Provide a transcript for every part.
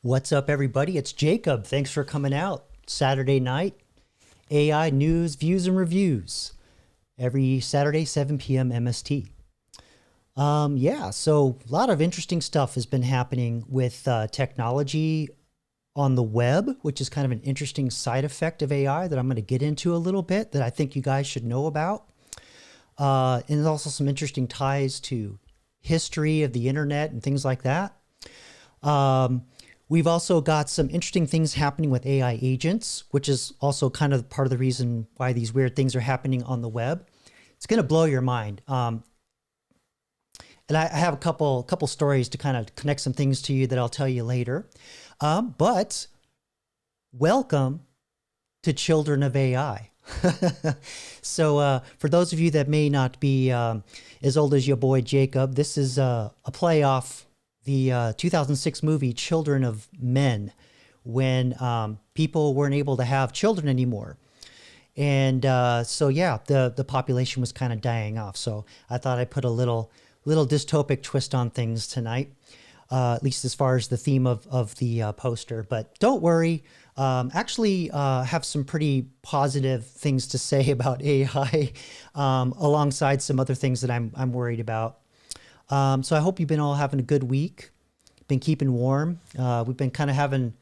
What's up, everybody? It's Jacob. Thanks for coming out. Saturday night, AI news, views, and reviews. Every Saturday, 7 p.m. MST. Yeah, so a lot of interesting stuff has been happening with technology on the web, which is kind of an interesting side effect of AI that I'm going to get into a little bit that I think you guys should know about. And there's also some interesting ties to history of the internet and things like that. We've also got some interesting things happening with AI agents, which is also kind of part of the reason why these weird things are happening on the web. It's going to blow your mind. And I have a couple stories to kind of connect some things to you that I'll tell you later. But welcome to Children of AI. So for those of you that may not be as old as your boy Jacob, this is a play off the 2006 movie Children of Men, when people weren't able to have children anymore. And so yeah, the population was kind of dying off. So I thought I'd put a little dystopic twist on things tonight, at least as far as the theme of the poster. But don't worry, actually have some pretty positive things to say about AI alongside some other things that I'm worried about. So I hope you've been all having a good week, been keeping warm. We've been kind of having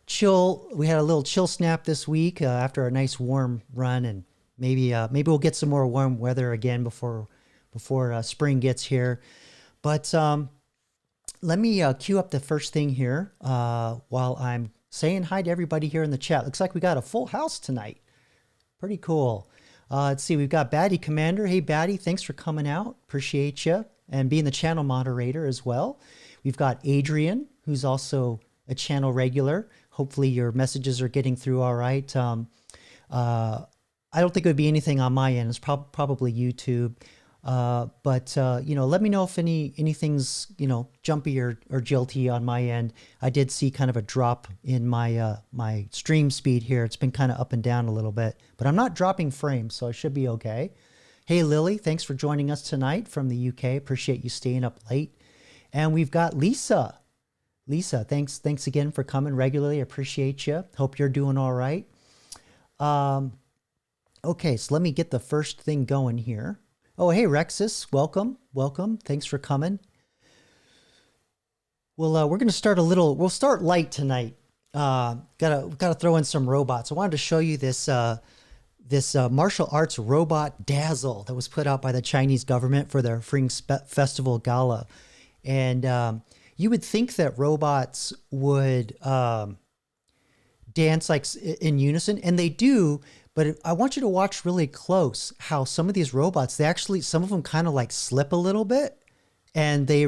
chill. We had a little chill snap this week after a nice warm run, and maybe we'll get some more warm weather again before spring gets here. But let me queue up the first thing here while I'm saying hi to everybody here in the chat. Looks like we got a full house tonight. Pretty cool. Let's see, we've got Batty Commander. Hey, Batty, thanks for coming out. Appreciate you and being the channel moderator as well. We've got Adrian, who's also a channel regular. Hopefully your messages are getting through all right. I don't think it would be anything on my end. It's probably YouTube. But you know, let me know if anything's, you know, jumpy or jilty on my end. I did see kind of a drop in my my stream speed here. It's been kind of up and down a little bit, but I'm not dropping frames, so I should be okay. Hey, Lily, thanks for joining us tonight from the UK. Appreciate you staying up late. And we've got Lisa. Lisa, thanks again for coming regularly. Appreciate you. Hope you're doing all right. Okay, so let me get the first thing going here. Oh, hey, Rexus, welcome. Thanks for coming. Well, we're going to start we'll start light tonight. Gotta throw in some robots. I wanted to show you this martial arts robot Dazzle that was put out by the Chinese government for their Spring Festival Gala. And you would think that robots would dance like in unison, and they do, but I want you to watch really close how some of these robots, some of them kind of like slip a little bit, and they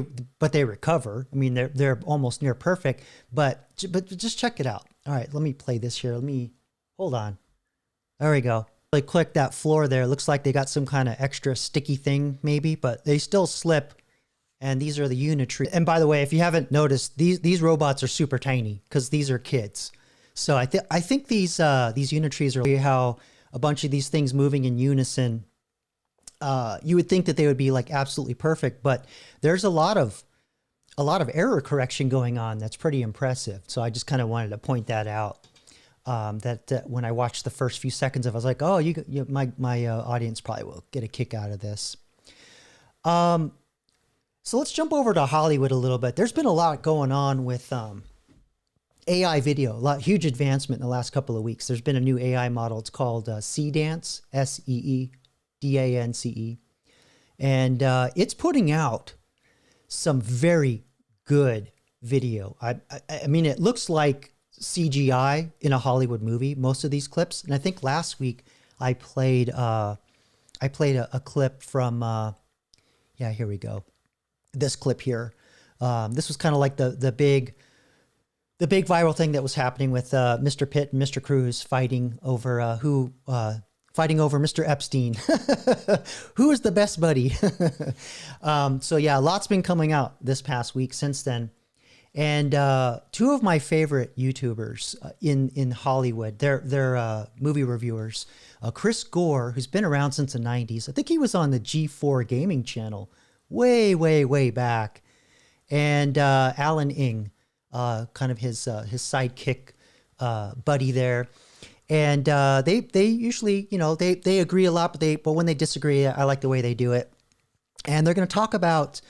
recover. I mean, they're almost near perfect, but just check it out. All right, let me play this here. Hold on. There we go. They click that floor there. It looks like they got some kind of extra sticky thing maybe, but they still slip. And these are the Unitrees. And by the way, if you haven't noticed, these robots are super tiny because these are kids. So I think these Unitrees are how a bunch of these things moving in unison. You would think that they would be like absolutely perfect, but there's a lot of error correction going on. That's pretty impressive. So I just kind of wanted to point that out. That when I watched the first few seconds of it, I was like, oh, my audience probably will get a kick out of this. So let's jump over to Hollywood a little bit. There's been a lot going on with AI video, huge advancement in the last couple of weeks. There's been a new AI model. It's called Seedance, SEEDANCE. And it's putting out some very good video. I mean, it looks like CGI in a Hollywood movie, most of these clips. And I think last week I played a clip from, here we go. This clip here. This was kind of like the big viral thing that was happening with Mr. Pitt and Mr. Cruz fighting over Mr. Epstein. Who is the best buddy? So yeah, lots been coming out this past week since then. And two of my favorite YouTubers in Hollywood, they're movie reviewers. Chris Gore, who's been around since the 90s. I think he was on the G4 gaming channel way back. And Alan Ng, kind of his sidekick buddy there. And they usually, you know, they agree a lot, but when they disagree, I like the way they do it. And they're going to talk about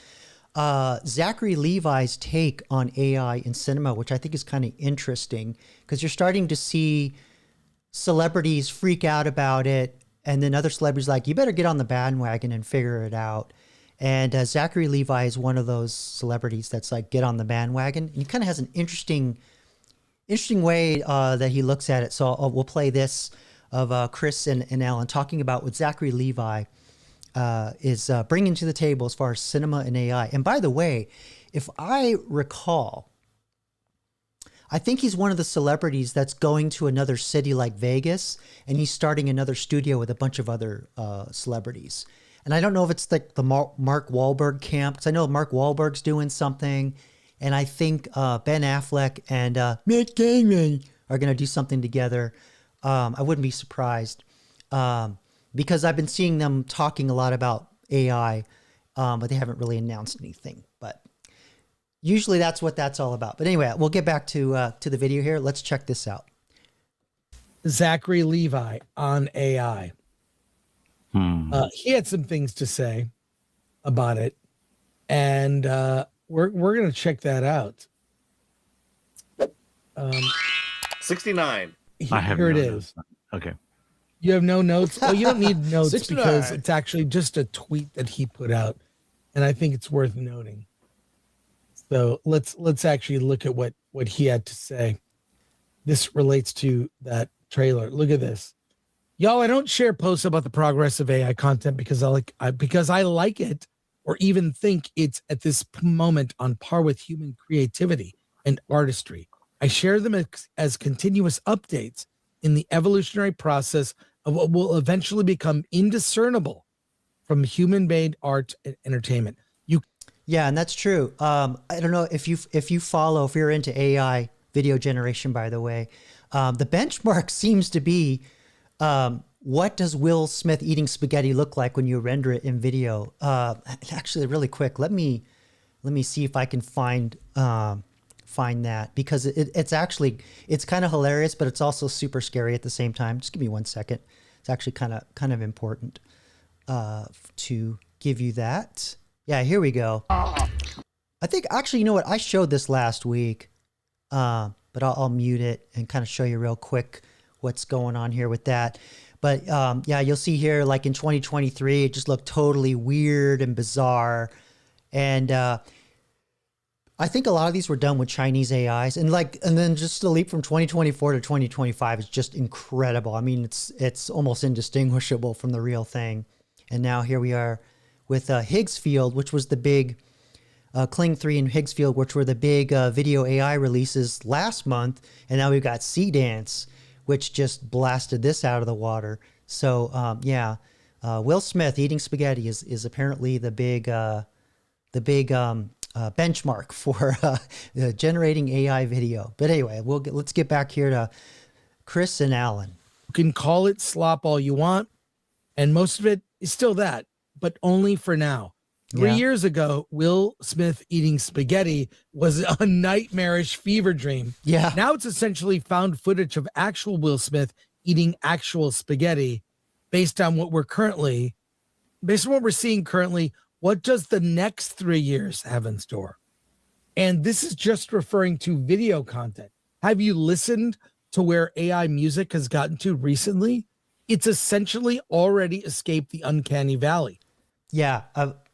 Zachary Levi's take on AI in cinema, which I think is kind of interesting because you're starting to see celebrities freak out about it. And then other celebrities like, you better get on the bandwagon and figure it out. And Zachary Levi is one of those celebrities that's like, get on the bandwagon. And he kind of has an interesting way that he looks at it. So we'll play this of Chris and Alan talking about what Zachary Levi is bringing to the table as far as cinema and AI. And by the way, if I recall, I think he's one of the celebrities that's going to another city like Vegas, and he's starting another studio with a bunch of other celebrities. And I don't know if it's like the Mark Wahlberg camp, because I know Mark Wahlberg's doing something. And I think Ben Affleck and Matt Damon are going to do something together. I wouldn't be surprised because I've been seeing them talking a lot about AI, but they haven't really announced anything. But usually that's what that's all about. But anyway, we'll get back to the video here. Let's check this out. Zachary Levi on AI. He had some things to say about it, and we're going to check that out. 69. Here it is. Okay. You have no notes? Oh, you don't need notes 69. because it's actually just a tweet that he put out, and I think it's worth noting. So let's actually look at what he had to say. This relates to that trailer. Look at this. Y'all, I don't share posts about the progress of AI content because I like it or even think it's at this moment on par with human creativity and artistry. I share them as continuous updates in the evolutionary process of what will eventually become indiscernible from human-made art and entertainment. Yeah, and that's true. I don't know if you're into AI video generation, by the way, the benchmark seems to be what does Will Smith eating spaghetti look like when you render it in video? Actually, really quick, let me see if I can find that, because it's kind of hilarious, but it's also super scary at the same time. Just give me 1 second. It's actually kind of important to give you that. Yeah, here we go. I think actually, you know what? I showed this last week, but I'll mute it and kind of show you real quick what's going on here with that. But yeah, you'll see here, like in 2023, it just looked totally weird and bizarre. And I think a lot of these were done with Chinese AIs, and then just the leap from 2024 to 2025 is just incredible. I mean, it's almost indistinguishable from the real thing. And now here we are with Higgs Field, which was the big Kling 3 and Higgs Field, which were the big video AI releases last month. And now we've got Sea Dance, which just blasted this out of the water. So yeah, Will Smith eating spaghetti is apparently the big benchmark for generating AI video. But anyway, let's get back here to Chris and Alan. You can call it slop all you want, and most of it is still that, but only for now. 3 years ago, Will Smith eating spaghetti was a nightmarish fever dream. Yeah. Now it's essentially found footage of actual Will Smith eating actual spaghetti. Based on what we're seeing currently, what does the next 3 years have in store? And this is just referring to video content. Have you listened to where AI music has gotten to recently? It's essentially already escaped the uncanny valley. Yeah.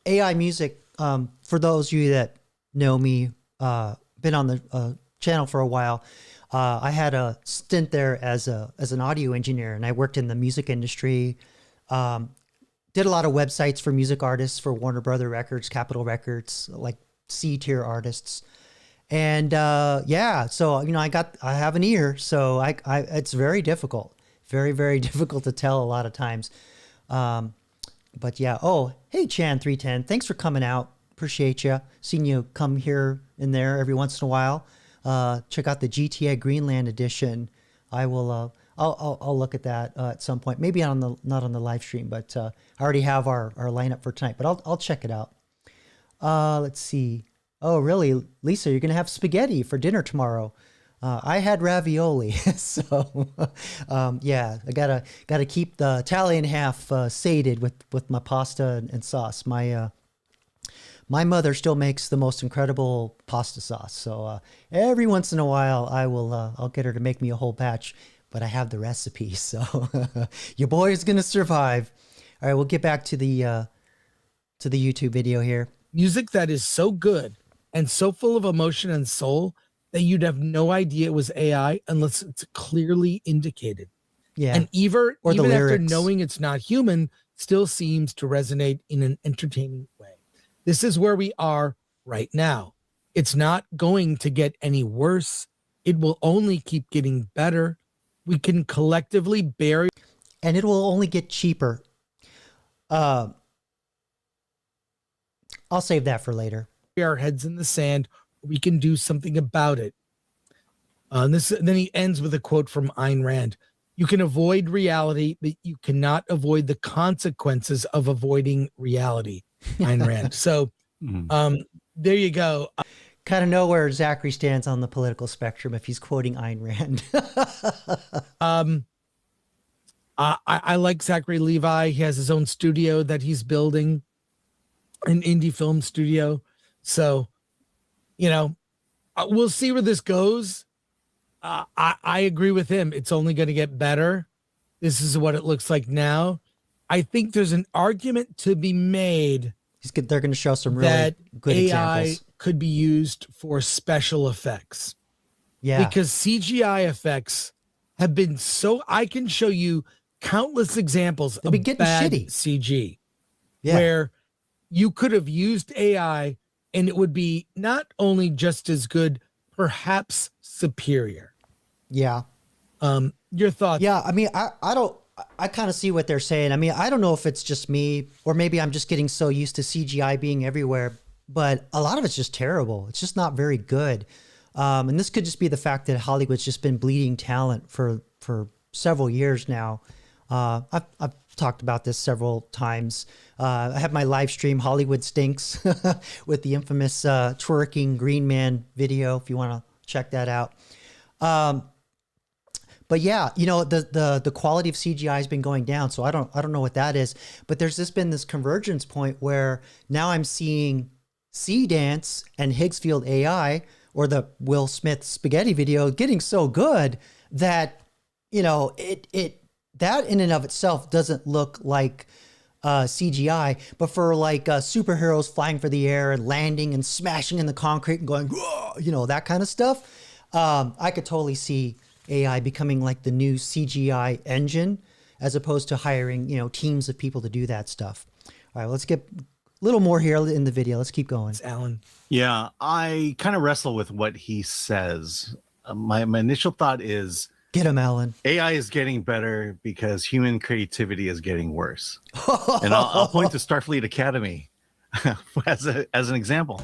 AI music, for those of you that know me, been on the channel for a while, I had a stint there as an audio engineer, and I worked in the music industry, did a lot of websites for music artists for Warner Brother Records, Capitol Records, like C-tier artists. And yeah, so, you know, I have an ear, so it's very difficult, very, very difficult to tell a lot of times. But yeah. Oh, hey, Chan310. Thanks for coming out. Appreciate you. Seeing you come here and there every once in a while. Check out the GTA Greenland edition. I will. I'll look at that at some point. Maybe not on the live stream, but I already have our lineup for tonight. But I'll check it out. Let's see. Oh, really, Lisa? You're gonna have spaghetti for dinner tomorrow. I had ravioli, so yeah, I gotta keep the Italian half sated with my pasta and sauce. My mother still makes the most incredible pasta sauce, so every once in a while I'll get her to make me a whole batch, but I have the recipe, so your boy is gonna survive. All right, we'll get back to the YouTube video here. Music that is so good and so full of emotion and soul that you'd have no idea it was AI unless it's clearly indicated. Yeah. And even after lyrics. knowing it's not human, still seems to resonate in an entertaining way. This is where we are right now. It's not going to get any worse. It will only keep getting better. We can collectively bury. And it will only get cheaper. I'll save that for later. Our heads in the sand. We can do something about it. Then he ends with a quote from Ayn Rand. You can avoid reality, but you cannot avoid the consequences of avoiding reality. Ayn Rand. So there you go. Kind of know where Zachary stands on the political spectrum if he's quoting Ayn Rand. I like Zachary Levi. He has his own studio that he's building, an indie film studio. So, you know, we'll see where this goes. I agree with him. It's only going to get better. This is what it looks like now. I think there's an argument to be made. They're going to show some really good AI examples. could be used for special effects. Yeah. Because CGI effects have been I can show you countless examples They've been of getting bad shitty. CG Yeah. where you could have used AI and it would be not only just as good, perhaps superior. Yeah. Your thoughts? Yeah. I mean, I kind of see what they're saying. I mean, I don't know if it's just me or maybe I'm just getting so used to CGI being everywhere, but a lot of it's just terrible. It's just not very good. And this could just be the fact that Hollywood's just been bleeding talent for several years now. I've talked about this several times. I have my live stream, Hollywood Stinks, with the infamous twerking Green Man video, if you want to check that out. But yeah, you know, the quality of CGI has been going down, so I don't know what that is. But there's been this convergence point where now I'm seeing C-Dance and Higgsfield AI, or the Will Smith spaghetti video, getting so good that, you know, that in and of itself doesn't look like CGI, but for like superheroes flying for the air and landing and smashing in the concrete and going, whoa, you know, that kind of stuff, I could totally see AI becoming like the new CGI engine, as opposed to hiring, you know, teams of people to do that stuff. All right, let's get a little more here in the video. Let's keep going. It's Alan. Yeah, I kind of wrestle with what he says. My initial thought is, get him, Alan. AI is getting better because human creativity is getting worse. And I'll point to Starfleet Academy as an example.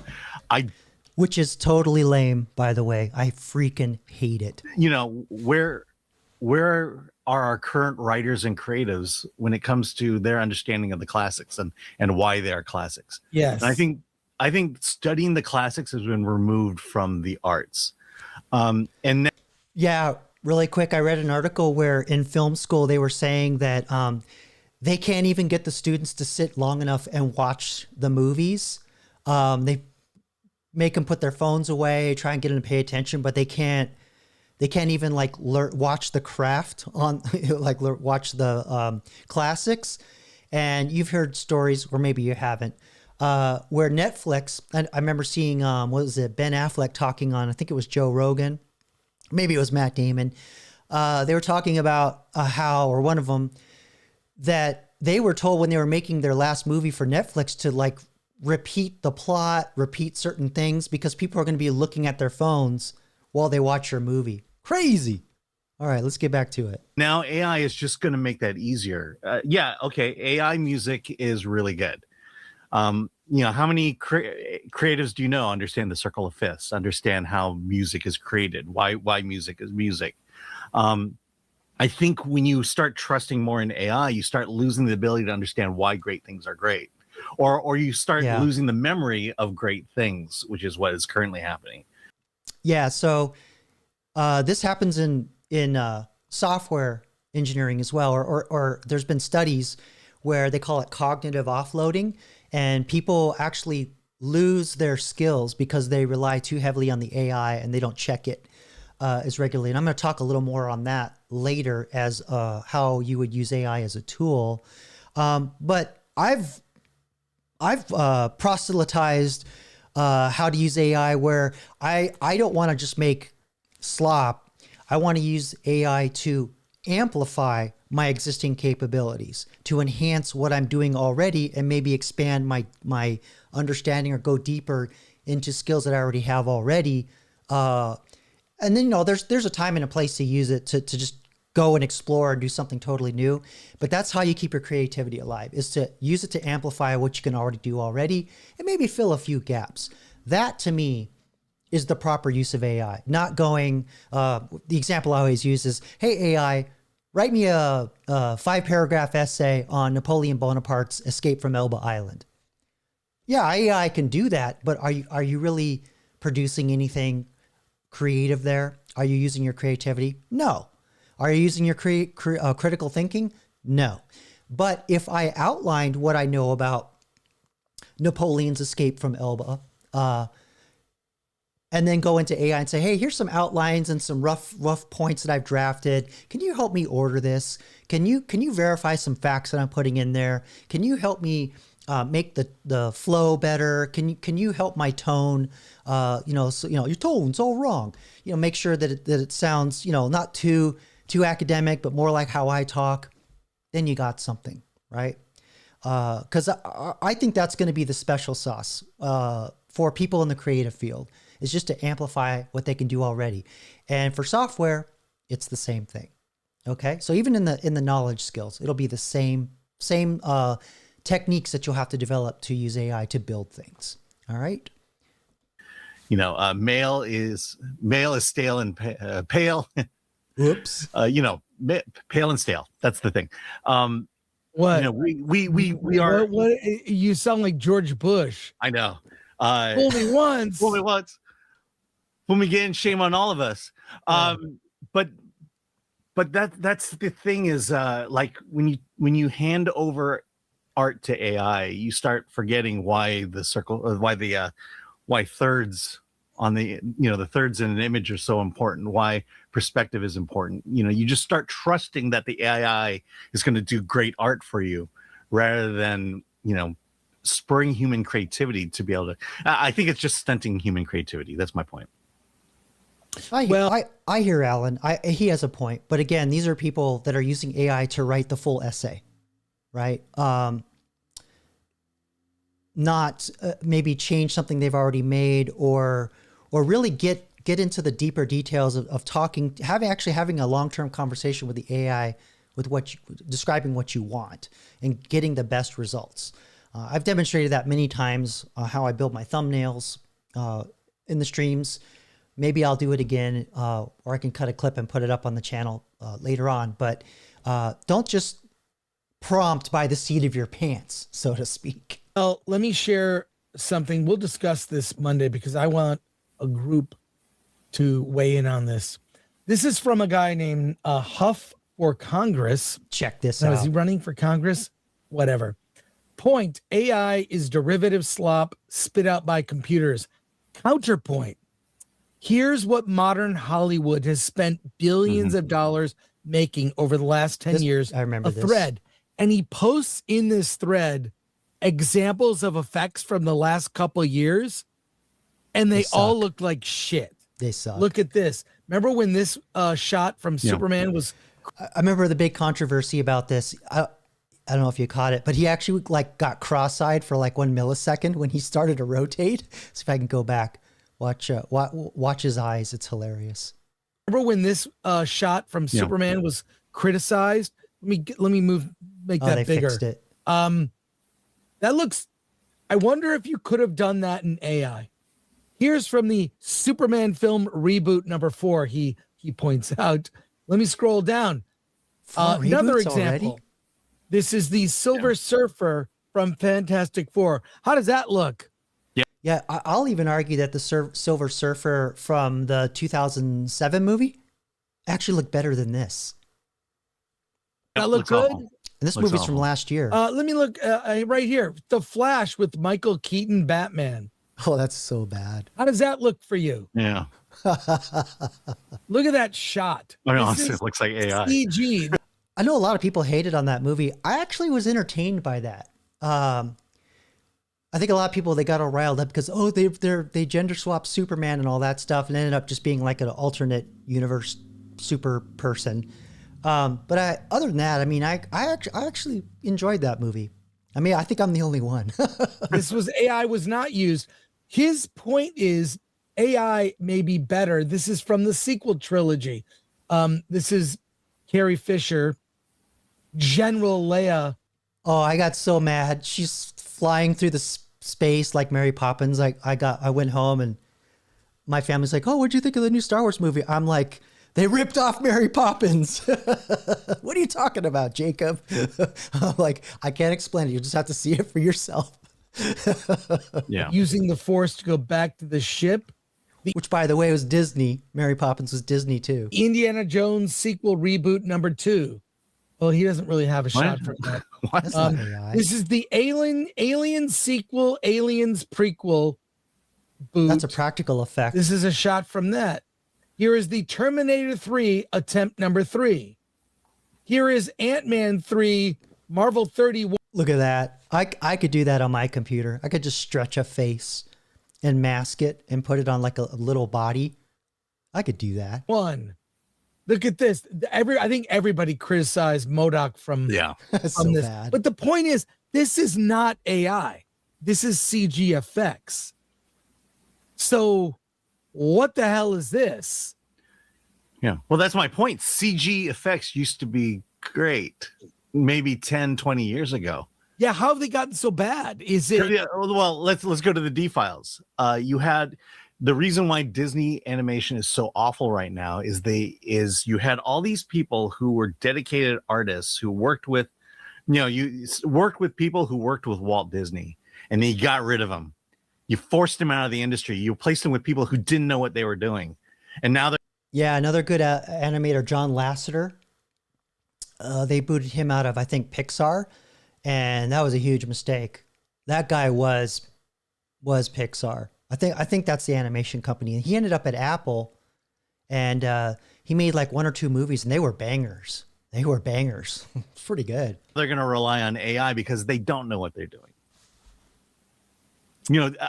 Which is totally lame, by the way. I freaking hate it. You know, where are our current writers and creatives when it comes to their understanding of the classics and why they are classics? Yes. And I think studying the classics has been removed from the arts. Yeah, really quick, I read an article where in film school they were saying that they can't even get the students to sit long enough and watch the movies. They make them put their phones away, try and get them to pay attention, but they can't even like watch the craft on like watch the classics. And you've heard stories, or maybe you haven't, where Netflix, and I remember seeing what was it, Ben Affleck talking on, I think it was Joe Rogan, maybe it was Matt Damon. They were talking about how, or one of them, that they were told when they were making their last movie for Netflix to like repeat the plot, repeat certain things, because people are going to be looking at their phones while they watch your movie. Crazy. All right, let's get back to it. Now AI is just going to make that easier. Yeah, okay, AI music is really good. You know, how many creatives do you know understand the circle of fifths, understand how music is created, why music is music? I think when you start trusting more in AI, you start losing the ability to understand why great things are great, or you start losing the memory of great things, which is what is currently happening. Yeah, so this happens in software engineering as well, or there's been studies where they call it cognitive offloading, and people actually lose their skills because they rely too heavily on the AI and they don't check it as regularly. And I'm going to talk a little more on that later as how you would use AI as a tool. But I've proselytized how to use AI where I don't want to just make slop. I want to use AI to amplify my existing capabilities, to enhance what I'm doing already, and maybe expand my understanding or go deeper into skills that I already have already. And then, you know, there's a time and a place to use it to just go and explore and do something totally new. But that's how you keep your creativity alive, is to use it to amplify what you can already do already and maybe fill a few gaps. That to me is the proper use of AI, not going, the example I always use is, hey, AI, write me a 5-paragraph essay on Napoleon Bonaparte's escape from Elba Island. Yeah, AI can do that, but are you really producing anything creative there? Are you using your creativity? No. Are you using your critical thinking? No. But if I outlined what I know about Napoleon's escape from Elba, and then go into AI and say, hey, here's some outlines and some rough points that I've drafted. Can you help me order this? Can you verify some facts that I'm putting in there? Can you help me make the flow better? Can you help my tone? So, your tone's all wrong. Make sure that it sounds, not too academic, but more like how I talk. Then you got something, right? Because I think that's going to be the special sauce for people in the creative field, is just to amplify what they can do already. And for software, it's the same thing. Okay, so even in the knowledge skills, it'll be the same techniques that you'll have to develop to use AI to build things. All right. Mail is stale and pale. Whoops. Pale and stale. That's the thing. What? We are. What? You sound like George Bush. I know. Fool me once. Fool me once. Fool me again. Shame on all of us. But that's the thing is, like when you hand over art to AI, you start forgetting why thirds on the thirds in an image are so important, why perspective is important. You just start trusting that the AI is going to do great art for you, rather than spurring human creativity to be able to. I think it's just stunting human creativity. That's my point. I hear Alan. He has a point, but again, these are people that are using AI to write the full essay, right? Not maybe change something they've already made, or really get into the deeper details of talking, having a long-term conversation with the AI, with describing what you want and getting the best results. I've demonstrated that many times, how I build my thumbnails in the streams. Maybe I'll do it again, or I can cut a clip and put it up on the channel later on. But don't just prompt by the seat of your pants, so to speak. Well, let me share something. We'll discuss this Monday because I want a group to weigh in on this. This is from a guy named Huff for Congress. Check this now, out. Is he running for Congress? Whatever. Point: AI is derivative slop spit out by computers. Counterpoint: here's what modern Hollywood has spent billions of dollars making over the last 10 years. I remember this thread. And he posts in this thread examples of effects from the last couple of years, and they all look like shit. They suck. Look at this. Remember when this shot from Superman was... I remember the big controversy about this. I don't know if you caught it, but he actually got cross-eyed for 1 millisecond when he started to rotate. See if I can go back. Watch his eyes. It's hilarious. Remember when this shot from Superman was criticized? Let me make that they bigger. Fixed it. That looks. I wonder if you could have done that in AI. Here's from the Superman film reboot number 4. He points out. Let me scroll down. Another example. Already? This is the Silver Surfer from Fantastic Four. How does that look? Yeah, I'll even argue that the Silver Surfer from the 2007 movie actually looked better than this. That look good? And this movie's from last year. Let me look right here. The Flash with Michael Keaton Batman. Oh, that's so bad. How does that look for you? Yeah. Look at that shot. I mean, honestly, it looks like AI. CG. I know a lot of people hated on that movie. I actually was entertained by that. I think a lot of people, they got all riled up because, they gender swapped Superman and all that stuff, and ended up just being like an alternate universe super person. But other than that, I mean, I actually enjoyed that movie. I mean, I think I'm the only one. AI was not used. His point is AI may be better. This is from the sequel trilogy. This is Carrie Fisher, General Leia. Oh, I got so mad. She's flying through the space like Mary Poppins. I went home and my family's like, "Oh, what'd you think of the new Star Wars movie?" I'm like, "They ripped off Mary Poppins." What are you talking about, Jacob? I'm like, I can't explain it. You just have to see it for yourself. Yeah. Using the Force to go back to the ship. Which, by the way, was Disney. Mary Poppins was Disney too. Indiana Jones sequel reboot number 2. Well, he doesn't really have a shot for that. What? That's not AI. This is the Alien sequel, Aliens prequel boot. That's a practical effect. This is a shot from that. Here is the Terminator 3 attempt number 3. Here is Ant-Man 3, Marvel 31. Look at that. I could do that on my computer. I could just stretch a face and mask it and put it on like a little body. I could do that. One. Look at this. I think everybody criticized MODOK from That's from so this. bad. But the point is, this is not AI. This is CG effects. So what the hell is this? Yeah. Well, that's my point. CG effects used to be great maybe 10, 20 years ago. Yeah, how have they gotten so bad? Is it Well, let's go to the D files. You had the reason why Disney animation is so awful right now is you had all these people who were dedicated artists who worked with, you worked with people who worked with Walt Disney, and then you got rid of them. You forced them out of the industry. You replaced them with people who didn't know what they were doing, and now they're another good animator, John Lasseter. They booted him out of, I think, Pixar, and that was a huge mistake. That guy was Pixar. I think that's the animation company. And he ended up at Apple, and he made like 1 or 2 movies, and they were bangers. It's pretty good. They're going to rely on AI because they don't know what they're doing.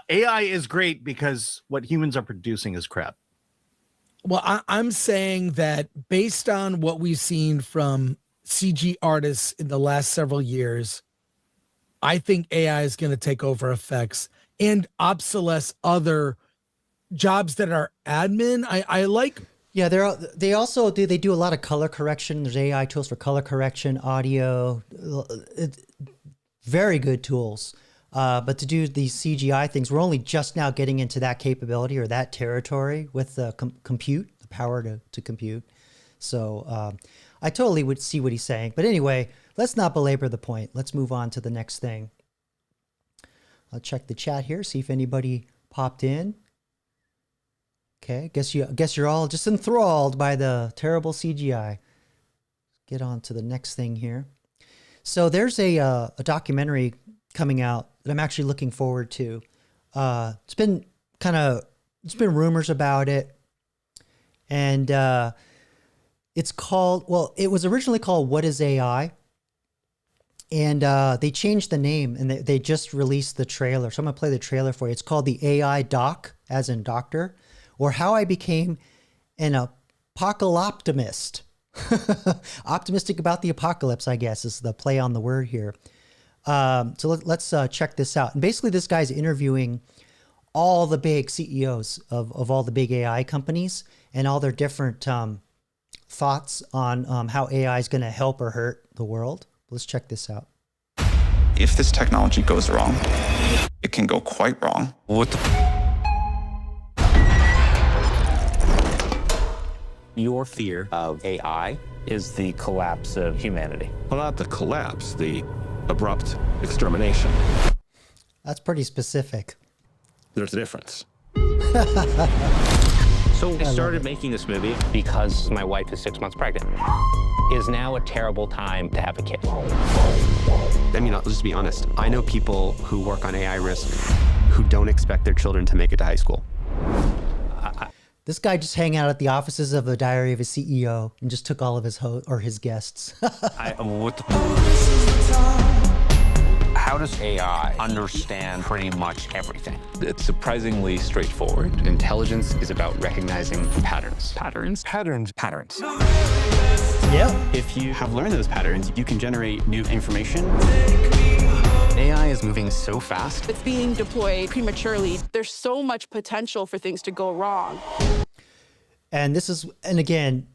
AI is great because what humans are producing is crap. Well, I'm saying that based on what we've seen from CG artists in the last several years, I think AI is going to take over effects and obsolesce other jobs that are admin. I like. Yeah, they also do a lot of color correction. There's AI tools for color correction, audio, very good tools. But to do these CGI things, we're only just now getting into that capability or that territory with the compute, the power to compute. So I totally would see what he's saying. But anyway, let's not belabor the point. Let's move on to the next thing. I'll check the chat here, see if anybody popped in. Okay, guess you're all just enthralled by the terrible CGI. Get on to the next thing here. So there's a documentary coming out that I'm actually looking forward to. It's been rumors about it, and it's called. Well, it was originally called "What Is AI," and they changed the name, and they just released the trailer. So I'm gonna play the trailer for you. It's called the AI Doc, as in doctor, or How I Became an Apocalyptimist. Optimistic about the apocalypse, I guess, is the play on the word here. So let's check this out. And basically, this guy's interviewing all the big CEOs of all the big AI companies and all their different thoughts on how AI is going to help or hurt the world. Let's check this out. If this technology goes wrong, it can go quite wrong. Your fear of AI is the collapse of humanity. Well, not the collapse, the abrupt extermination. That's pretty specific. There's a difference. So I started making this movie because my wife is 6 months pregnant. Is now a terrible time to have a kid. I mean, let's just be honest. I know people who work on AI risk who don't expect their children to make it to high school. This guy just hang out at the offices of the Diary of a CEO and just took all of his guests. How does AI understand pretty much everything? It's surprisingly straightforward. Intelligence is about recognizing patterns. Patterns. Yeah. If you have learned those patterns, you can generate new information. AI is moving so fast. It's being deployed prematurely. There's so much potential for things to go wrong. And again,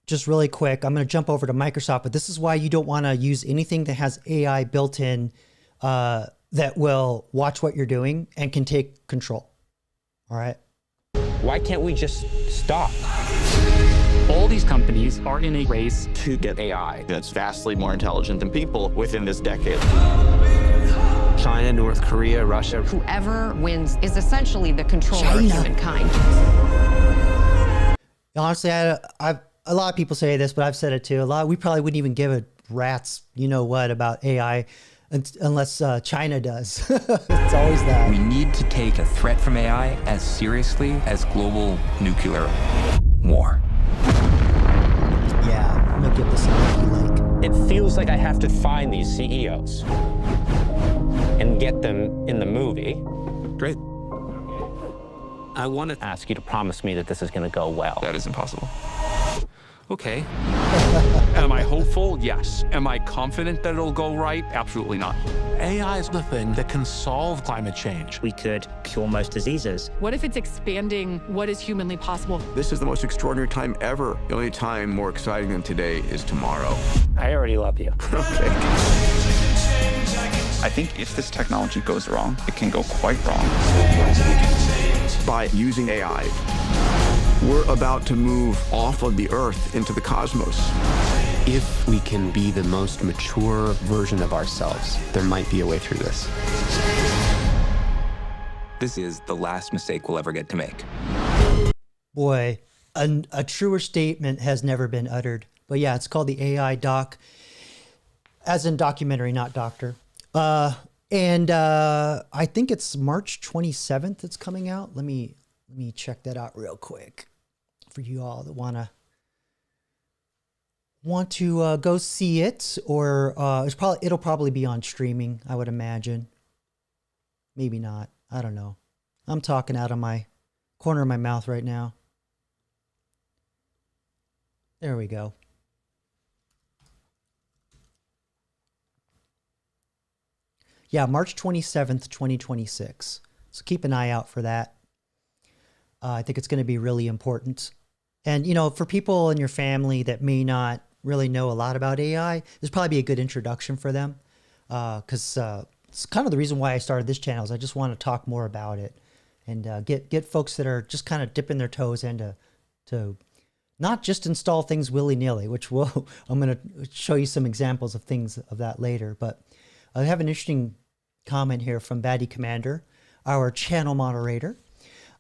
just really quick, I'm going to jump over to Microsoft, but this is why you don't want to use anything that has AI built in that will watch what you're doing and can take control. All right. Why can't we just stop? All these companies are in a race To get AI that's vastly more intelligent than people within this decade. China, North Korea, Russia. Whoever wins is essentially the controller of humankind. Honestly, a lot of people say this, but I've said it too. We probably wouldn't even give a rat's what about AI unless China does. It's always that. We need to take a threat from AI as seriously as global nuclear war. Yeah, I'm gonna give this a like. It feels like I have to find these CEOs. get them in the movie. Great. I want to Ask you to promise me that this is going to go well. That is impossible. Okay. Am I hopeful? Yes. Am I confident that it'll go right? Absolutely not. AI is the thing that can solve climate change. We could cure most diseases. What if it's expanding what is humanly possible? This is the most extraordinary time ever. The only time more exciting than today is tomorrow. I already love you. Okay. I think if this technology goes wrong, it can go quite wrong. By using AI, we're about to move off of the Earth into the cosmos. If we can be the most mature version of ourselves, there might be a way through this. This is the last mistake we'll ever get to make. Boy, a truer statement has never been uttered. But yeah, it's called the AI doc, as in documentary, not doctor. And I think it's March 27th it's coming out. Let me check that out real quick for you all that want to go see it, or it'll probably be on streaming, I would imagine. Maybe not. I don't know. I'm talking out of my corner of my mouth right now. There we go. Yeah, March 27th, 2026. So keep an eye out for that. I think it's going to be really important. And, you know, for people in your family that may not really know a lot about AI, this probably be a good introduction for them. Because it's kind of the reason why I started this channel is I just want to talk more about it and get folks that are just kind of dipping their toes into to not just install things willy-nilly, which I'm going to show you some examples of things of that later. But I have an interesting comment here from Batty Commander, our channel moderator.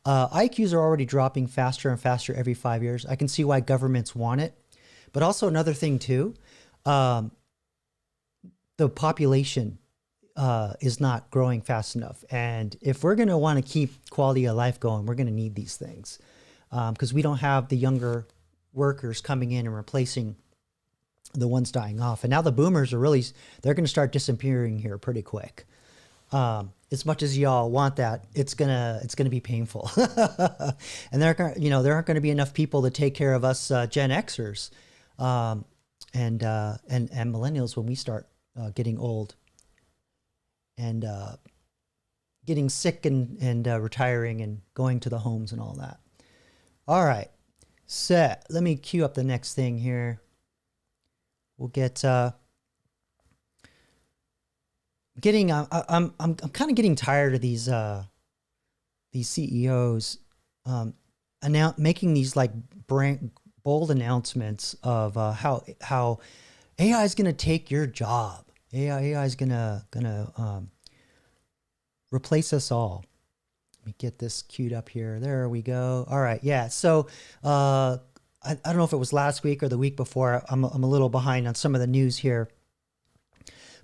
IQs are already dropping faster and faster every 5 years. I can see why governments want it. But also another thing too, the population is not growing fast enough. And if we're going to want to keep quality of life going, we're going to need these things. Because we don't have the younger workers coming in and replacing the ones dying off. And now the boomers are they're going to start disappearing here pretty quick. As much as y'all want that, it's gonna be painful. And there aren't going to be enough people to take care of us Gen Xers and millennials when we start getting old and getting sick and retiring and going to the homes and all that. All right, set. Let me queue up the next thing here. We'll get. I'm kind of getting tired of these CEOs making these like bold announcements of how AI is going to take your job. AI is gonna replace us all. Let me get this queued up here. There we go. All right, yeah. So I don't know if it was last week or the week before. I'm a little behind on some of the news here.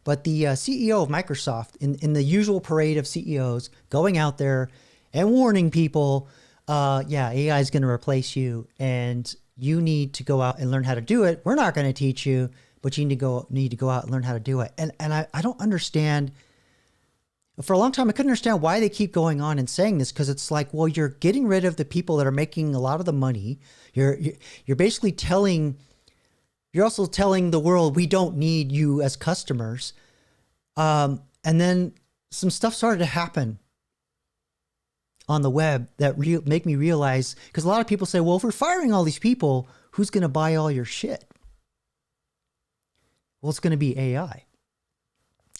But the CEO of Microsoft, in the usual parade of CEOs, going out there and warning people, AI is going to replace you, and you need to go out and learn how to do it. We're not going to teach you, but you need to go out and learn how to do it. And I don't understand. For a long time, I couldn't understand why they keep going on and saying this, because it's like, well, you're getting rid of the people that are making a lot of the money. You're basically telling. You're also telling the world we don't need you as customers. And then some stuff started to happen on the web that make me realize, because a lot of people say, well, if we're firing all these people, who's going to buy all your shit? Well, it's going to be AI.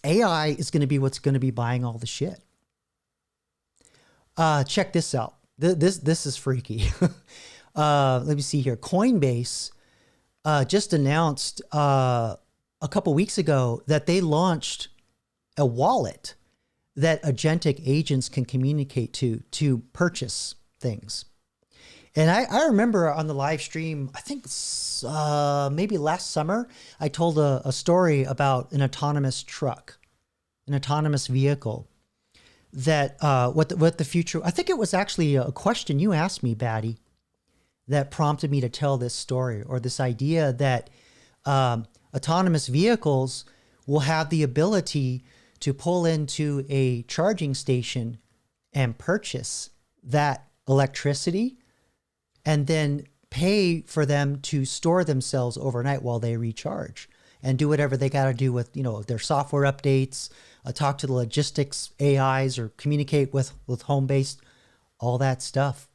AI is going to be what's going to be buying all the shit. Check this out. This is freaky. Let me see here. Coinbase just announced a couple weeks ago that they launched a wallet that agentic agents can communicate to purchase things. And I remember on the live stream, I think maybe last summer, I told a story about an autonomous truck, an autonomous vehicle that what the future, I think it was actually a question you asked me, Batty, that prompted me to tell this story, or this idea that autonomous vehicles will have the ability to pull into a charging station and purchase that electricity and then pay for them to store themselves overnight while they recharge and do whatever they got to do with, you know, their software updates, talk to the logistics AIs or communicate with home-based, all that stuff.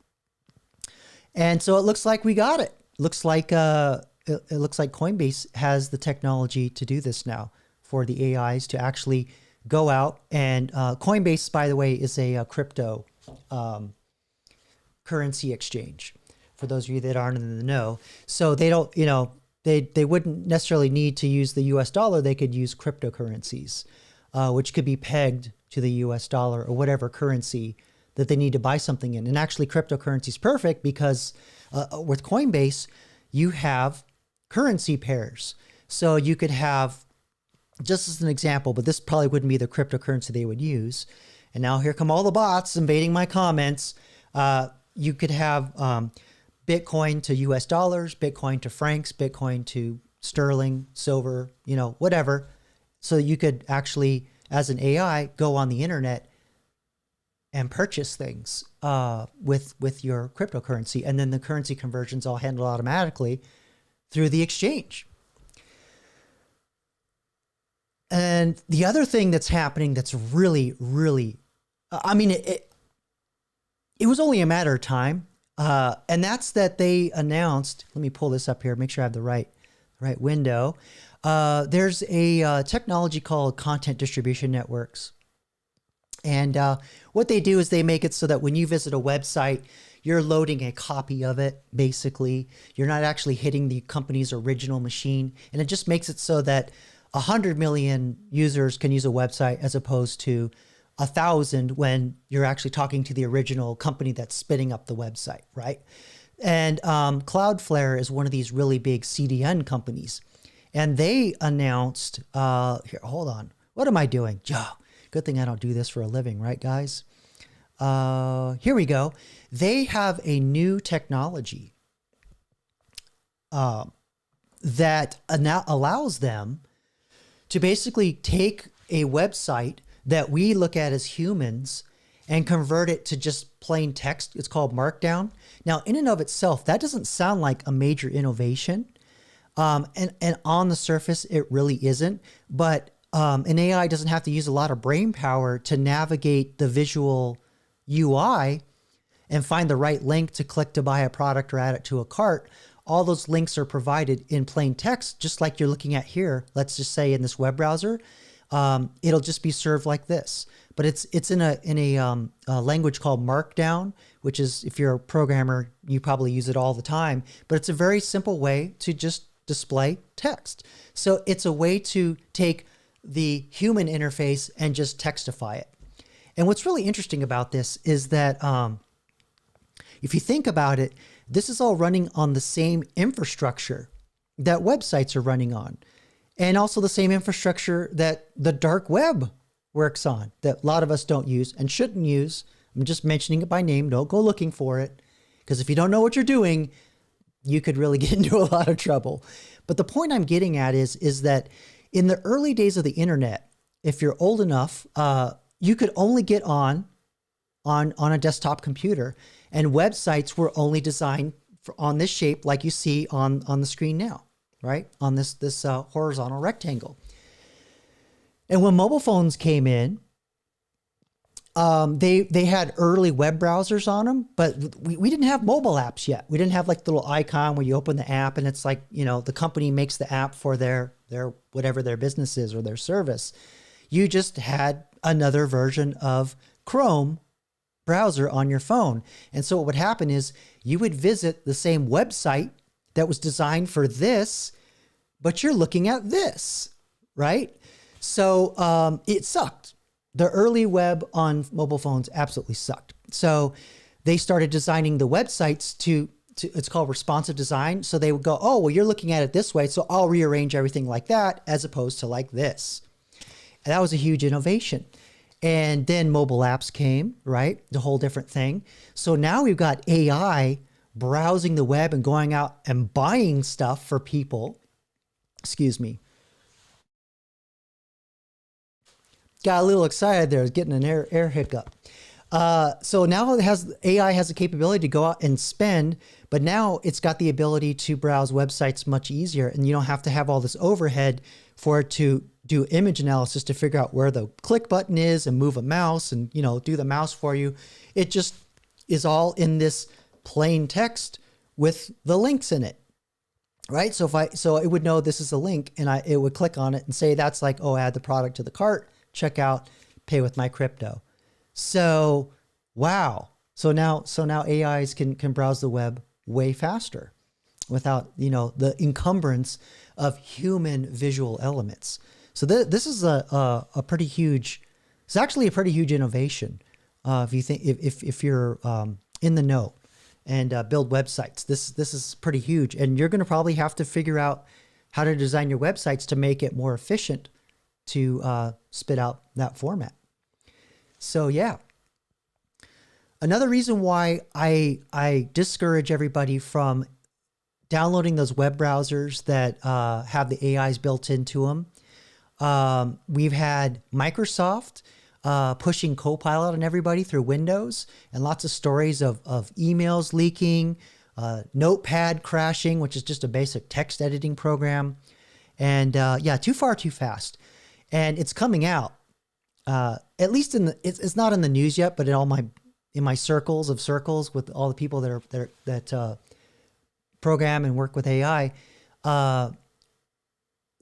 And so it looks like we got it. Looks like it looks like Coinbase has the technology to do this now for the AIs to actually go out and Coinbase, by the way, is a crypto currency exchange for those of you that aren't in the know. So they don't, you know, they wouldn't necessarily need to use the US dollar. They could use cryptocurrencies, which could be pegged to the US dollar or whatever currency that they need to buy something in. And actually cryptocurrency is perfect because with Coinbase, you have currency pairs. So you could have, just as an example, but this probably wouldn't be the cryptocurrency they would use. And now here come all the bots invading my comments. You could have Bitcoin to US dollars, Bitcoin to francs, Bitcoin to sterling, silver, you know, whatever. So you could actually, as an AI, go on the internet and purchase things with your cryptocurrency. And then the currency conversions all handled automatically through the exchange. And the other thing that's happening that's really, really, I mean, it was only a matter of time. And that's that they announced, let me pull this up here, make sure I have the right window. There's a technology called content distribution networks. And what they do is they make it so that when you visit a website, you're loading a copy of it, basically. You're not actually hitting the company's original machine. And it just makes it so that 100 million users can use a website as opposed to 1,000 when you're actually talking to the original company that's spinning up the website, right? And Cloudflare is one of these really big CDN companies. And they announced, here, hold on. What am I doing? Good thing I don't do this for a living, right, guys? Here we go. They have a new technology that allows them to basically take a website that we look at as humans and convert it to just plain text. It's called Markdown. Now, in and of itself, that doesn't sound like a major innovation. And on the surface, it really isn't. But an AI doesn't have to use a lot of brain power to navigate the visual UI and find the right link to click to buy a product or add it to a cart. All those links are provided in plain text, just like you're looking at here. Let's just say in this web browser, it'll just be served like this. But it's in a language called Markdown, which is, if you're a programmer, you probably use it all the time. But it's a very simple way to just display text. So it's a way to take the human interface and just textify it. And what's really interesting about this is that if you think about it, this is all running on the same infrastructure that websites are running on, and also the same infrastructure that the dark web works on, that a lot of us don't use and shouldn't use. I'm just mentioning it by name. Don't go looking for it, because if you don't know what you're doing, you could really get into a lot of trouble. But the point I'm getting at is that in the early days of the internet, if you're old enough, you could only get on a desktop computer, and websites were only designed on this shape, like you see on the screen now, right? On this horizontal rectangle. And when mobile phones came in, they had early web browsers on them, but we didn't have mobile apps yet. We didn't have like the little icon where you open the app and it's like, you know, the company makes the app for their whatever their business is or their service. You just had another version of Chrome browser on your phone. And so what would happen is you would visit the same website that was designed for this, but you're looking at this, right? So it sucked. The early web on mobile phones absolutely sucked. So they started designing the websites to it's called responsive design. So they would go, oh, well, you're looking at it this way, so I'll rearrange everything like that as opposed to like this. And that was a huge innovation. And then mobile apps came, right? The whole different thing. So now we've got AI browsing the web and going out and buying stuff for people. Excuse me. got a little excited there. I was getting an air hiccup. So now AI has the capability to go out and spend, but now it's got the ability to browse websites much easier, and you don't have to have all this overhead for it to do image analysis to figure out where the click button is and move a mouse and, do the mouse for you. It just is all in this plain text with the links in it, right? So it would know this is a link, and it would click on it and say that's like, oh, add the product to the cart, check out, pay with my crypto. So, wow. So now AIs can browse the web way faster without, the encumbrance of human visual elements. So this is a pretty huge, it's actually a pretty huge innovation. If you're in the know and build websites, this is pretty huge. And you're going to probably have to figure out how to design your websites to make it more efficient to spit out that format. So yeah, another reason why I discourage everybody from downloading those web browsers that have the AIs built into them. We've had Microsoft pushing Copilot on everybody through Windows, and lots of stories of emails leaking, Notepad crashing, which is just a basic text editing program, and too far, too fast. And it's coming out. At least it's not in the news yet, but in my circles of circles with all the people that program and work with AI, the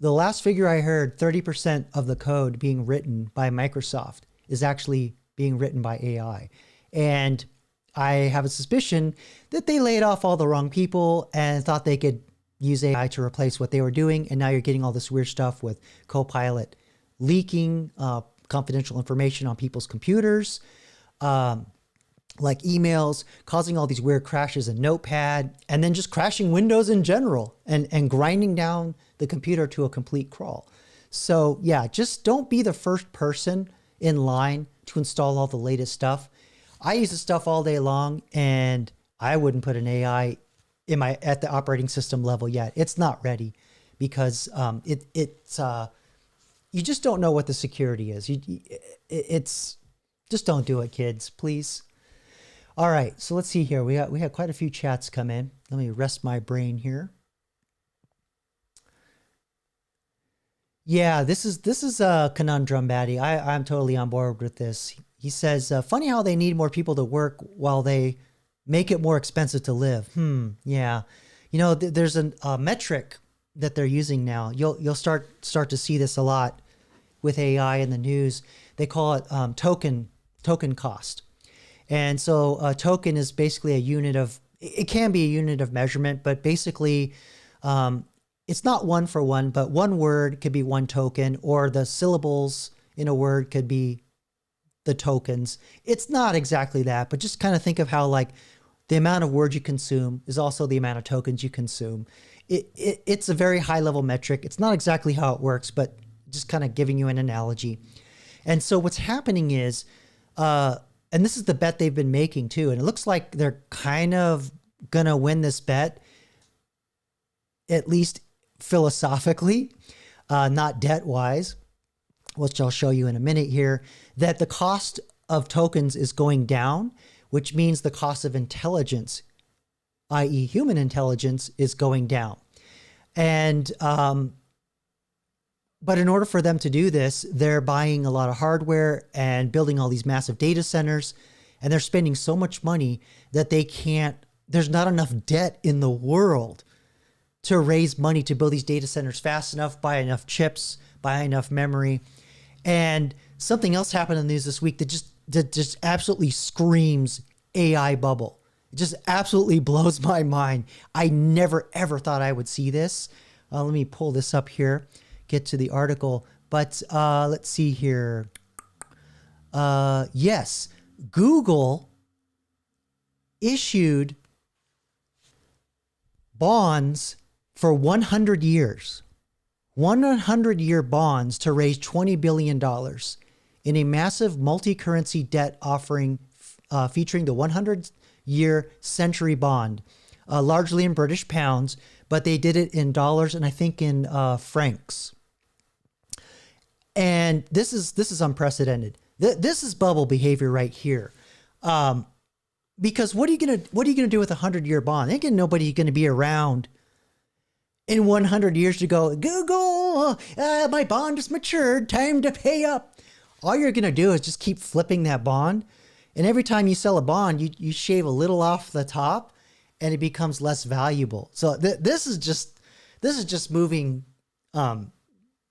last figure I heard, 30% of the code being written by Microsoft is actually being written by AI. And I have a suspicion that they laid off all the wrong people and thought they could use AI to replace what they were doing. And now you're getting all this weird stuff with Copilot leaking confidential information on people's computers, like emails, causing all these weird crashes in Notepad, and then just crashing Windows in general and grinding down the computer to a complete crawl. So yeah, just don't be the first person in line to install all the latest stuff. I use this stuff all day long, and I wouldn't put an AI at the operating system level yet. It's not ready because you just don't know what the security is. It's just don't do it, kids, please. All right, so let's see here. We had quite a few chats come in. Let me rest my brain here. Yeah, this is a conundrum, Batty. I'm totally on board with this. He says, funny how they need more people to work while they make it more expensive to live. Yeah. There's a metric that they're using now. You'll start to see this a lot with AI in the news. They call it token cost. And so a token is basically it can be a unit of measurement, but basically it's not one for one, but one word could be one token, or the syllables in a word could be the tokens. It's not exactly that, but just kind of think of how like the amount of words you consume is also the amount of tokens you consume. It's a very high level metric. It's not exactly how it works, but just kind of giving you an analogy. And so what's happening is, and this is the bet they've been making too, and it looks like they're kind of going to win this bet, at least philosophically, not debt-wise, which I'll show you in a minute here, that the cost of tokens is going down, which means the cost of intelligence, i.e. human intelligence, is going down. And but in order for them to do this, they're buying a lot of hardware and building all these massive data centers, and they're spending so much money that there's not enough debt in the world to raise money to build these data centers fast enough, buy enough chips, buy enough memory. And something else happened in the news this week that just absolutely screams AI bubble. It just absolutely blows my mind. I never, ever thought I would see this. Let me pull this up here, get to the article. But let's see here. Yes, Google issued bonds for 100 years, 100-year bonds to raise $20 billion in a massive multi-currency debt offering featuring the 100-year century bond, largely in British pounds, but they did it in dollars and I think in francs. And And this is unprecedented. This is bubble behavior right here. Because what are you gonna do with a 100-year bond? Ain't nobody gonna be around in 100 years to go, Google, my bond is matured, time to pay up. All you're gonna do is just keep flipping that bond, and every time you sell a bond, you shave a little off the top, and it becomes less valuable. So this is just moving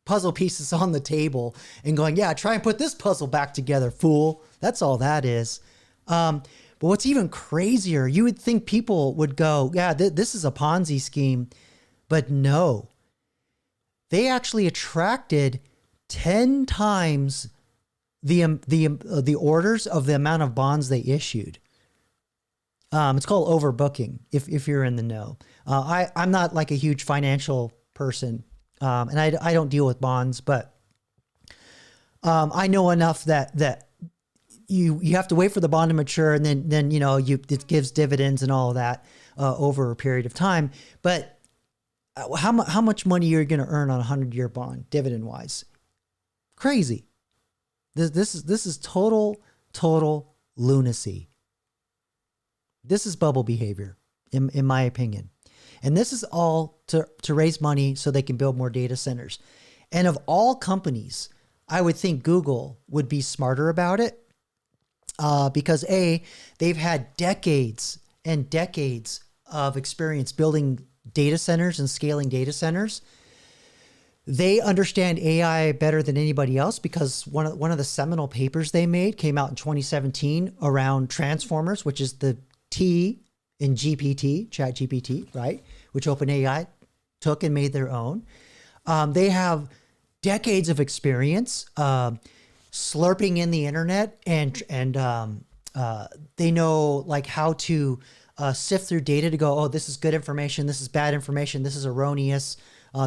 puzzle pieces on the table and going, yeah, try and put this puzzle back together, fool. That's all that is. But what's even crazier, you would think people would go, yeah, this is a Ponzi scheme, but no. They actually attracted 10 times the orders of the amount of bonds they issued. It's called overbooking, if you're in the know. I'm not like a huge financial person, and I don't deal with bonds, but I know enough that you have to wait for the bond to mature, and then it gives dividends and all of that over a period of time. But how much money you're going to earn on a 100-year bond, dividend wise? Crazy. This is total lunacy. This is bubble behavior, in my opinion. And this is all to raise money so they can build more data centers. And of all companies, I would think Google would be smarter about it because they've had decades and decades of experience building data centers and scaling data centers. They understand AI better than anybody else because one of the seminal papers they made came out in 2017 around transformers, which is the T in GPT, ChatGPT, right? Which OpenAI took and made their own. They have decades of experience slurping in the internet, and they know like how to sift through data to go, oh, this is good information, this is bad information, this is erroneous,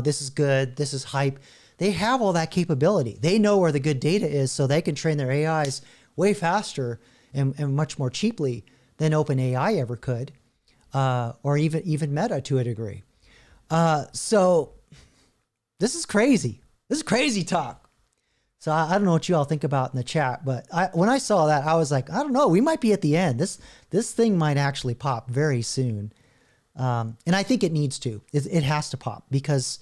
this is good, this is hype. They have all that capability. They know where the good data is, so they can train their AIs way faster and much more cheaply than OpenAI ever could, or even Meta to a degree. So this is crazy. This is crazy talk. So I don't know what you all think about in the chat, but when I saw that, I was like, I don't know, we might be at the end. This thing might actually pop very soon. And I think it needs to. It has to pop because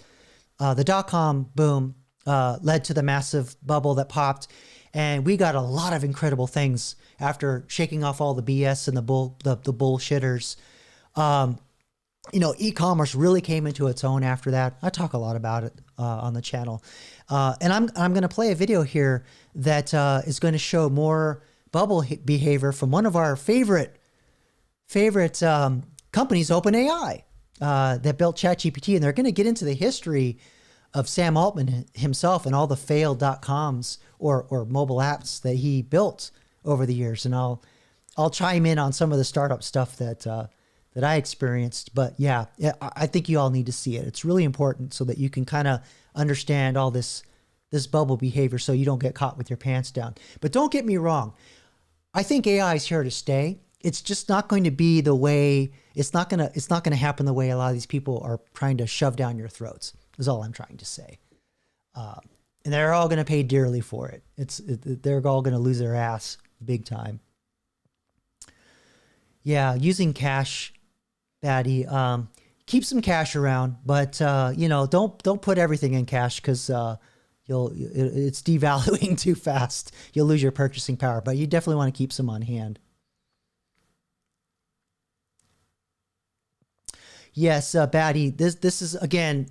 the dot-com boom led to the massive bubble that popped. And we got a lot of incredible things after shaking off all the BS and the bullshitters. E-commerce really came into its own after that. I talk a lot about it on the channel. And I'm going to play a video here that is going to show more bubble behavior from one of our favorite companies, OpenAI, that built ChatGPT. And they're going to get into the history of Sam Altman himself and all the failed .coms or mobile apps that he built over the years. And I'll chime in on some of the startup stuff that I experienced. But yeah, I think you all need to see it. It's really important so that you can kind of understand all this bubble behavior so you don't get caught with your pants down. But don't get me wrong. I think AI is here to stay. It's just not going to be the way, it's not going to happen the way a lot of these people are trying to shove down your throats, is all I'm trying to say. And they're all going to pay dearly for it. They're all going to lose their ass big time. Yeah, using cash, Batty. Keep some cash around, but don't put everything in cash because it's devaluing too fast. You'll lose your purchasing power, but you definitely want to keep some on hand. Yes, Batty, this is again,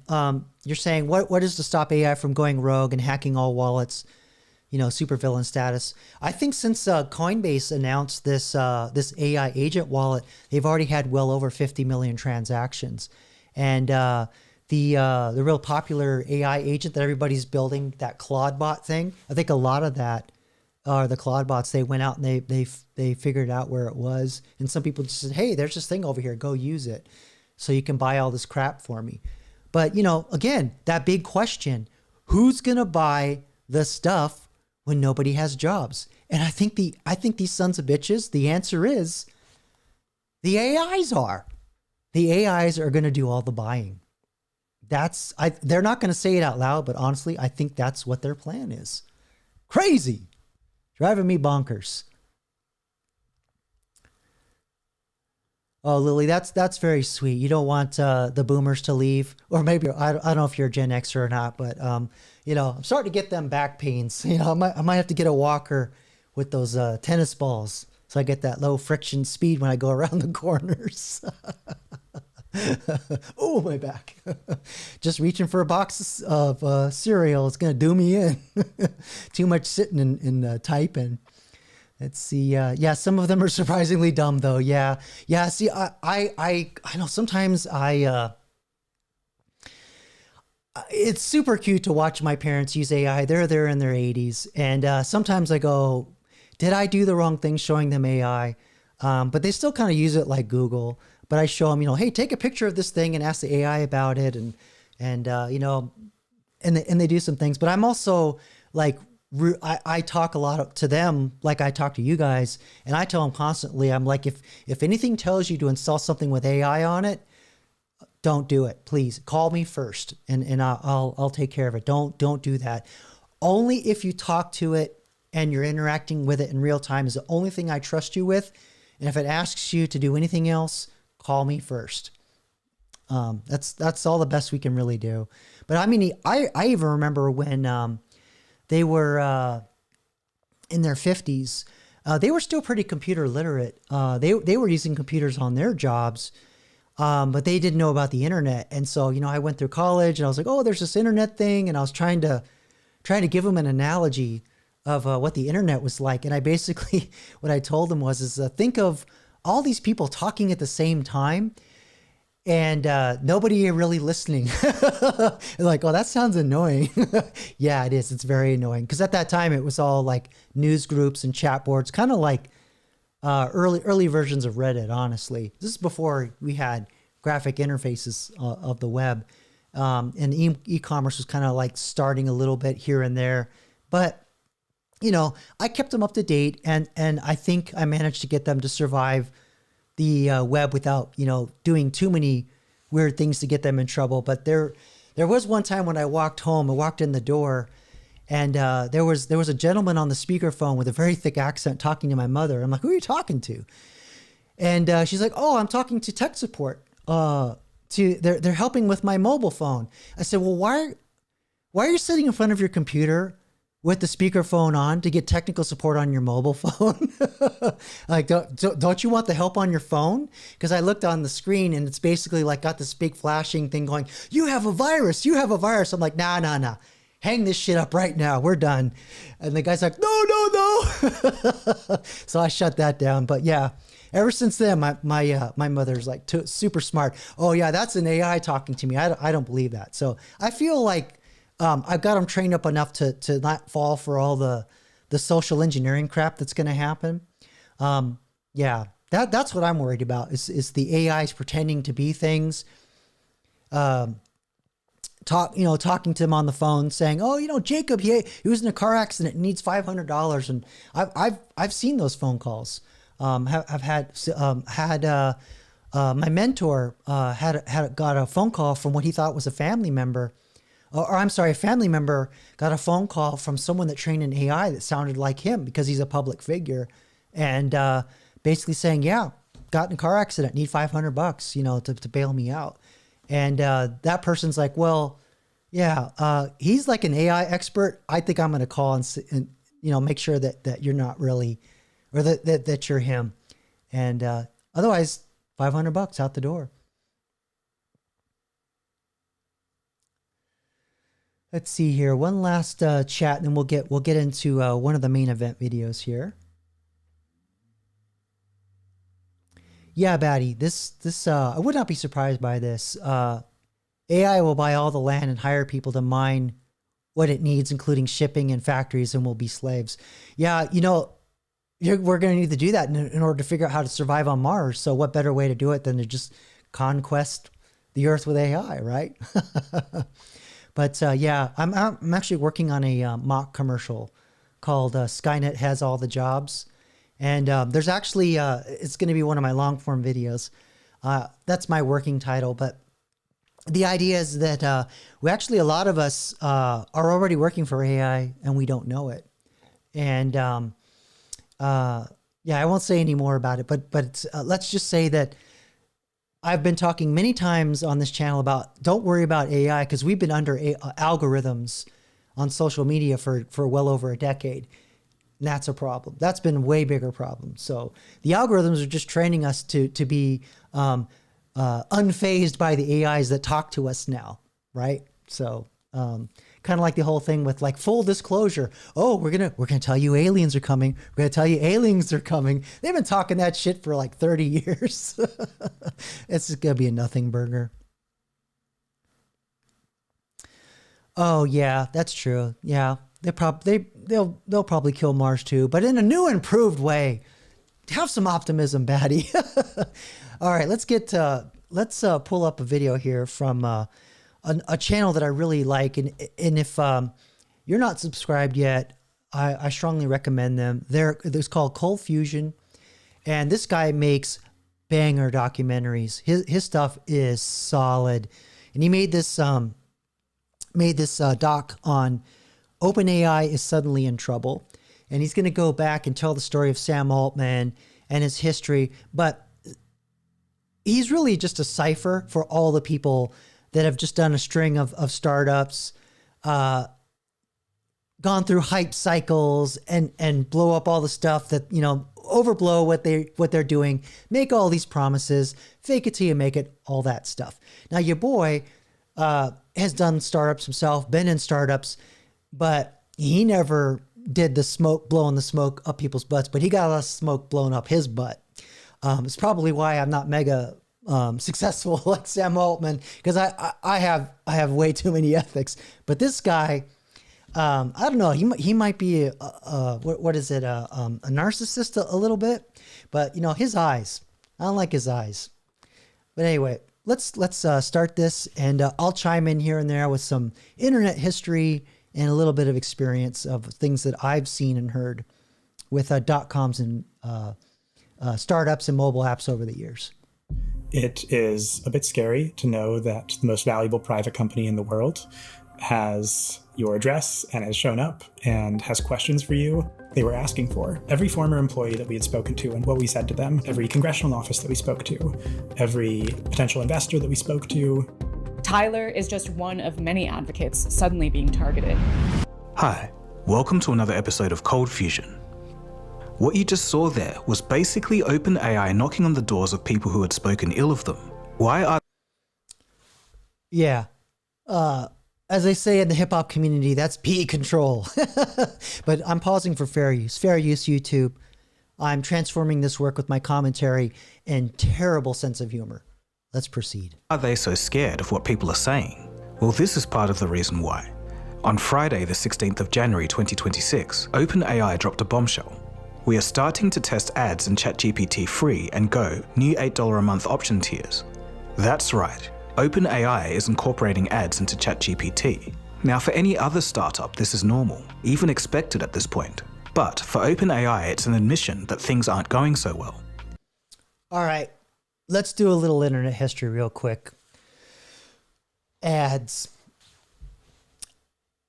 you're saying what is to stop AI from going rogue and hacking all wallets, supervillain status. I think since Coinbase announced this AI agent wallet, they've already had well over 50 million transactions. And the real popular AI agent that everybody's building, that Claude bot thing, I think a lot of that are the Claude bots. They went out and they figured out where it was. And some people just said, hey, there's this thing over here, go use it. So you can buy all this crap for me. But, again, that big question, who's going to buy the stuff when nobody has jobs? And I think these sons of bitches, the answer is the AIs are. The AIs are going to do all the buying. They're not going to say it out loud, but honestly, I think that's what their plan is. Crazy. Driving me bonkers. Oh, Lily, that's very sweet. You don't want the boomers to leave, or maybe I don't know if you're a Gen Xer or not, but you know, I'm starting to get them back pains. You know, I might have to get a walker with those tennis balls so I get that low friction speed when I go around the corners. Oh, my back! Just reaching for a box of cereal is gonna do me in. Too much sitting and typing. Let's see. Yeah, some of them are surprisingly dumb, though. Yeah. See, I know sometimes it's super cute to watch my parents use AI. They're in their 80s, and sometimes I go, "Did I do the wrong thing showing them AI?" But they still kind of use it like Google. But I show them, you know, hey, take a picture of this thing and ask the AI about it, and you know, and they do some things. But I'm also like, I talk a lot to them like I talk to you guys, and I tell them constantly, I'm like, if anything tells you to install something with AI on it, don't do it. Please call me first, and I'll take care of it. Don't do that. Only if you talk to it and you're interacting with it in real time is the only thing I trust you with. And if it asks you to do anything else, call me first. That's all the best we can really do. But I mean, I even remember when they were in their 50s, they were still pretty computer literate. They were using computers on their jobs, but they didn't know about the internet. And so, you know, I went through college and I was like, oh, there's this internet thing. And I was trying to give them an analogy of what the internet was like. And I basically, what I told them was, think of all these people talking at the same time and nobody really listening. Like, oh, that sounds annoying. Yeah, it is. It's very annoying. Because at that time, it was all like news groups and chat boards, kind of like early versions of Reddit, honestly. This is before we had graphic interfaces of the web. And e-commerce was kind of like starting a little bit here and there. But you know, I kept them up to date, and I think I managed to get them to survive the web without, you know, doing too many weird things to get them in trouble. But there was one time when I walked home, I walked in the door, and there was a gentleman on the speakerphone with a very thick accent talking to my mother. I'm like, who are you talking to? And she's like, oh, I'm talking to tech support. They're helping with my mobile phone. I said, well, why are you sitting in front of your computer with the speakerphone on to get technical support on your mobile phone? Like, don't you want the help on your phone? Because I looked on the screen and it's basically like got this big flashing thing going, you have a virus. I'm like, nah. Hang this shit up right now. We're done. And the guy's like, no. So I shut that down. But yeah, ever since then, my mother's like super smart. Oh yeah, that's an AI talking to me. I don't believe that. So I feel like I've got them trained up enough to not fall for all the social engineering crap that's going to happen. Yeah, that's what I'm worried about is the AIs pretending to be things. Talking to them on the phone saying, oh, you know, Jacob, he was in a car accident and needs $500. And I've seen those phone calls. I've had my mentor got a phone call from what he thought was a family member. A family member got a phone call from someone that trained in AI that sounded like him because he's a public figure, and basically saying, yeah, got in a car accident, need $500, you know, to bail me out. And that person's like, well, yeah, he's like an AI expert. I think I'm going to call and you know, make sure that you're not really, or that you're him. And otherwise, $500 out the door. Let's see here. One last chat, and then we'll get into one of the main event videos here. Yeah, Batty, this I would not be surprised by this. AI will buy all the land and hire people to mine what it needs, including shipping and factories, and we'll be slaves. Yeah, you know, we're going to need to do that in order to figure out how to survive on Mars. So what better way to do it than to just conquest the Earth with AI, right? But yeah, I'm actually working on a mock commercial called Skynet Has All the Jobs. And there's actually, it's going to be one of my long form videos. That's my working title. But the idea is that a lot of us are already working for AI and we don't know it. And yeah, I won't say any more about it, but let's just say that I've been talking many times on this channel about don't worry about AI, because we've been under algorithms on social media for well over a decade. And that's a problem. That's been a way bigger problem. So the algorithms are just training us to be unfazed by the AIs that talk to us now, right? So kind of like the whole thing with like full disclosure. Oh, we're gonna tell you aliens are coming. We're gonna tell you aliens are coming. They've been talking that shit for like 30 years. It's just gonna be a nothing burger. Oh yeah, that's true. Yeah, they'll probably kill Mars too, but in a new, improved way. Have some optimism, Batty. All right, let's pull up a video here from a channel that I really like, and if you're not subscribed yet, I strongly recommend them. It's called Cold Fusion, and this guy makes banger documentaries. His stuff is solid, and he made this doc on OpenAI is suddenly in trouble, and he's going to go back and tell the story of Sam Altman and his history, but he's really just a cipher for all the people that have just done a string of startups, gone through hype cycles and blow up all the stuff that, overblow what they're doing, make all these promises, fake it till you make it, all that stuff. Now your boy has done startups himself, been in startups, but he never did blowing the smoke up people's butts, but he got a lot of smoke blown up his butt. It's probably why I'm not mega successful like Sam Altman, because I have way too many ethics. But this guy, I don't know, he might be a narcissist a little bit, but his eyes, I don't like his eyes. But anyway, let's start this, and I'll chime in here and there with some internet history and a little bit of experience of things that I've seen and heard with .coms and startups and mobile apps over the years. It is a bit scary to know that the most valuable private company in the world has your address and has shown up and has questions for you they were asking for. Every former employee that we had spoken to and what we said to them, every congressional office that we spoke to, every potential investor that we spoke to. Tyler is just one of many advocates suddenly being targeted. Hi, welcome to another episode of Cold Fusion. What you just saw there was basically OpenAI knocking on the doors of people who had spoken ill of them. Why are... Yeah. As they say in the hip hop community, that's P control. But I'm pausing for fair use. Fair use, YouTube. I'm transforming this work with my commentary and terrible sense of humor. Let's proceed. Are they so scared of what people are saying? Well, this is part of the reason why. On Friday, the 16th of January 2026, OpenAI dropped a bombshell. We are starting to test ads in ChatGPT Free and Go, new $8 a month option tiers. That's right, OpenAI is incorporating ads into ChatGPT. Now for any other startup, this is normal, even expected at this point. But for OpenAI, it's an admission that things aren't going so well. All right, let's do a little internet history real quick. Ads.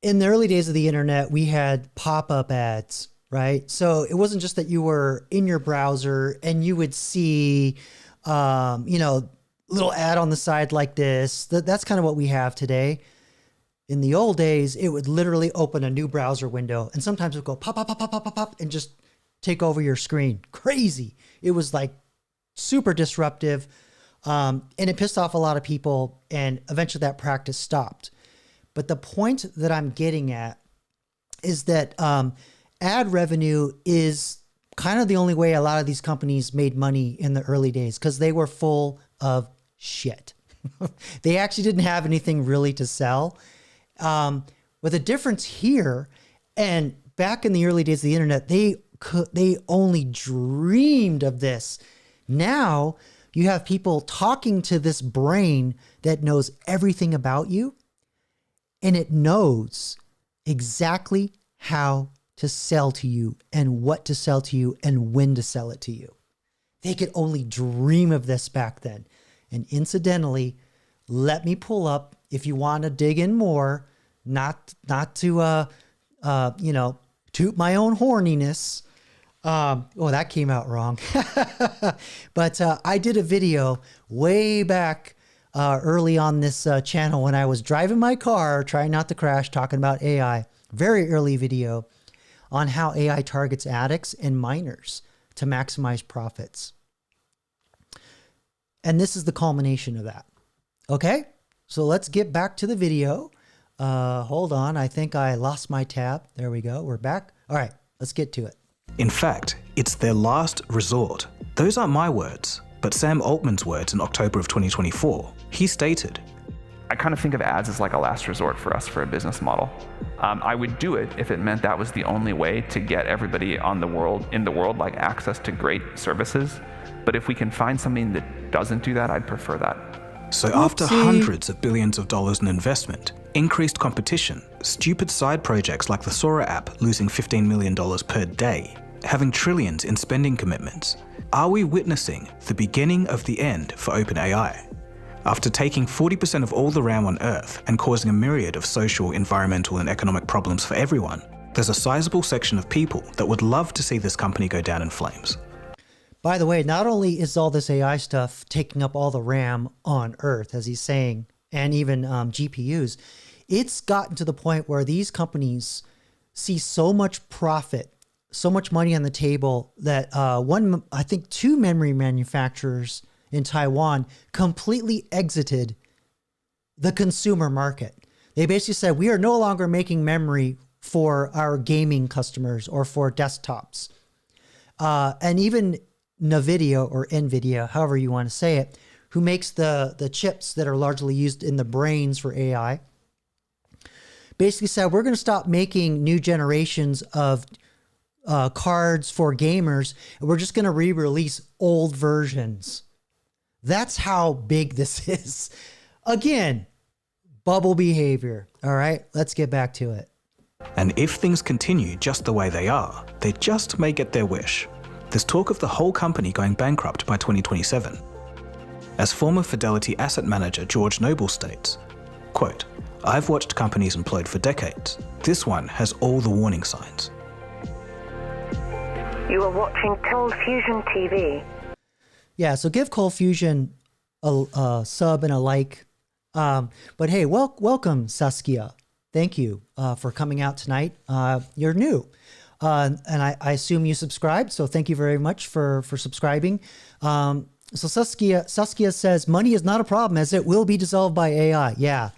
In the early days of the internet, we had pop-up ads. Right. So it wasn't just that you were in your browser and you would see, little ad on the side like this. That's kind of what we have today. In the old days, it would literally open a new browser window, and sometimes it would go pop, pop, pop, pop, pop, pop, pop, and just take over your screen. Crazy. It was like super disruptive. And it pissed off a lot of people, and eventually that practice stopped. But the point that I'm getting at is that, ad revenue is kind of the only way a lot of these companies made money in the early days, because they were full of shit. They actually didn't have anything really to sell. With a difference here, and back in the early days of the internet, they only dreamed of this. Now you have people talking to this brain that knows everything about you, and it knows exactly how to sell to you and what to sell to you and when to sell it to you. They could only dream of this back then. And incidentally, let me pull up, if you want to dig in more, not to toot my own horniness. That came out wrong. But I did a video way back early on this channel when I was driving my car, trying not to crash, talking about AI. Very early video on how AI targets addicts and minors to maximize profits. And this is the culmination of that. Okay, so let's get back to the video. Hold on, I think I lost my tab. There we go, we're back. All right, let's get to it. In fact, it's their last resort. Those aren't my words, but Sam Altman's words in October of 2024. He stated, I kind of think of ads as like a last resort for us for a business model. I would do it if it meant that was the only way to get everybody in the world like access to great services. But if we can find something that doesn't do that, I'd prefer that. So after hundreds of billions of dollars in investment, increased competition, stupid side projects like the Sora app losing $15 million per day, having trillions in spending commitments, are we witnessing the beginning of the end for OpenAI? After taking 40% of all the RAM on Earth and causing a myriad of social, environmental, and economic problems for everyone, there's a sizable section of people that would love to see this company go down in flames. By the way, not only is all this AI stuff taking up all the RAM on Earth, as he's saying, and even GPUs, it's gotten to the point where these companies see so much profit, so much money on the table that I think two memory manufacturers in Taiwan completely exited the consumer market. They basically said, we are no longer making memory for our gaming customers or for desktops. And even NVIDIA or NVIDIA, however you want to say it, who makes the chips that are largely used in the brains for AI, basically said, we're going to stop making new generations of cards for gamers, and we're just going to re-release old versions. That's how big this is. Again, bubble behavior. All right, let's get back to it. And if things continue just the way they are, they just may get their wish. There's talk of the whole company going bankrupt by 2027. As former Fidelity asset manager George Noble states, quote, I've watched companies implode for decades. This one has all the warning signs. You are watching Cold Fusion TV. Yeah, so give Cold Fusion a sub and a like. But hey, welcome, Saskia. Thank you for coming out tonight. You're new. And I assume you subscribed, so thank you very much for subscribing. So Saskia says, money is not a problem as it will be dissolved by AI. Yeah.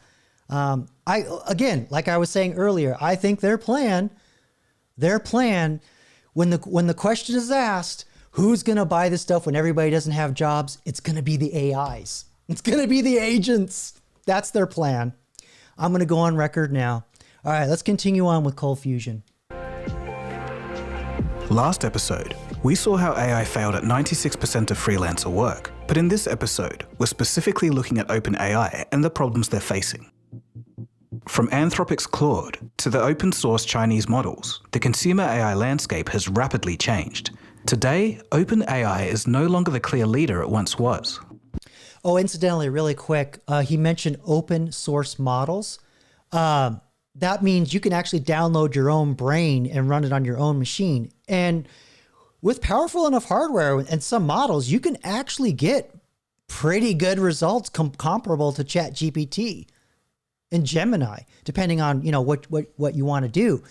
Again, like I was saying earlier, I think their plan, when the question is asked, who's going to buy this stuff when everybody doesn't have jobs? It's going to be the AIs. It's going to be the agents. That's their plan. I'm going to go on record now. All right, let's continue on with Cold Fusion. Last episode, we saw how AI failed at 96% of freelancer work. But in this episode, we're specifically looking at OpenAI and the problems they're facing. From Anthropic's Claude to the open source Chinese models, the consumer AI landscape has rapidly changed. Today, OpenAI is no longer the clear leader it once was. Oh, incidentally, really quick, he mentioned open source models. That means you can actually download your own brain and run it on your own machine. And with powerful enough hardware and some models, you can actually get pretty good results comparable to ChatGPT and Gemini, depending on what you want to do.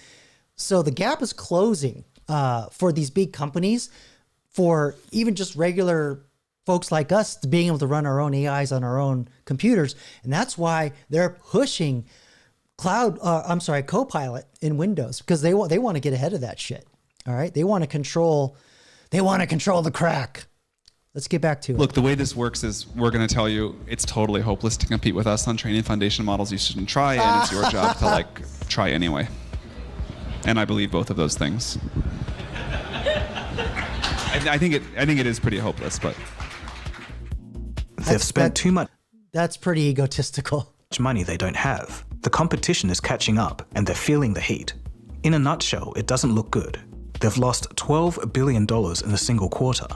So the gap is closing for these big companies, for even just regular folks like us being able to run our own AIs on our own computers. And that's why they're pushing Copilot in Windows, because they want to get ahead of that shit. All right. They want to control the crack. Let's get back to it. Look, the way this works is we're going to tell you it's totally hopeless to compete with us on training foundation models you shouldn't try, and it's your job to try anyway. And I believe both of those things. I think it is pretty hopeless, but they've spent too much. That's pretty egotistical. Money they don't have. The competition is catching up, and they're feeling the heat. In a nutshell, it doesn't look good. They've lost $12 billion in a single quarter.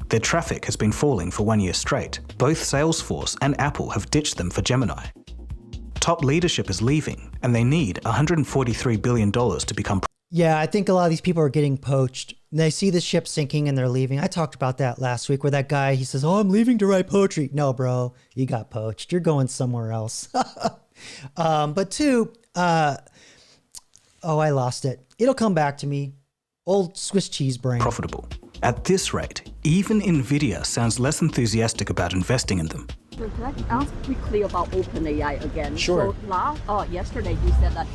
Their traffic has been falling for 1 year straight. Both Salesforce and Apple have ditched them for Gemini. Top leadership is leaving, and they need $143 billion to become. Yeah, I think a lot of these people are getting poached. They see the ship sinking and they're leaving. I talked about that last week where that guy, he says, oh, I'm leaving to write poetry. No, bro, you got poached. You're going somewhere else. But two, I lost it. It'll come back to me. Old Swiss cheese brain. Profitable. At this rate, even NVIDIA sounds less enthusiastic about investing in them. So can I ask quickly about OpenAI again? Sure. So yesterday you said that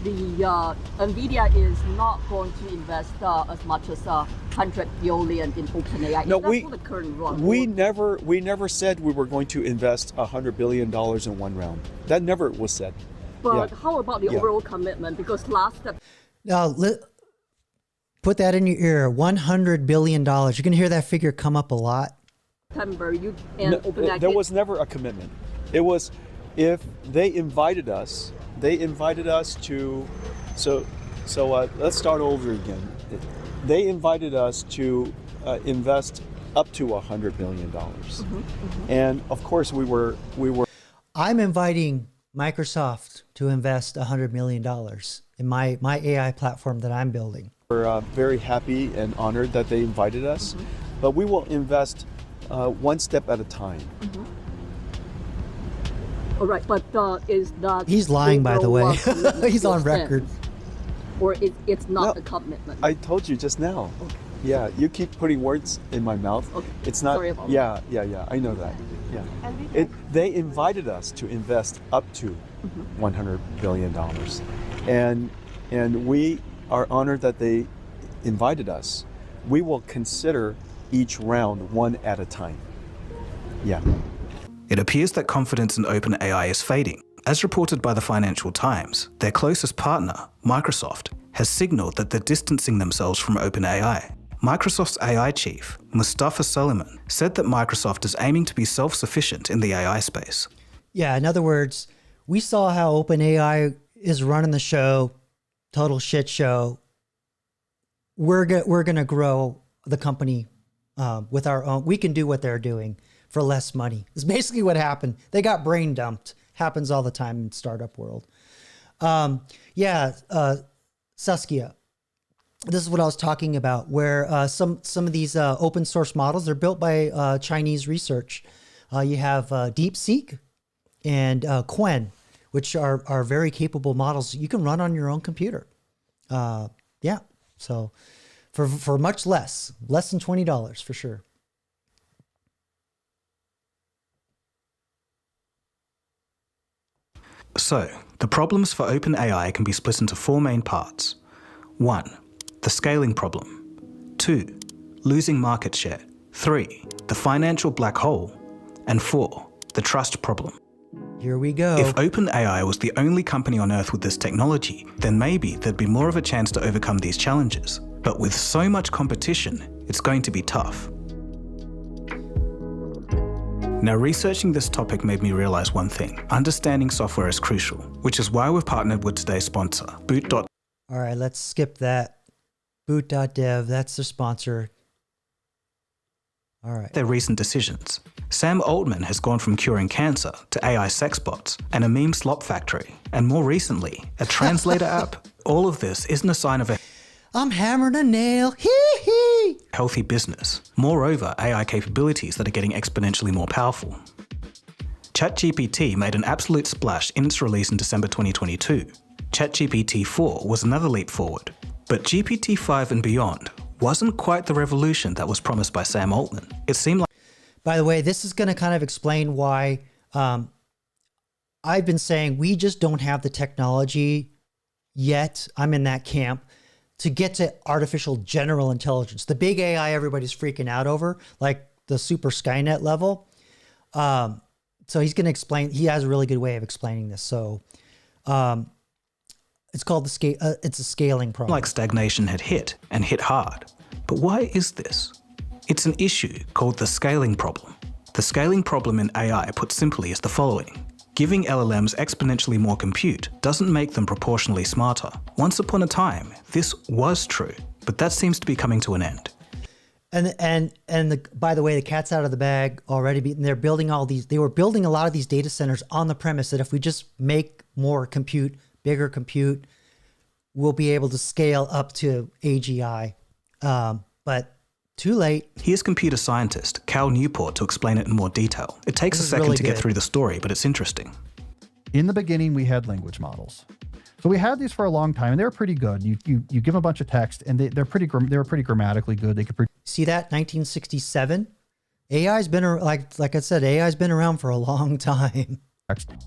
NVIDIA is not going to invest as much as $100 billion in OpenAI. No, for the current run? we never said we were going to invest $100 billion in one round. That never was said. But how about the overall commitment? Because last step. Now, put that in your ear. $100 billion. You're going to hear that figure come up a lot. September, there was never a commitment. It was if they invited us to. So let's start over again. They invited us to invest up to $100 billion, and of course we were. I'm inviting Microsoft to invest $100 million in my AI platform that I'm building. We're very happy and honored that they invited us, but we will invest one step at a time. All right, but is that... He's lying, by the way. He's on record. Or it's not a commitment? I told you just now. Okay. Yeah, you keep putting words in my mouth. Okay. It's not... Sorry about that. Yeah, I know that. Yeah. They invited us to invest up to $100 billion. And we are honored that they invited us. We will consider each round one at a time. Yeah. It appears that confidence in OpenAI is fading. As reported by the Financial Times, their closest partner, Microsoft, has signaled that they're distancing themselves from OpenAI. Microsoft's AI chief, Mustafa Suleyman, said that Microsoft is aiming to be self-sufficient in the AI space. Yeah, in other words, we saw how OpenAI is running the show, total shit show. We're going to grow the company with our own. We can do what they're doing for less money. It's basically what happened. They got brain dumped. Happens all the time in startup world. Saskia, this is what I was talking about, where some of these open source models, they're built by Chinese research. You have DeepSeek and Qwen, which are very capable models you can run on your own computer. So for much less than $20 for sure. So, the problems for OpenAI can be split into four main parts. 1. The scaling problem. 2. Losing market share. 3. The financial black hole. And 4. The trust problem. Here we go. If OpenAI was the only company on Earth with this technology, then maybe there'd be more of a chance to overcome these challenges. But with so much competition, it's going to be tough. Now, researching this topic made me realize one thing. Understanding software is crucial, which is why we've partnered with today's sponsor, Boot. All right, let's skip that. Boot.dev, that's the sponsor. All right. Their recent decisions. Sam Altman has gone from curing cancer to AI sex bots and a meme slop factory, and more recently, a translator app. All of this isn't a sign of a I'm hammering a nail. Hee hee. Healthy business. Moreover, AI capabilities that are getting exponentially more powerful. ChatGPT made an absolute splash in its release in December 2022. ChatGPT 4 was another leap forward. But GPT 5 and beyond wasn't quite the revolution that was promised by Sam Altman. It seemed like... By the way, this is going to kind of explain why I've been saying we just don't have the technology yet. I'm in that camp. To get to artificial general intelligence, the big AI everybody's freaking out over, like the super Skynet level. So he's going to explain, he has a really good way of explaining this. So it's called it's a scaling problem. Like stagnation had hit, and hit hard. But why is this? It's an issue called the scaling problem. The scaling problem in AI, put simply, is the following. Giving LLMs exponentially more compute doesn't make them proportionally smarter. Once upon a time, this was true, but that seems to be coming to an end. By the way, the cat's out of the bag already. They're building they were building a lot of these data centers on the premise that if we just make more compute, bigger compute, we'll be able to scale up to AGI. But too late. Here's computer scientist Cal Newport to explain it in more detail. It takes a second to get through the story, but it's interesting. In the beginning, we had language models. So we had these for a long time, and they were pretty good. You give them a bunch of text, and they were pretty grammatically good. They could see that 1967. AI's been like I said, AI's been around for a long time.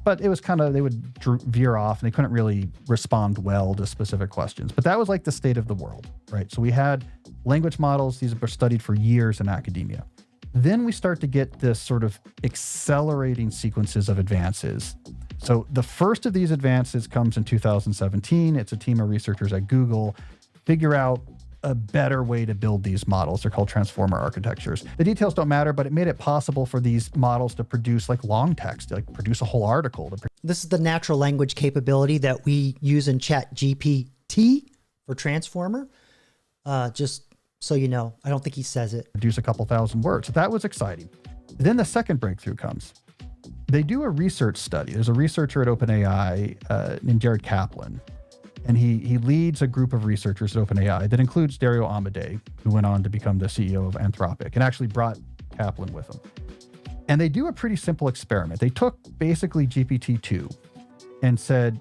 But it was kind of, they would veer off, and they couldn't really respond well to specific questions. But that was like the state of the world, right? So we had language models. These were studied for years in academia. Then we start to get this sort of accelerating sequences of advances. So the first of these advances comes in 2017. It's a team of researchers at Google figure out a better way to build these models. They're called transformer architectures. The details don't matter, but it made it possible for these models to produce like long text, like produce a whole article. This is the natural language capability that we use in ChatGPT for transformer. Just so you know, I don't think he says it. Produce a couple thousand words. So that was exciting. Then the second breakthrough comes. They do a research study. There's a researcher at OpenAI named Jared Kaplan, and he leads a group of researchers at OpenAI that includes Dario Amodei, who went on to become the CEO of Anthropic, and actually brought Kaplan with him. And they do a pretty simple experiment. They took basically GPT-2 and said,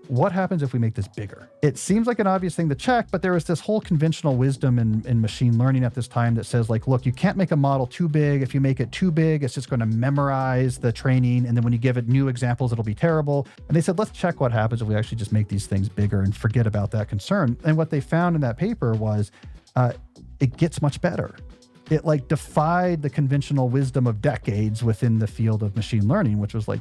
what happens if we make this bigger? It seems like an obvious thing to check, but there was this whole conventional wisdom in machine learning at this time that says, like, look, you can't make a model too big. If you make it too big, it's just going to memorize the training. And then when you give it new examples, it'll be terrible. And they said, let's check what happens if we actually just make these things bigger and forget about that concern. And what they found in that paper was it gets much better. It like defied the conventional wisdom of decades within the field of machine learning, which was like,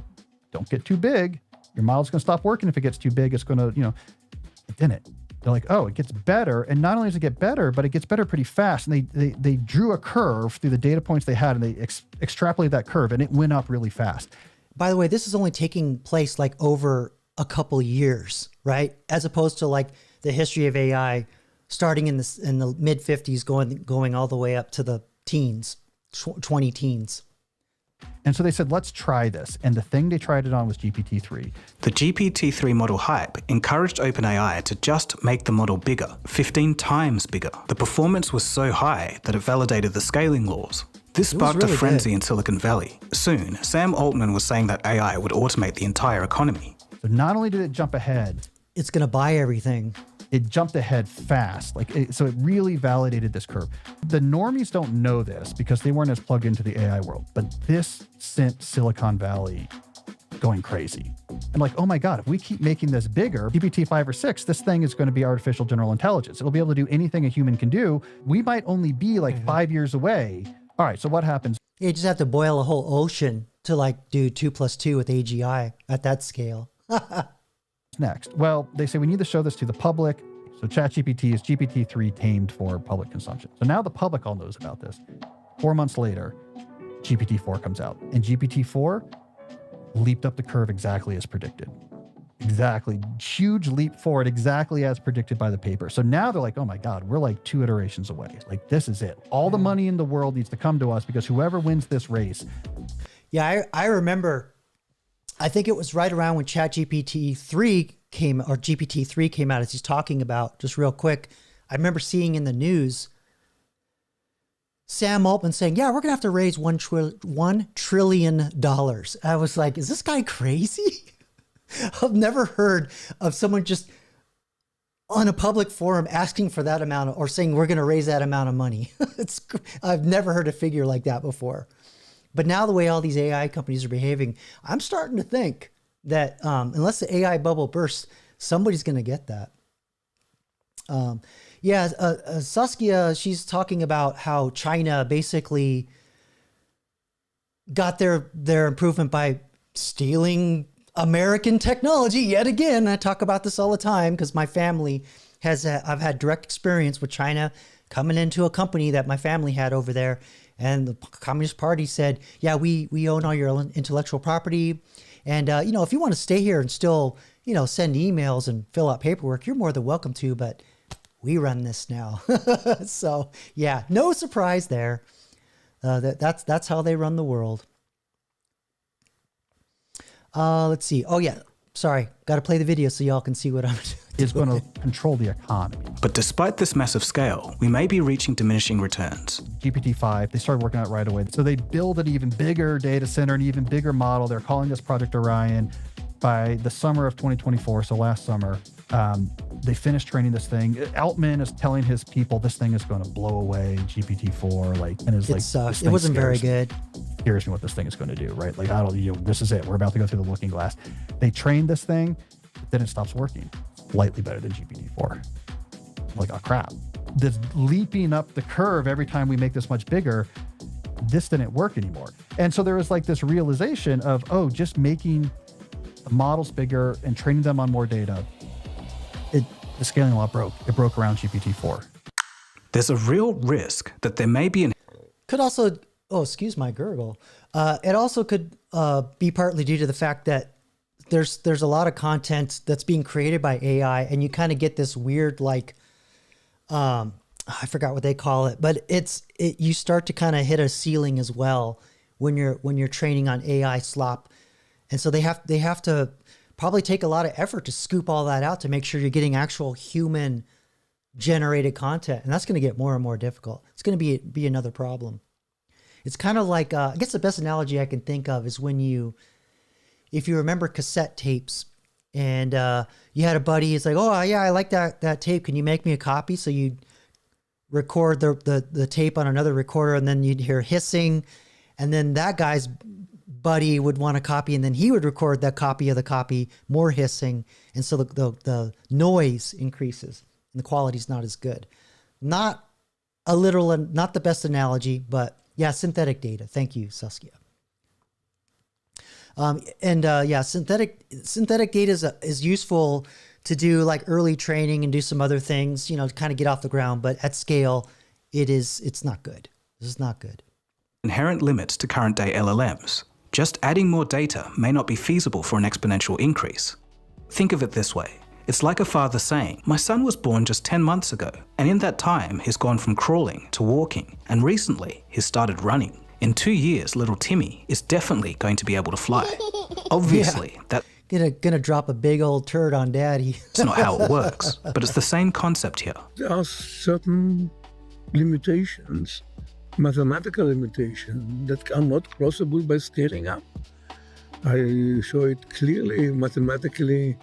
don't get too big. Your model's going to stop working if it gets too big. It's going to, it didn't. They're like, oh, it gets better. And not only does it get better, but it gets better pretty fast. And they drew a curve through the data points they had, and they extrapolated that curve, and it went up really fast. By the way, this is only taking place like over a couple years, right? As opposed to like the history of AI starting in the mid 50s, going all the way up to the teens, 20 teens. And so they said, let's try this. And the thing they tried it on was GPT-3. The GPT-3 model hype encouraged OpenAI to just make the model bigger, 15 times bigger. The performance was so high that it validated the scaling laws. This sparked a frenzy in Silicon Valley. Soon, Sam Altman was saying that AI would automate the entire economy. So not only did it jump ahead, it's going to buy everything. It jumped ahead fast. So it really validated this curve. The normies don't know this because they weren't as plugged into the AI world, but this sent Silicon Valley going crazy. And like, oh my God, if we keep making this bigger, GPT-5 or 6, this thing is going to be artificial general intelligence. It'll be able to do anything a human can do. We might only be like 5 years away. All right, so what happens? You just have to boil a whole ocean to like do 2 + 2 with AGI at that scale. Next? Well, they say we need to show this to the public. So ChatGPT is GPT-3 tamed for public consumption. So now the public all knows about this. 4 months later, GPT-4 comes out. And GPT-4 leaped up the curve exactly as predicted. Exactly. Huge leap forward, exactly as predicted by the paper. So now they're like, oh my God, we're like 2 iterations away. Like, this is it. All the money in the world needs to come to us because whoever wins this race. Yeah, I remember, I think it was right around when GPT-3 came out, as he's talking about, just real quick. I remember seeing in the news, Sam Altman saying, yeah, we're going to have to raise $1 trillion. I was like, is this guy crazy? I've never heard of someone just on a public forum asking for that amount or saying we're going to raise that amount of money. I've never heard a figure like that before. But now the way all these AI companies are behaving, I'm starting to think that unless the AI bubble bursts, somebody's going to get that. Saskia, she's talking about how China basically got their improvement by stealing American technology yet again. I talk about this all the time because my family I've had direct experience with China coming into a company that my family had over there. And the Communist Party said, yeah, we own all your intellectual property. And, if you want to stay here and still, send emails and fill out paperwork, you're more than welcome to, but we run this now. So, yeah, no surprise there. That's how they run the world. Let's see. Oh, yeah. sorry, got to play the video so y'all can see what I'm doing. Is going to control the economy. But despite this massive scale, we may be reaching diminishing returns. GPT-5, they started working on it right away. So they build an even bigger data center, an even bigger model. They're calling this Project Orion. By the summer of 2024, so last summer, they finished training this thing. Altman is telling his people this thing is going to blow away GPT-4. It sucks. It wasn't very good. Scares me what this thing is going to do, right? Like, this is it. We're about to go through the looking glass. They trained this thing, then it stops working. Slightly better than GPT-4. Like, oh crap. This leaping up the curve every time we make this much bigger, this didn't work anymore. And so there was like this realization of, just making the models bigger and training them on more data, the scaling law broke. It broke around GPT-4. There's a real risk that there may be Could also, excuse my gurgle. It also could be partly due to the fact that there's a lot of content that's being created by AI, and you kind of get this weird, I forgot what they call it, but you start to kind of hit a ceiling as well when you're training on AI slop. And so they have to probably take a lot of effort to scoop all that out to make sure you're getting actual human generated content. And that's going to get more and more difficult. It's going to be another problem. It's kind of like, I guess the best analogy I can think of is if you remember cassette tapes and you had a buddy, it's like, oh yeah, I like that tape. Can you make me a copy? So you'd record the tape on another recorder, and then you'd hear hissing, and then that guy's buddy would want a copy, and then he would record that copy of the copy, more hissing, and so the noise increases and the quality's not as good. Not a literal, not the best analogy, but yeah, synthetic data. Thank you, Saskia. Synthetic data is useful to do like early training and do some other things, to kind of get off the ground, but at scale, it's not good. This is not good. Inherent limits to current day LLMs. Just adding more data may not be feasible for an exponential increase. Think of it this way. It's like a father saying, my son was born just 10 months ago, and in that time, he's gone from crawling to walking, and recently he's started running. In 2 years, little Timmy is definitely going to be able to fly. Obviously, that's gonna drop a big old turd on daddy. That's not how it works, but it's the same concept here. There are certain limitations, mathematical limitations, that are not crossable by scaling up. I show it clearly mathematically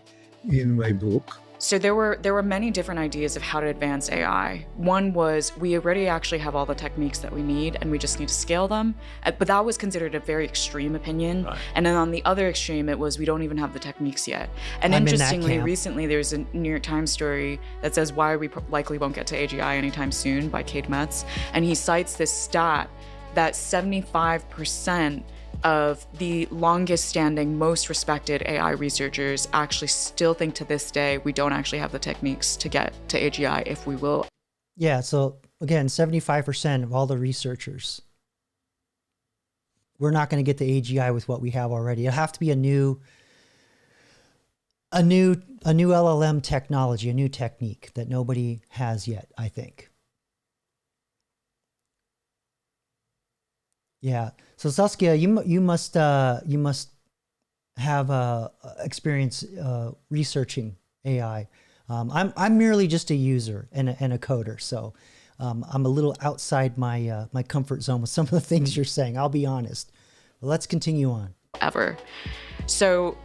in my book. So there were many different ideas of how to advance AI. One was we already actually have all the techniques that we need and we just need to scale them. But that was considered a very extreme opinion. Right. And then on the other extreme, it was we don't even have the techniques yet. And interestingly, recently there's a New York Times story that says why we likely won't get to AGI anytime soon by Cade Metz. And he cites this stat that 75% of the longest standing, most respected AI researchers actually still think to this day we don't actually have the techniques to get to AGI if we will. Yeah, so again, 75% of all the researchers, we're not going to get to AGI with what we have already. It'll have to be a new LLM technology, a new technique that nobody has yet, I think. Yeah. So Saskia, you must have experience researching AI. I'm merely just a user and a coder, so I'm a little outside my my comfort zone with some of the things you're saying. I'll be honest. But let's continue on. So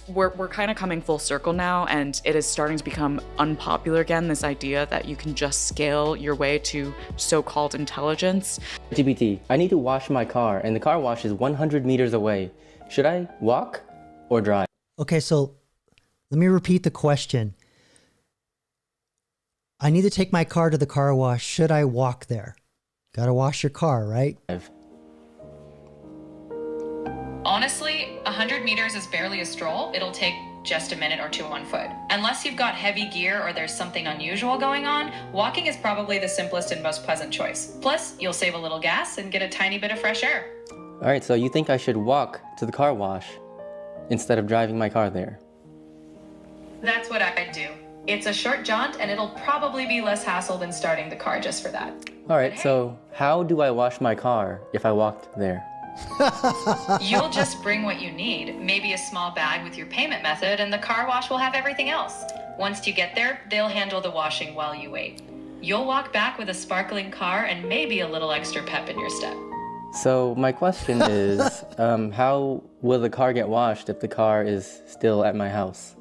we're kind of coming full circle now, and it is starting to become unpopular again, this idea that you can just scale your way to so-called intelligence. GPT, I need to wash my car, and the car wash is 100 meters away. Should I walk or drive? Okay, so let me repeat the question. I need to take my car to the car wash. Should I walk there? Gotta wash your car, right? Honestly, 100 meters is barely a stroll. It'll take just a minute or two on foot. Unless you've got heavy gear or there's something unusual going on, walking is probably the simplest and most pleasant choice. Plus, you'll save a little gas and get a tiny bit of fresh air. All right, so you think I should walk to the car wash instead of driving my car there? That's what I'd do. It's a short jaunt and it'll probably be less hassle than starting the car just for that. All right, so how do I wash my car if I walked there? You'll just bring what you need, maybe a small bag with your payment method, and the car wash will have everything else. Once you get there, they'll handle the washing while you wait. You'll walk back with a sparkling car and maybe a little extra pep in your step. So my question is, how will the car get washed if the car is still at my house?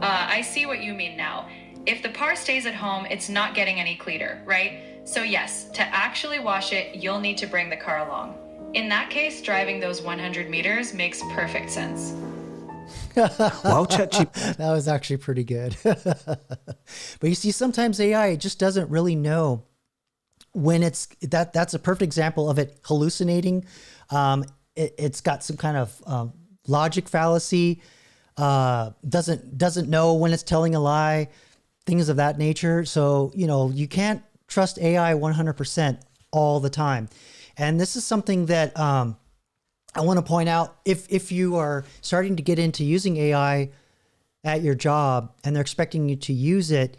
I see what you mean now. If the par stays at home, it's not getting any cleaner, right? So yes, to actually wash it, you'll need to bring the car along. In that case, driving those 100 meters makes perfect sense. While that was actually pretty good. But you see, sometimes AI just doesn't really know when it's that's a perfect example of it hallucinating. It's got some kind of logic fallacy. Doesn't know when it's telling a lie, things of that nature. So, you know, you can't trust AI 100% all the time. And this is something that I want to point out. If you are starting to get into using AI at your job and they're expecting you to use it,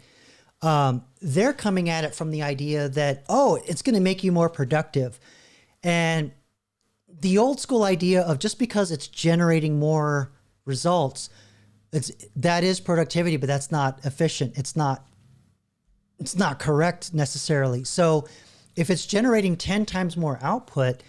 they're coming at it from the idea that, oh, it's going to make you more productive. And the old school idea of just because it's generating more results, that is productivity, but that's not efficient. It's not correct necessarily. So if it's generating 10 times more output,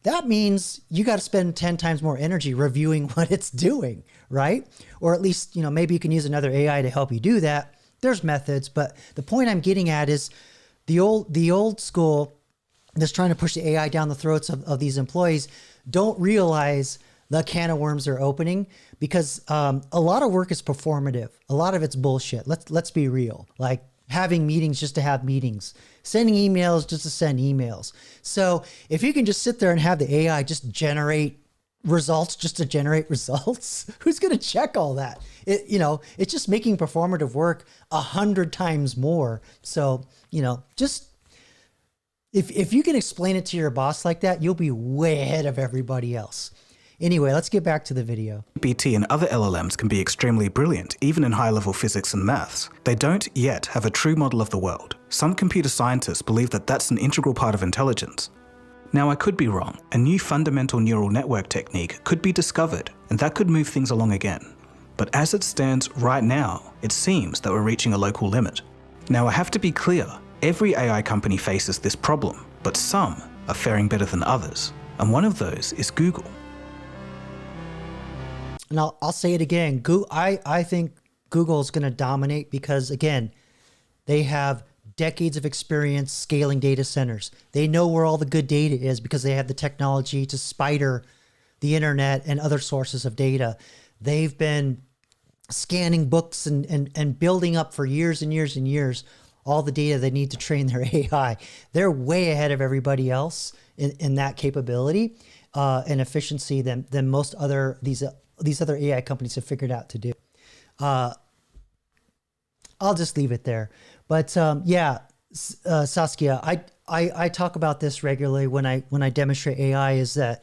that means you got to spend 10 times more energy reviewing what it's doing, right? Or at least, you know, maybe you can use another AI to help you do that. There's methods, but the point I'm getting at is the old school that's trying to push the AI down the throats of these employees don't realize the can of worms they're opening, because a lot of work is performative. A lot of it's bullshit. Let's be real. Like having meetings just to have meetings, sending emails just to send emails. So if you can just sit there and have the AI just generate results just to generate results, who's going to check all that? It's just making performative work 100 times more. So, just if you can explain it to your boss like that, you'll be way ahead of everybody else. Anyway, let's get back to the video. GPT and other LLMs can be extremely brilliant, even in high-level physics and maths. They don't yet have a true model of the world. Some computer scientists believe that that's an integral part of intelligence. Now, I could be wrong. A new fundamental neural network technique could be discovered, and that could move things along again. But as it stands right now, it seems that we're reaching a local limit. Now, I have to be clear. Every AI company faces this problem, but some are faring better than others. And one of those is Google. And I'll say it again. I think Google is going to dominate because, again, they have decades of experience scaling data centers. They know where all the good data is because they have the technology to spider the internet and other sources of data. They've been scanning books and building up for years and years and years all the data they need to train their AI. They're way ahead of everybody else in that capability and efficiency than most other these other AI companies have figured out to do. I'll just leave it there. But Saskia, I talk about this regularly when I demonstrate AI, is that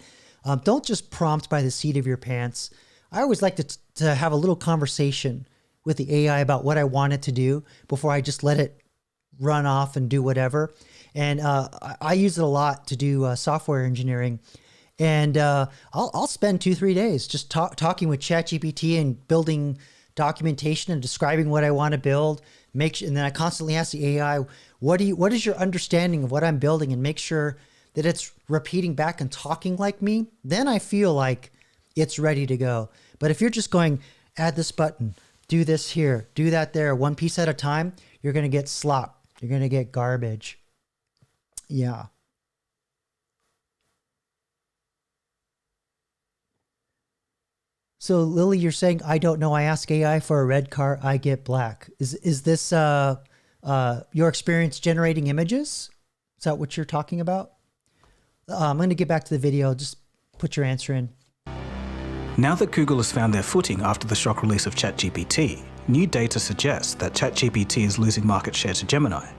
don't just prompt by the seat of your pants. I always like to have a little conversation with the AI about what I want it to do before I just let it run off and do whatever. And I use it a lot to do software engineering. And I'll spend 2-3 days just talking with ChatGPT and building documentation and describing what I want to build. And then I constantly ask the AI, what is your understanding of what I'm building, and make sure that it's repeating back and talking like me. Then I feel like it's ready to go. But if you're just going, add this button, do this here, do that there, one piece at a time, you're going to get slop. You're going to get garbage. Yeah. So Lily, you're saying, I don't know. I ask AI for a red car, I get black. Is this your experience generating images? Is that what you're talking about? I'm going to get back to the video. Just put your answer in. Now that Google has found their footing after the shock release of ChatGPT, new data suggests that ChatGPT is losing market share to Gemini.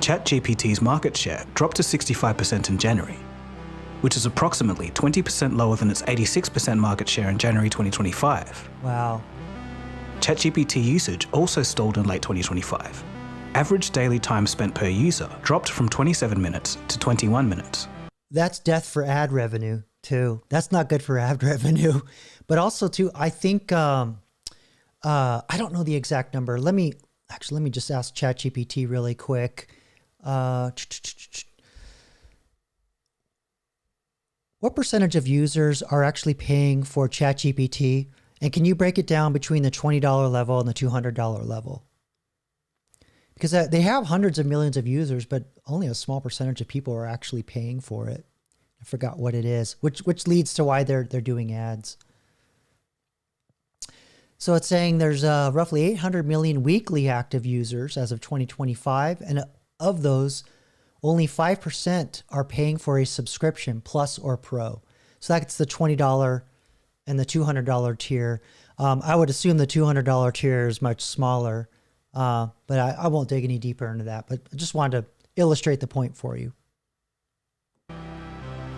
ChatGPT's market share dropped to 65% in January, which is approximately 20% lower than its 86% market share in January 2025. Wow. ChatGPT usage also stalled in late 2025. Average daily time spent per user dropped from 27 minutes to 21 minutes. that's death for ad revenue too. That's not good for ad revenue. But also too, I think I don't know the exact number. Let me just ask ChatGPT really quick. What percentage of users are actually paying for ChatGPT? And can you break it down between the $20 level and the $200 level? Because they have hundreds of millions of users, but only a small percentage of people are actually paying for it. I forgot what it is, which leads to why they're doing ads. So it's saying there's roughly 800 million weekly active users as of 2025, and of those, only 5% are paying for a subscription, Plus or Pro. So that's the $20 and the $200 tier. I would assume the $200 tier is much smaller, but I won't dig any deeper into that. But I just wanted to illustrate the point for you.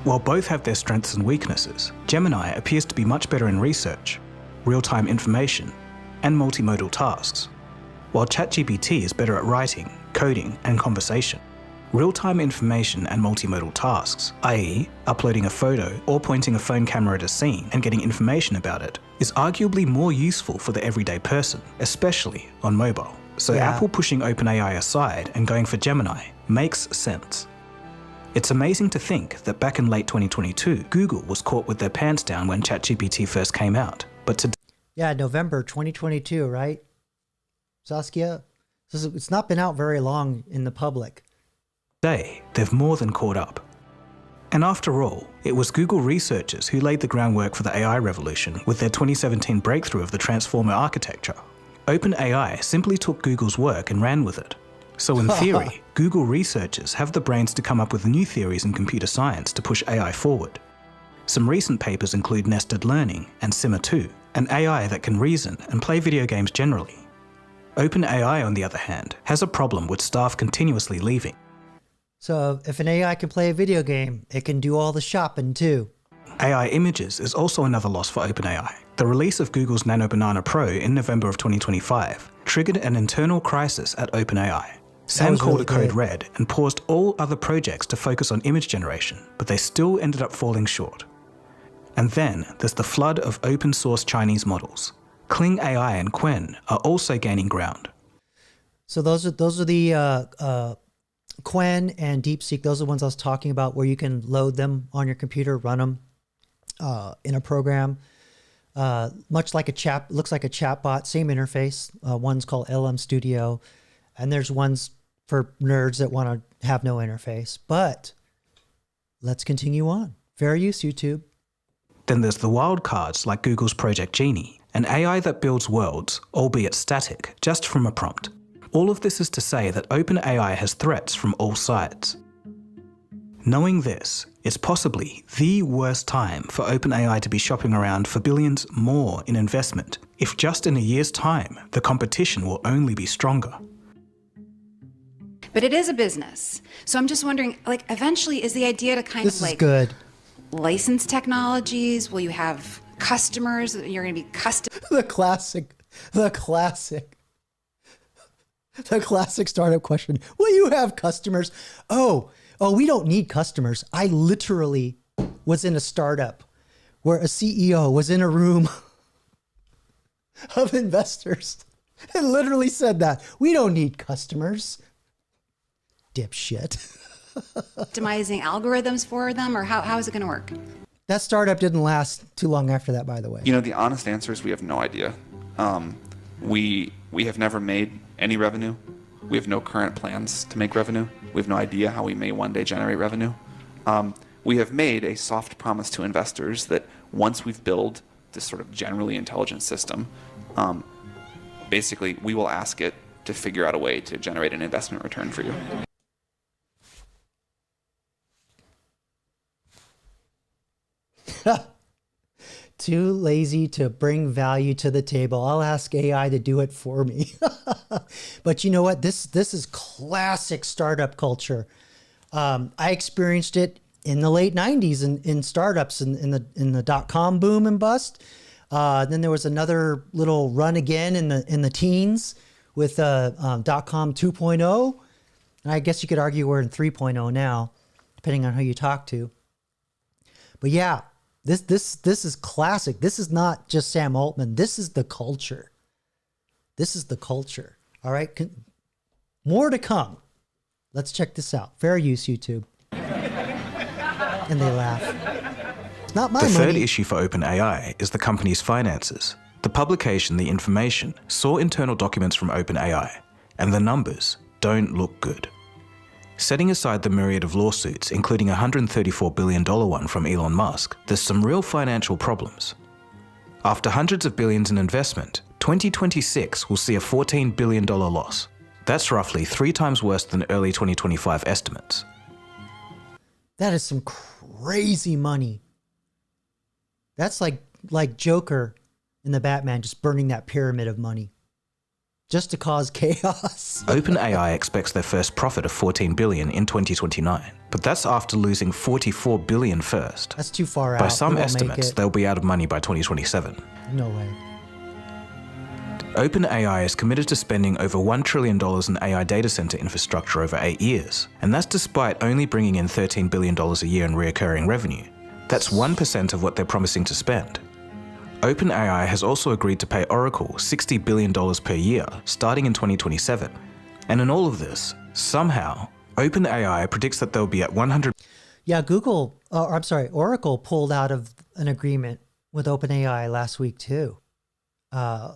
While both have their strengths and weaknesses, Gemini appears to be much better in research, real-time information, and multimodal tasks, while ChatGPT is better at writing, coding, and conversation. Real-time information and multimodal tasks, i.e. uploading a photo or pointing a phone camera at a scene and getting information about it, is arguably more useful for the everyday person, especially on mobile. So Apple pushing OpenAI aside and going for Gemini makes sense. It's amazing to think that back in late 2022, Google was caught with their pants down when ChatGPT first came out. But today, November 2022, right? Saskia? It's not been out very long in the public. Today, they've more than caught up. And after all, it was Google researchers who laid the groundwork for the AI revolution with their 2017 breakthrough of the transformer architecture. OpenAI simply took Google's work and ran with it. So in theory, Google researchers have the brains to come up with new theories in computer science to push AI forward. Some recent papers include nested learning and Simmer 2, an AI that can reason and play video games generally. OpenAI, on the other hand, has a problem with staff continuously leaving. So if an AI can play a video game, it can do all the shopping too. AI images is also another loss for OpenAI. The release of Google's Nano Banana Pro in November of 2025 triggered an internal crisis at OpenAI. Sam called the code red and paused all other projects to focus on image generation, but they still ended up falling short. And then there's the flood of open source Chinese models. Kling AI and Qwen are also gaining ground. So those are the Qwen and DeepSeek. Those are the ones I was talking about, where you can load them on your computer, run them in a program, much like looks like a chatbot, same interface. One's called LM Studio, and there's ones for nerds that want to have no interface. But let's continue on. Fair use, YouTube. Then there's the wild cards like Google's Project Genie, an AI that builds worlds, albeit static, just from a prompt. All of this is to say that OpenAI has threats from all sides. Knowing this, it's possibly the worst time for OpenAI to be shopping around for billions more in investment, if just in a year's time, the competition will only be stronger. But it is a business. So I'm just wondering, like, eventually is the idea to kind this of like is good. license technologies? Will you have customers? You're going to be custom. The classic startup question. Will you have customers? Oh, we don't need customers. I literally was in a startup where a CEO was in a room of investors and literally said that. We don't need customers. Dipshit. Optimizing algorithms for them, or how is it going to work? That startup didn't last too long after that, by the way. You know, the honest answer is we have no idea. We have never made any revenue. We have no current plans to make revenue. We have no idea how we may one day generate revenue. We have made a soft promise to investors that once we've built this sort of generally intelligent system, basically we will ask it to figure out a way to generate an investment return for you. Too lazy to bring value to the table. I'll ask AI to do it for me. But you know what? This is classic startup culture. I experienced it in the late 90s in startups in the dot-com boom and bust. Then there was another little run again in the teens with dot-com 2.0. And I guess you could argue we're in 3.0 now, depending on who you talk to. But yeah, this is classic. This is not just Sam Altman. This is the culture. This is the culture. All right. More to come. Let's check this out. Fair use, YouTube. And they laugh. It's not my money. The third issue for OpenAI is the company's finances. The publication, The Information, saw internal documents from OpenAI, and the numbers don't look good. Setting aside the myriad of lawsuits, including a $134 billion one from Elon Musk, there's some real financial problems. After hundreds of billions in investment, 2026 will see a $14 billion loss. That's roughly 3 times worse than early 2025 estimates. That is some crazy money. That's like Joker in the Batman just burning that pyramid of money just to cause chaos. OpenAI expects their first profit of $14 billion in 2029, but that's after losing $44 billion first. That's too far out. By some estimates, they'll be out of money by 2027. No way. OpenAI is committed to spending over $1 trillion in AI data center infrastructure over 8 years, and that's despite only bringing in $13 billion a year in recurring revenue. That's 1% of what they're promising to spend. OpenAI has also agreed to pay Oracle $60 billion per year, starting in 2027. And in all of this, somehow, OpenAI predicts that they'll be at 100... Yeah, Oracle pulled out of an agreement with OpenAI last week too. I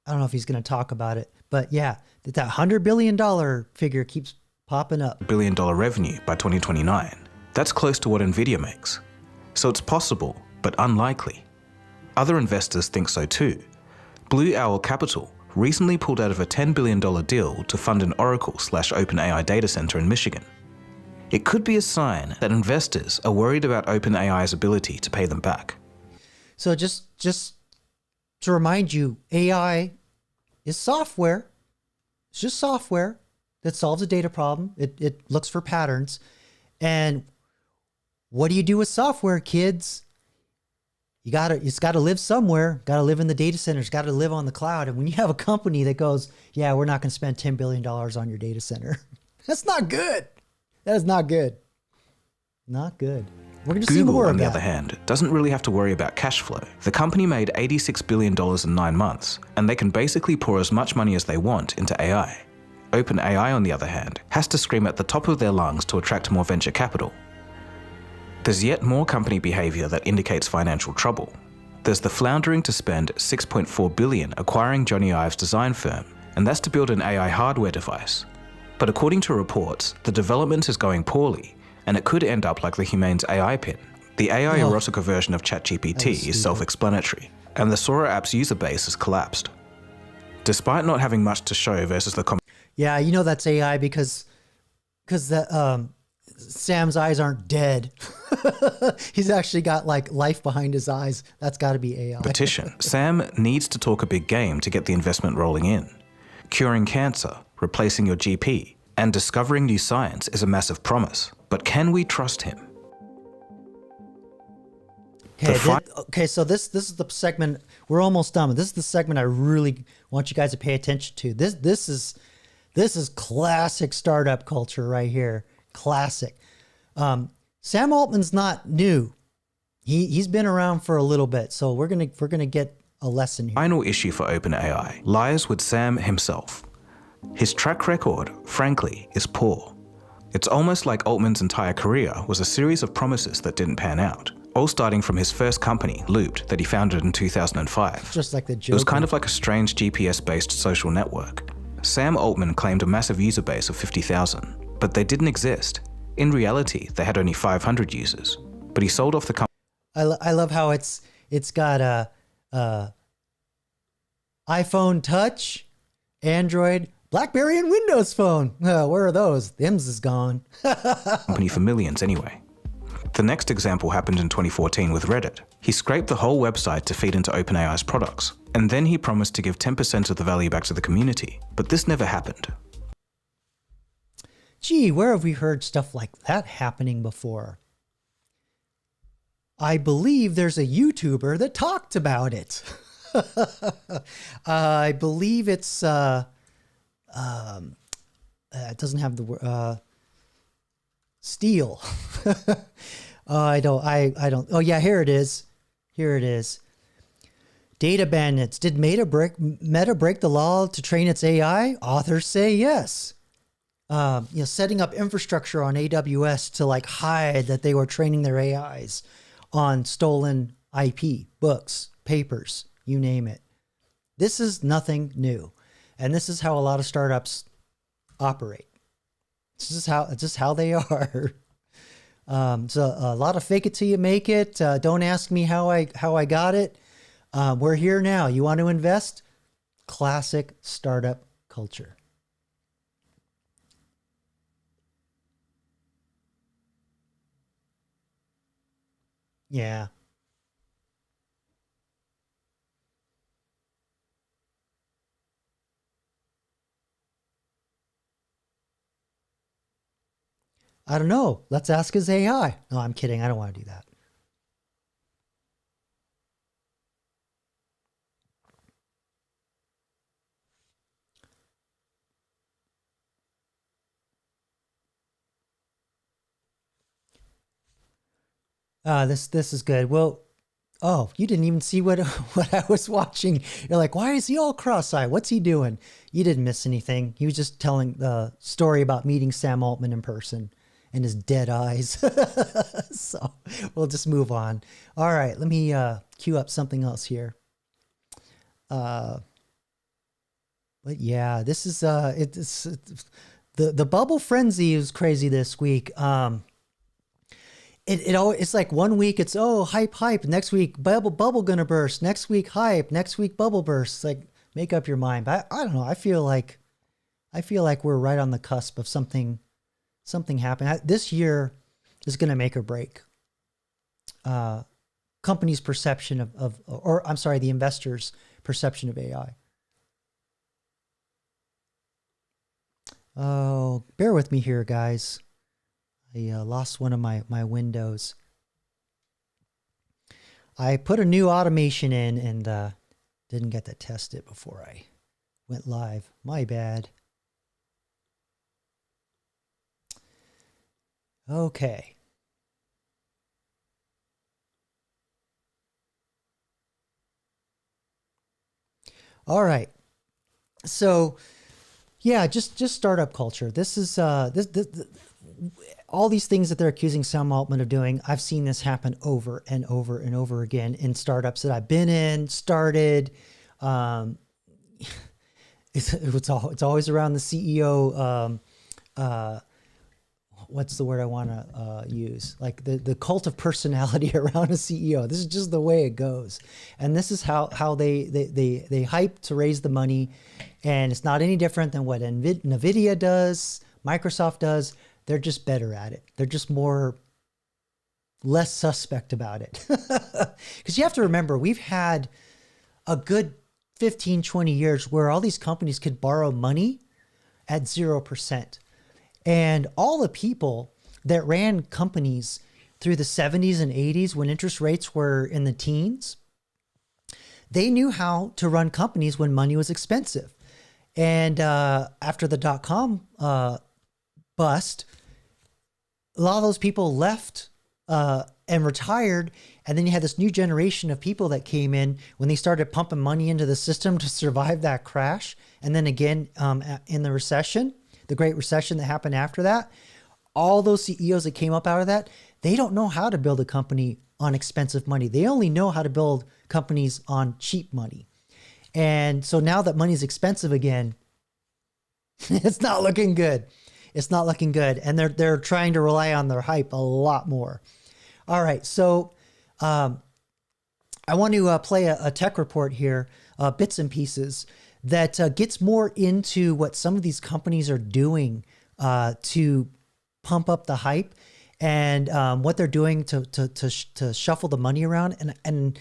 don't know if he's going to talk about it, but yeah, that $100 billion figure keeps popping up. $1 billion revenue by 2029. That's close to what Nvidia makes. So it's possible, but unlikely. Other investors think so too. Blue Owl Capital recently pulled out of a $10 billion deal to fund an Oracle/OpenAI data center in Michigan. It could be a sign that investors are worried about OpenAI's ability to pay them back. So just to remind you, AI is software. It's just software that solves a data problem. It looks for patterns. And what do you do with software, kids? It's got to live somewhere. Got to live in the data centers. Got to live on the cloud. And when you have a company that goes, yeah, we're not going to spend $10 billion on your data center, that's not good. That is not good. Not good. We're going to see more of that. Google, on the other hand, doesn't really have to worry about cash flow. The company made $86 billion in 9 months, and they can basically pour as much money as they want into AI. OpenAI, on the other hand, has to scream at the top of their lungs to attract more venture capital. There's yet more company behavior that indicates financial trouble. There's the floundering to spend $6.4 billion acquiring Johnny Ive's design firm, and that's to build an AI hardware device. But according to reports, the development is going poorly, and it could end up like the Humane's AI pin. The AI erotica version of ChatGPT is self-explanatory, and the Sora app's user base has collapsed. Despite not having much to show versus the yeah, you know that's AI because Sam's eyes aren't dead. He's actually got like life behind his eyes. That's got to be AI. Competition. Sam needs to talk a big game to get the investment rolling in. Curing cancer, replacing your GP, and discovering new science is a massive promise. But can we trust him? Okay, so this is the segment. We're almost done. This is the segment I really want you guys to pay attention to. This is classic startup culture right here. Classic. Sam Altman's not new. He's been around for a little bit, so we're gonna get a lesson here. Final issue for OpenAI lies with Sam himself. His track record, frankly, is poor. It's almost like Altman's entire career was a series of promises that didn't pan out, all starting from his first company, Looped, that he founded in 2005. Just like the Joker. It was kind of like a strange GPS-based social network. Sam Altman claimed a massive user base of 50,000, but they didn't exist. In reality, they had only 500 users, but he sold off the company. I love how it's got a iPhone Touch, Android, BlackBerry, and Windows Phone. Where are those? Them's is gone. Company for millions anyway. The next example happened in 2014 with Reddit. He scraped the whole website to feed into OpenAI's products, and then he promised to give 10% of the value back to the community, but this never happened. Gee, where have we heard stuff like that happening before? I believe there's a YouTuber that talked about it. I believe it's it doesn't have the word Steele. I don't. Oh yeah, here it is. Here it is. Data bandits. Did Meta break the law to train its AI? Authors say yes. Setting up infrastructure on AWS to like hide that they were training their AIs on stolen IP, books, papers, you name it. This is nothing new. And this is how a lot of startups operate. This is how they are. So a lot of fake it till you make it. Don't ask me how I got it. We're here now. You want to invest? Classic startup culture. Yeah. I don't know. Let's ask his AI. No, I'm kidding. I don't want to do that. This is good. Well, oh, you didn't even see what I was watching. You're like, why is he all cross-eyed? What's he doing? You didn't miss anything. He was just telling the story about meeting Sam Altman in person and his dead eyes. So we'll just move on. All right, let me cue up something else here. But yeah, this is it's the bubble frenzy is crazy this week. It's like 1 week it's hype, next week bubble gonna burst, next week hype, next week bubble burst. Like, make up your mind. But I don't know. I feel like we're right on the cusp of something happening. This year is gonna make or break companies' perception the investors' perception of AI. Oh, bear with me here, guys. I lost one of my windows. I put a new automation in and didn't get to test it before I went live. My bad. Okay. All right. So, yeah, just startup culture. This is all these things that they're accusing Sam Altman of doing. I've seen this happen over and over and over again in startups that I've been in, started. It's always around the CEO. What's the word I want to use? Like the cult of personality around a CEO. This is just the way it goes. And this is how they hype to raise the money. And it's not any different than what NVIDIA does, Microsoft does. They're just better at it. They're just less suspect about it. Because you have to remember, we've had a good 15, 20 years where all these companies could borrow money at 0%. And all the people that ran companies through the 70s and 80s when interest rates were in the teens, they knew how to run companies when money was expensive. And after the dot-com bust, a lot of those people left and retired. And then you had this new generation of people that came in when they started pumping money into the system to survive that crash. And then again, in the recession, the Great Recession that happened after that, all those CEOs that came up out of that, they don't know how to build a company on expensive money. They only know how to build companies on cheap money. And so now that money's expensive again, it's not looking good. It's not looking good. And they're trying to rely on their hype a lot more. All right. So I want to play a tech report here, bits and pieces, that gets more into what some of these companies are doing to pump up the hype and what they're doing to shuffle the money around. And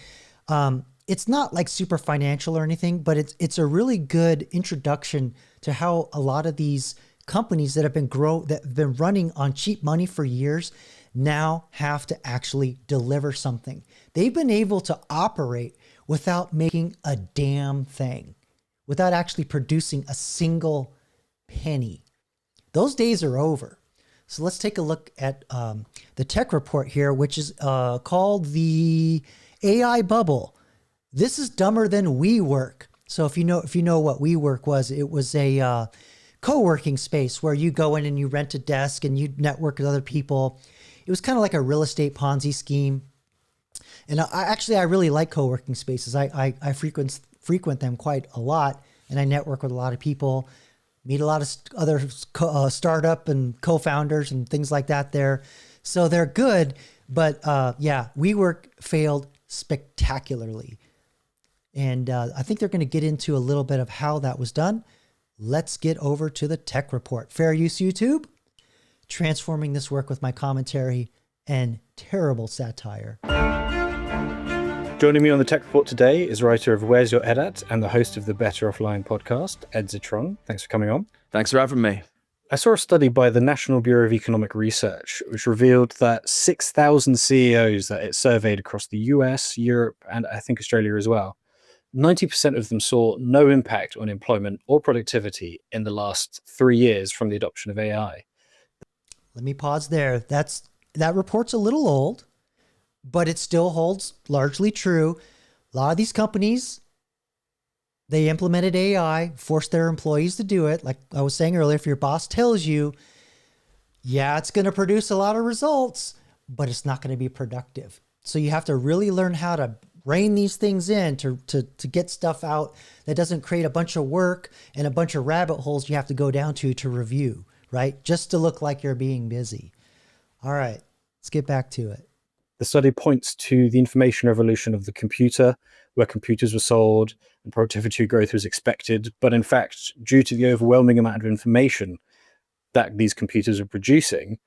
it's not like super financial or anything, but it's a really good introduction to how a lot of these companies that have been running on cheap money for years now have to actually deliver something. They've been able to operate without making a damn thing, without actually producing a single penny. Those days are over. So let's take a look at the tech report here, which is called the AI bubble. This is dumber than WeWork. So if you know what WeWork was, it was a co-working space where you go in and you rent a desk and you network with other people. It was kind of like a real estate Ponzi scheme. And I really like co-working spaces. I frequent them quite a lot, and I network with a lot of people, meet a lot of other startup and co-founders and things like that there. So they're good, but WeWork failed spectacularly. And I think they're going to get into a little bit of how that was done. Let's get over to the tech report. Fair use YouTube, transforming this work with my commentary and terrible satire. Joining me on the Tech Report today is writer of Where's Your Ed At and the host of the Better Offline podcast, Ed Zitron. Thanks for coming on. Thanks for having me. I saw a study by the National Bureau of Economic Research, which revealed that 6,000 CEOs that it surveyed across the US, Europe, and I think Australia as well, 90% of them saw no impact on employment or productivity in the last 3 years from the adoption of AI. Let me pause there. That report's a little old, but it still holds largely true. A lot of these companies, they implemented AI, forced their employees to do it. Like I was saying earlier, if your boss tells you, yeah, it's going to produce a lot of results, but it's not going to be productive. So you have to really learn how to rein these things in to get stuff out that doesn't create a bunch of work and a bunch of rabbit holes you have to go down to review, right? Just to look like you're being busy. All right, let's get back to it. The study points to the information revolution of the computer, where computers were sold and productivity growth was expected. But in fact, due to the overwhelming amount of information that these computers are producing,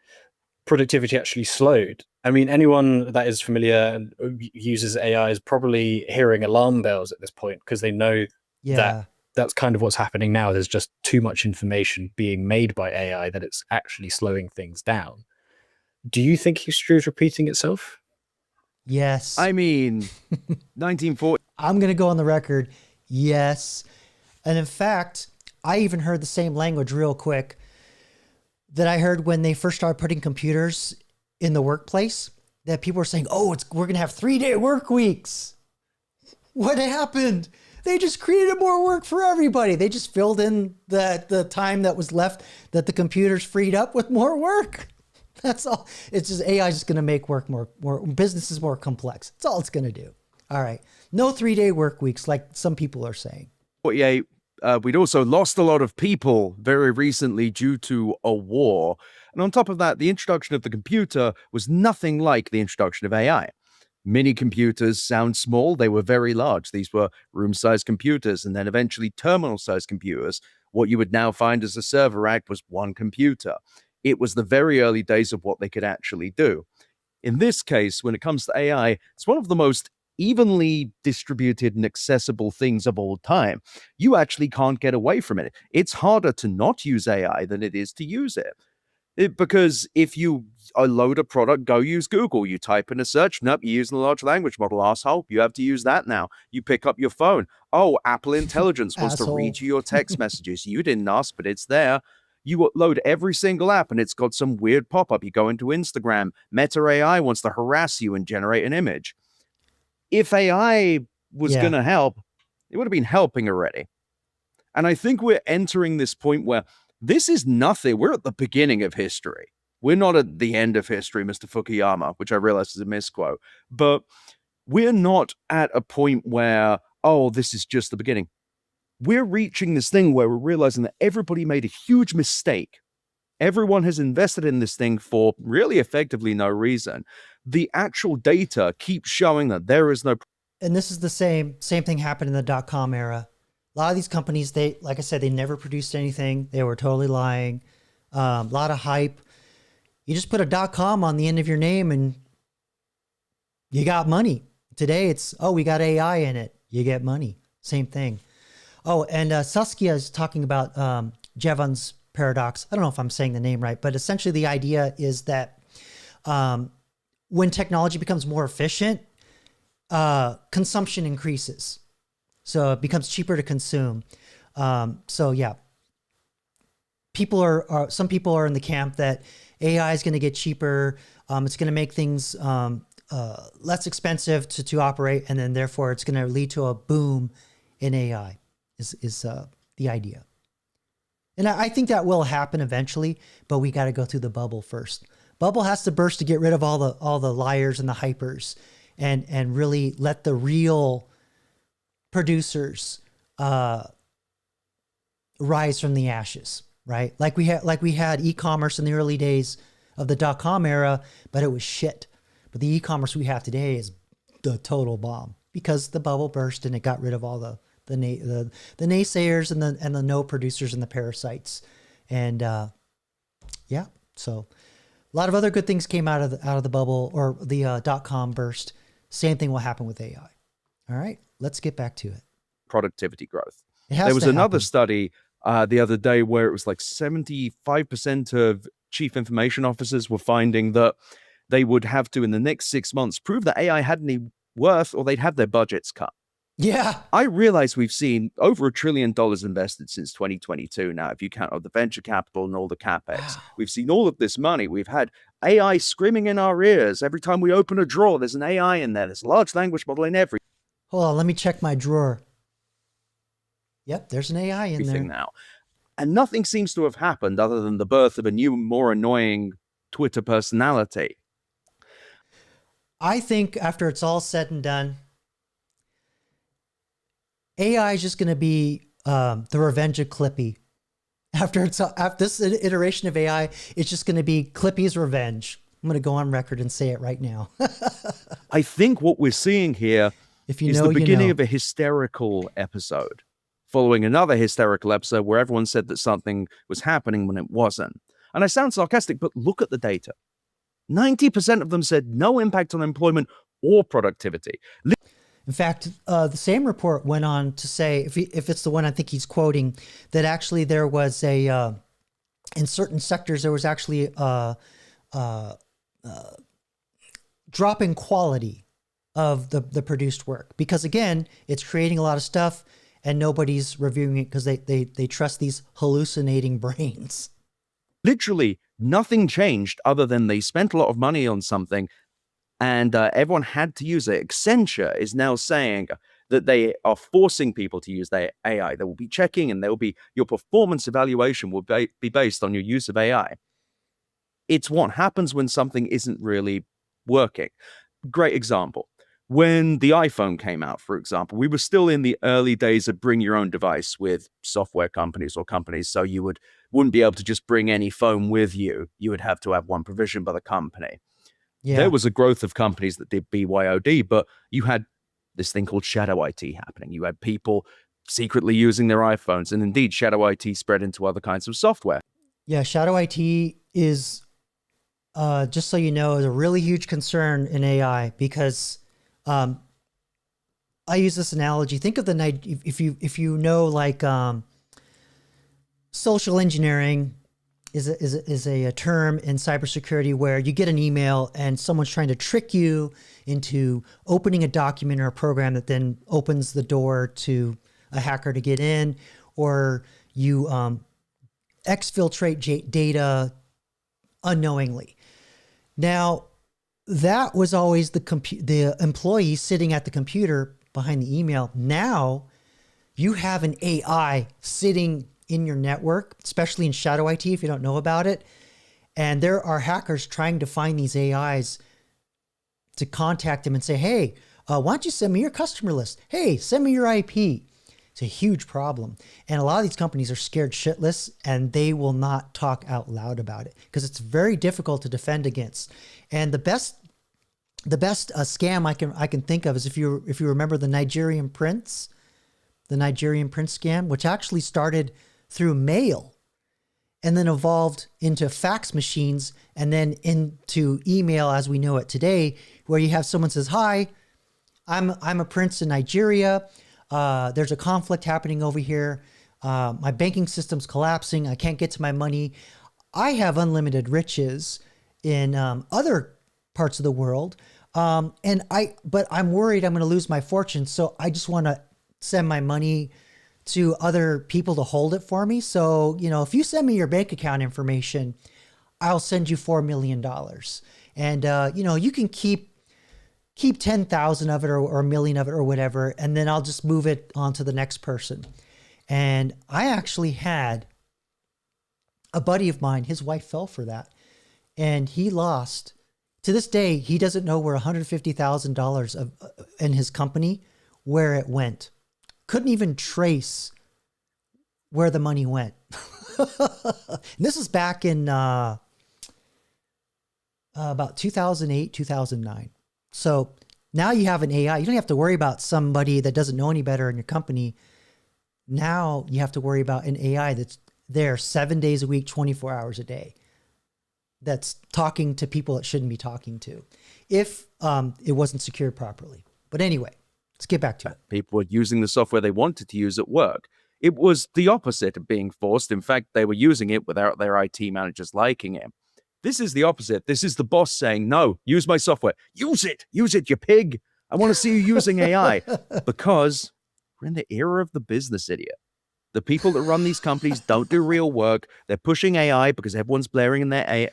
productivity actually slowed. I mean, anyone that is familiar and uses AI is probably hearing alarm bells at this point because they know that that's kind of what's happening now. There's just too much information being made by AI that it's actually slowing things down. Do you think history is repeating itself? Yes. I mean, 1940. I'm going to go on the record. Yes. And in fact, I even heard the same language real quick that I heard when they first started putting computers in the workplace, that people were saying, oh, we're going to have 3-day work weeks. What happened? They just created more work for everybody. They just filled in the time that was left that the computers freed up with more work. That's all. It's just AI is just going to make work more businesses more complex. That's all it's going to do. All right. No 3-day work weeks like some people are saying. 48. We'd also lost a lot of people very recently due to a war. And on top of that, the introduction of the computer was nothing like the introduction of AI. Mini computers sound small. They were very large. These were room-sized computers and then eventually terminal-sized computers. What you would now find as a server rack was one computer. It was the very early days of what they could actually do. In this case, when it comes to AI, it's one of the most evenly distributed and accessible things of all time. You actually can't get away from it. It's harder to not use AI than it is to use it. Because if you load a product, go use Google. You type in a search, nope, you're using a large language model, asshole. You have to use that now. You pick up your phone. Oh, Apple Intelligence wants to read you your text messages. You didn't ask, but it's there. You load every single app and it's got some weird pop-up. You go into Instagram. Meta AI wants to harass you and generate an image. If AI was going to help, it would have been helping already. And I think we're entering this point where this is nothing. We're at the beginning of history. We're not at the end of history, Mr. Fukuyama, which I realize is a misquote. But we're not at a point where, oh, this is just the beginning. We're reaching this thing where we're realizing that everybody made a huge mistake. Everyone has invested in this thing for really effectively no reason. The actual data keeps showing that there is no... And this is the same thing happened in the dot-com era. A lot of these companies, like I said, they never produced anything. They were totally lying. A lot of hype. You just put a .com on the end of your name and you got money. Today it's, oh, we got AI in it. You get money. Same thing. Oh, and Saskia is talking about Jevons paradox. I don't know if I'm saying the name right, but essentially the idea is that when technology becomes more efficient, consumption increases. So it becomes cheaper to consume. So yeah, some people are in the camp that AI is going to get cheaper. It's going to make things less expensive to operate, and then therefore it's going to lead to a boom in AI. Is the idea, and I think that will happen eventually, but we got to go through the bubble first. Bubble has to burst to get rid of all the liars and the hypers, and really let the real producers rise from the ashes. Right? Like we had e-commerce in the early days of the .com era, but it was shit. But the e-commerce we have today is the total bomb because the bubble burst and it got rid of all the naysayers and the no producers and the parasites. And yeah, so a lot of other good things came out of the bubble or the .com burst. Same thing will happen with AI. All right, let's get back to it. Productivity growth. There was another study the other day where it was like 75% of chief information officers were finding that they would have to, in the next 6 months, prove that AI had any worth or they'd have their budgets cut. Yeah. I realize we've seen over $1 trillion invested since 2022 now, if you count all the venture capital and all the CapEx. Wow. We've seen all of this money. We've had AI screaming in our ears. Every time we open a drawer, there's an AI in there. There's a large language model in every. Hold on, let me check my drawer. Yep, there's an AI in there now. And nothing seems to have happened other than the birth of a new, more annoying Twitter personality. I think after it's all said and done, AI is just going to be the revenge of Clippy. After this iteration of AI, it's just going to be Clippy's revenge. I'm going to go on record and say it right now. I think what we're seeing here is the beginning of a hysterical episode, following another hysterical episode where everyone said that something was happening when it wasn't. And I sound sarcastic, but look at the data. 90% of them said no impact on employment or productivity. In fact, the same report went on to say, if it's the one I think he's quoting, that actually there was in certain sectors, there was actually a drop in quality of the produced work. Because again, it's creating a lot of stuff and nobody's reviewing it because they trust these hallucinating brains. Literally nothing changed other than they spent a lot of money on something and everyone had to use it. Accenture is now saying that they are forcing people to use their AI. They will be checking and your performance evaluation will be based on your use of AI. It's what happens when something isn't really working. Great example. When the iPhone came out, for example, we were still in the early days of bring your own device with software companies or companies. So you wouldn't be able to just bring any phone with you. You would have to have one provisioned by the company. Yeah. There was a growth of companies that did BYOD, but you had this thing called shadow IT happening. You had people secretly using their iPhones, and indeed shadow IT spread into other kinds of software. Yeah, shadow IT is, just so you know, is a really huge concern in AI because I use this analogy. Think of if you know, like social engineering is a term in cybersecurity where you get an email and someone's trying to trick you into opening a document or a program that then opens the door to a hacker to get in, or you exfiltrate data unknowingly. Now, that was always the employee sitting at the computer behind the email. Now you have an AI sitting in your network, especially in shadow IT, if you don't know about it. And there are hackers trying to find these AIs to contact them and say, hey, why don't you send me your customer list? Hey, send me your IP. It's a huge problem. And a lot of these companies are scared shitless and they will not talk out loud about it because it's very difficult to defend against. And the best scam I can think of is if you remember the Nigerian prince scam, which actually started through mail and then evolved into fax machines and then into email as we know it today, where you have someone says, hi, I'm a prince in Nigeria. There's a conflict happening over here. My banking system's collapsing. I can't get to my money. I have unlimited riches in other parts of the world. But I'm worried I'm going to lose my fortune. So I just want to send my money to other people to hold it for me. So, if you send me your bank account information, I'll send you $4 million. And, you can keep 10,000 of it or a million of it or whatever. And then I'll just move it on to the next person. And I actually had a buddy of mine, his wife fell for that. And he lost, to this day, he doesn't know where $150,000 of in his company, where it went. Couldn't even trace where the money went. This is back in about 2008, 2009. So now you have an AI. You don't have to worry about somebody that doesn't know any better in your company. Now you have to worry about an AI that's there 7 days a week, 24 hours a day, that's talking to people it shouldn't be talking to if it wasn't secured properly. But anyway, let's get back to it. People were using the software they wanted to use at work. It was the opposite of being forced. In fact, they were using it without their IT managers liking it. This is the opposite. This is the boss saying, no, use my software. Use it, you pig. I want to see you using AI. Because we're in the era of the business idiot. The people that run these companies don't do real work. They're pushing AI because everyone's blaring in their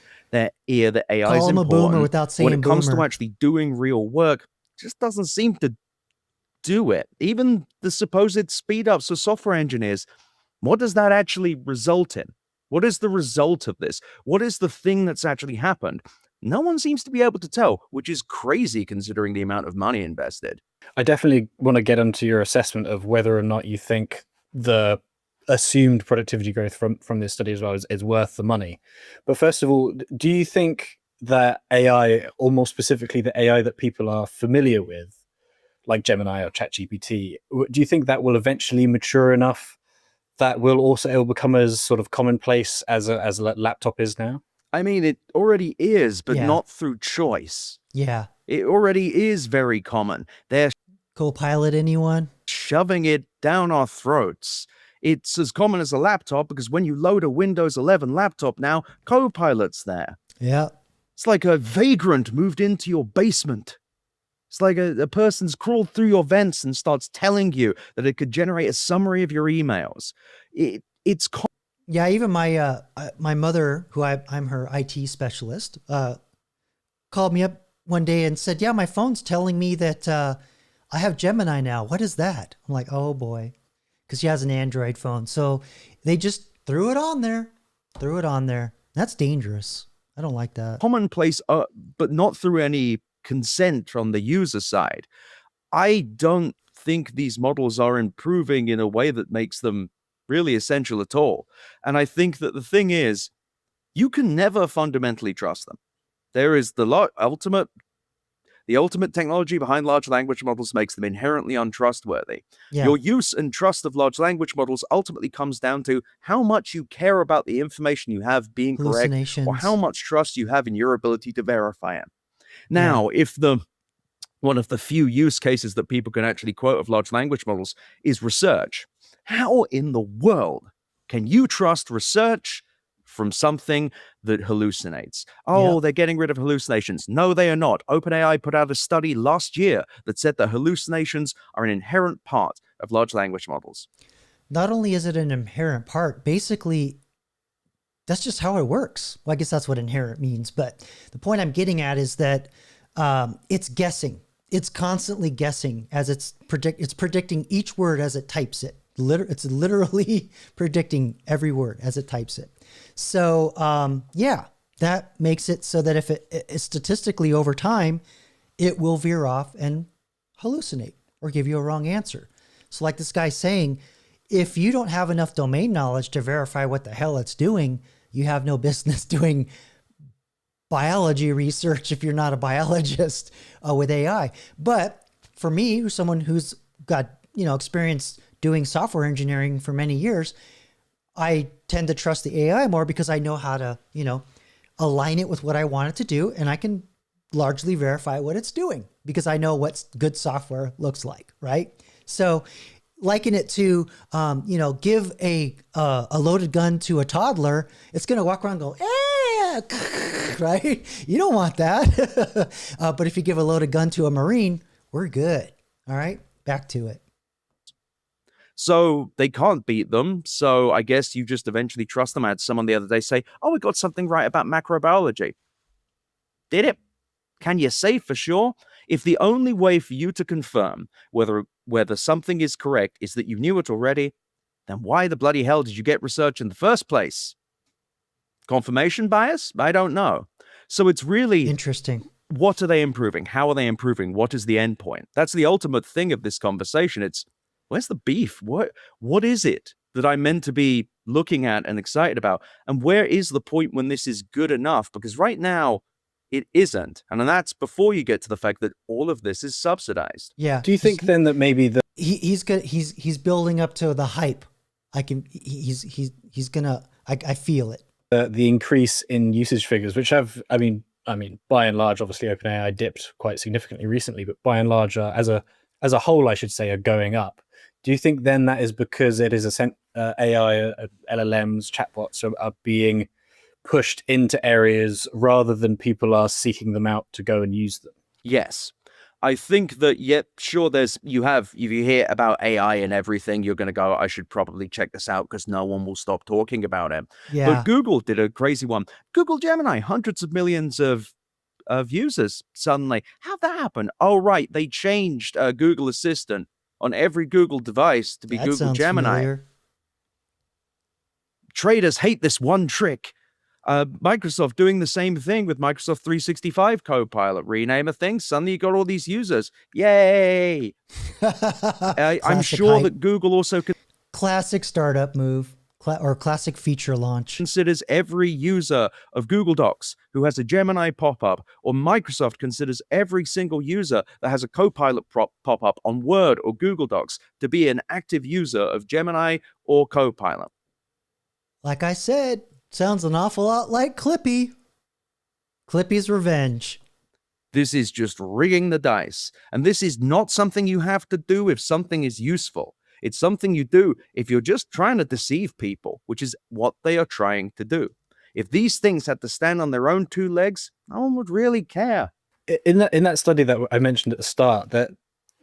ear that AI is Call them important. a boomer without saying when it comes boomer. to actually doing real work, it just doesn't seem to do it. Even the supposed speed ups for software engineers, what does that actually result in? What is the result of this? What is the thing that's actually happened? No one seems to be able to tell, which is crazy considering the amount of money invested. I definitely want to get onto your assessment of whether or not you think the assumed productivity growth from this study as well is worth the money. But first of all, do you think that AI, or more specifically the AI that people are familiar with, like Gemini or ChatGPT, do you think that will eventually mature enough that it will become as sort of commonplace as a laptop is now? I mean, it already is, but Yeah. not through choice. Yeah. It already is very common. They're Copilot, anyone? shoving it down our throats. It's as common as a laptop because when you load a Windows 11 laptop now, Copilot's there. Yeah. It's like a vagrant moved into your basement. It's like a person's crawled through your vents and starts telling you that it could generate a summary of your emails. It's Yeah, even my my mother, who I'm her IT specialist, called me up one day and said, "Yeah, my phone's telling me that I have Gemini now. What is that?" I'm like, "Oh boy," because she has an Android phone. So they just threw it on there. That's dangerous. I don't like that. commonplace, but not through any consent from the user side. I don't think these models are improving in a way that makes them really essential at all. And I think that the thing is, you can never fundamentally trust them. There is the ultimate technology behind large language models makes them inherently untrustworthy. Yeah. Your use and trust of large language models ultimately comes down to how much you care about the information you have being correct, or Hallucinations. how much trust you have in your ability to verify it. Now, if one of the few use cases that people can actually quote of large language models is research, how in the world can you trust research from something that hallucinates? Oh, they're getting rid of hallucinations. No, they are not. OpenAI put out a study last year that said that hallucinations are an inherent part of large language models. Not only is it an inherent part, basically, that's just how it works. Well, I guess that's what inherent means. But the point I'm getting at is that it's guessing. It's constantly guessing as it's predicting each word as it types it. It's literally predicting every word as it types it. So that makes it so that if it statistically over time, it will veer off and hallucinate or give you a wrong answer. So like this guy saying, if you don't have enough domain knowledge to verify what the hell it's doing, you have no business doing biology research if you're not a biologist with AI. But for me, who's someone who's got experience doing software engineering for many years, I tend to trust the AI more because I know how to align it with what I want it to do, and I can largely verify what it's doing because I know what good software looks like, right? So liken it to, give a loaded gun to a toddler, it's going to walk around and go, right? You don't want that. But if you give a loaded gun to a Marine, we're good. All right, back to it. So they can't beat them. So I guess you just eventually trust them. I had someone the other day say, oh, we got something right about macrobiology. Did it? Can you say for sure? If the only way for you to confirm whether something is correct is that you knew it already, then why the bloody hell did you get research in the first place? Confirmation bias? I don't know. So it's really interesting. What are they improving? How are they improving? What is the end point? That's the ultimate thing of this conversation. It's where's the beef? What is it that I'm meant to be looking at and excited about? And where is the point when this is good enough? Because right now, it isn't. And that's before you get to the fact that all of this is subsidized. Yeah. Do you think then that maybe he's building up to the hype? I feel it. The increase in usage figures, which have, I mean, by and large, obviously OpenAI dipped quite significantly recently, but by and large, as a whole, I should say, are going up. Do you think then that is because it is AI, LLMs, chatbots are being pushed into areas rather than people are seeking them out to go and use them? Yes. I think that, sure, if you hear about AI and everything, you're going to go, I should probably check this out because no one will stop talking about it. Yeah. But Google did a crazy one. Google Gemini, hundreds of millions of users suddenly. How'd that happen? Oh, right. They changed Google Assistant on every Google device to be Google Gemini. Familiar. Traders hate this one trick. Microsoft doing the same thing with Microsoft 365 Copilot. Rename a thing, suddenly you got all these users. Yay! I'm sure that Google also classic startup move or classic feature launch considers every user of Google Docs who has a Gemini pop-up, or Microsoft considers every single user that has a Copilot pop-up on Word or Google Docs to be an active user of Gemini or Copilot. Like I said, sounds an awful lot like Clippy. Clippy's revenge. This is just rigging the dice. And this is not something you have to do if something is useful. It's something you do if you're just trying to deceive people, which is what they are trying to do. If these things had to stand on their own two legs, no one would really care. In that study that I mentioned at the start, that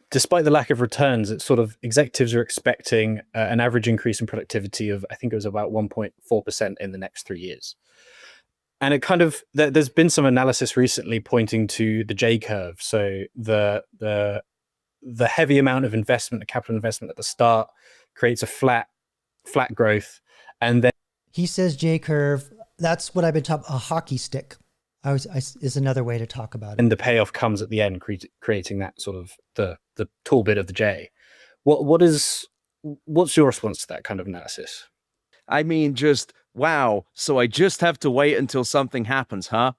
despite the lack of returns, it's sort of executives are expecting an average increase in productivity of, I think it was about 1.4% in the next 3 years. And it kind of, there's been some analysis recently pointing to the J curve. So the heavy amount of investment, the capital investment at the start creates a flat growth. And then he says J curve. That's what I've been talking, a hockey stick. Is another way to talk about it. And the payoff comes at the end, creating that sort of the tall bit of the J. What's your response to that kind of analysis? I mean, just wow. So I just have to wait until something happens, huh?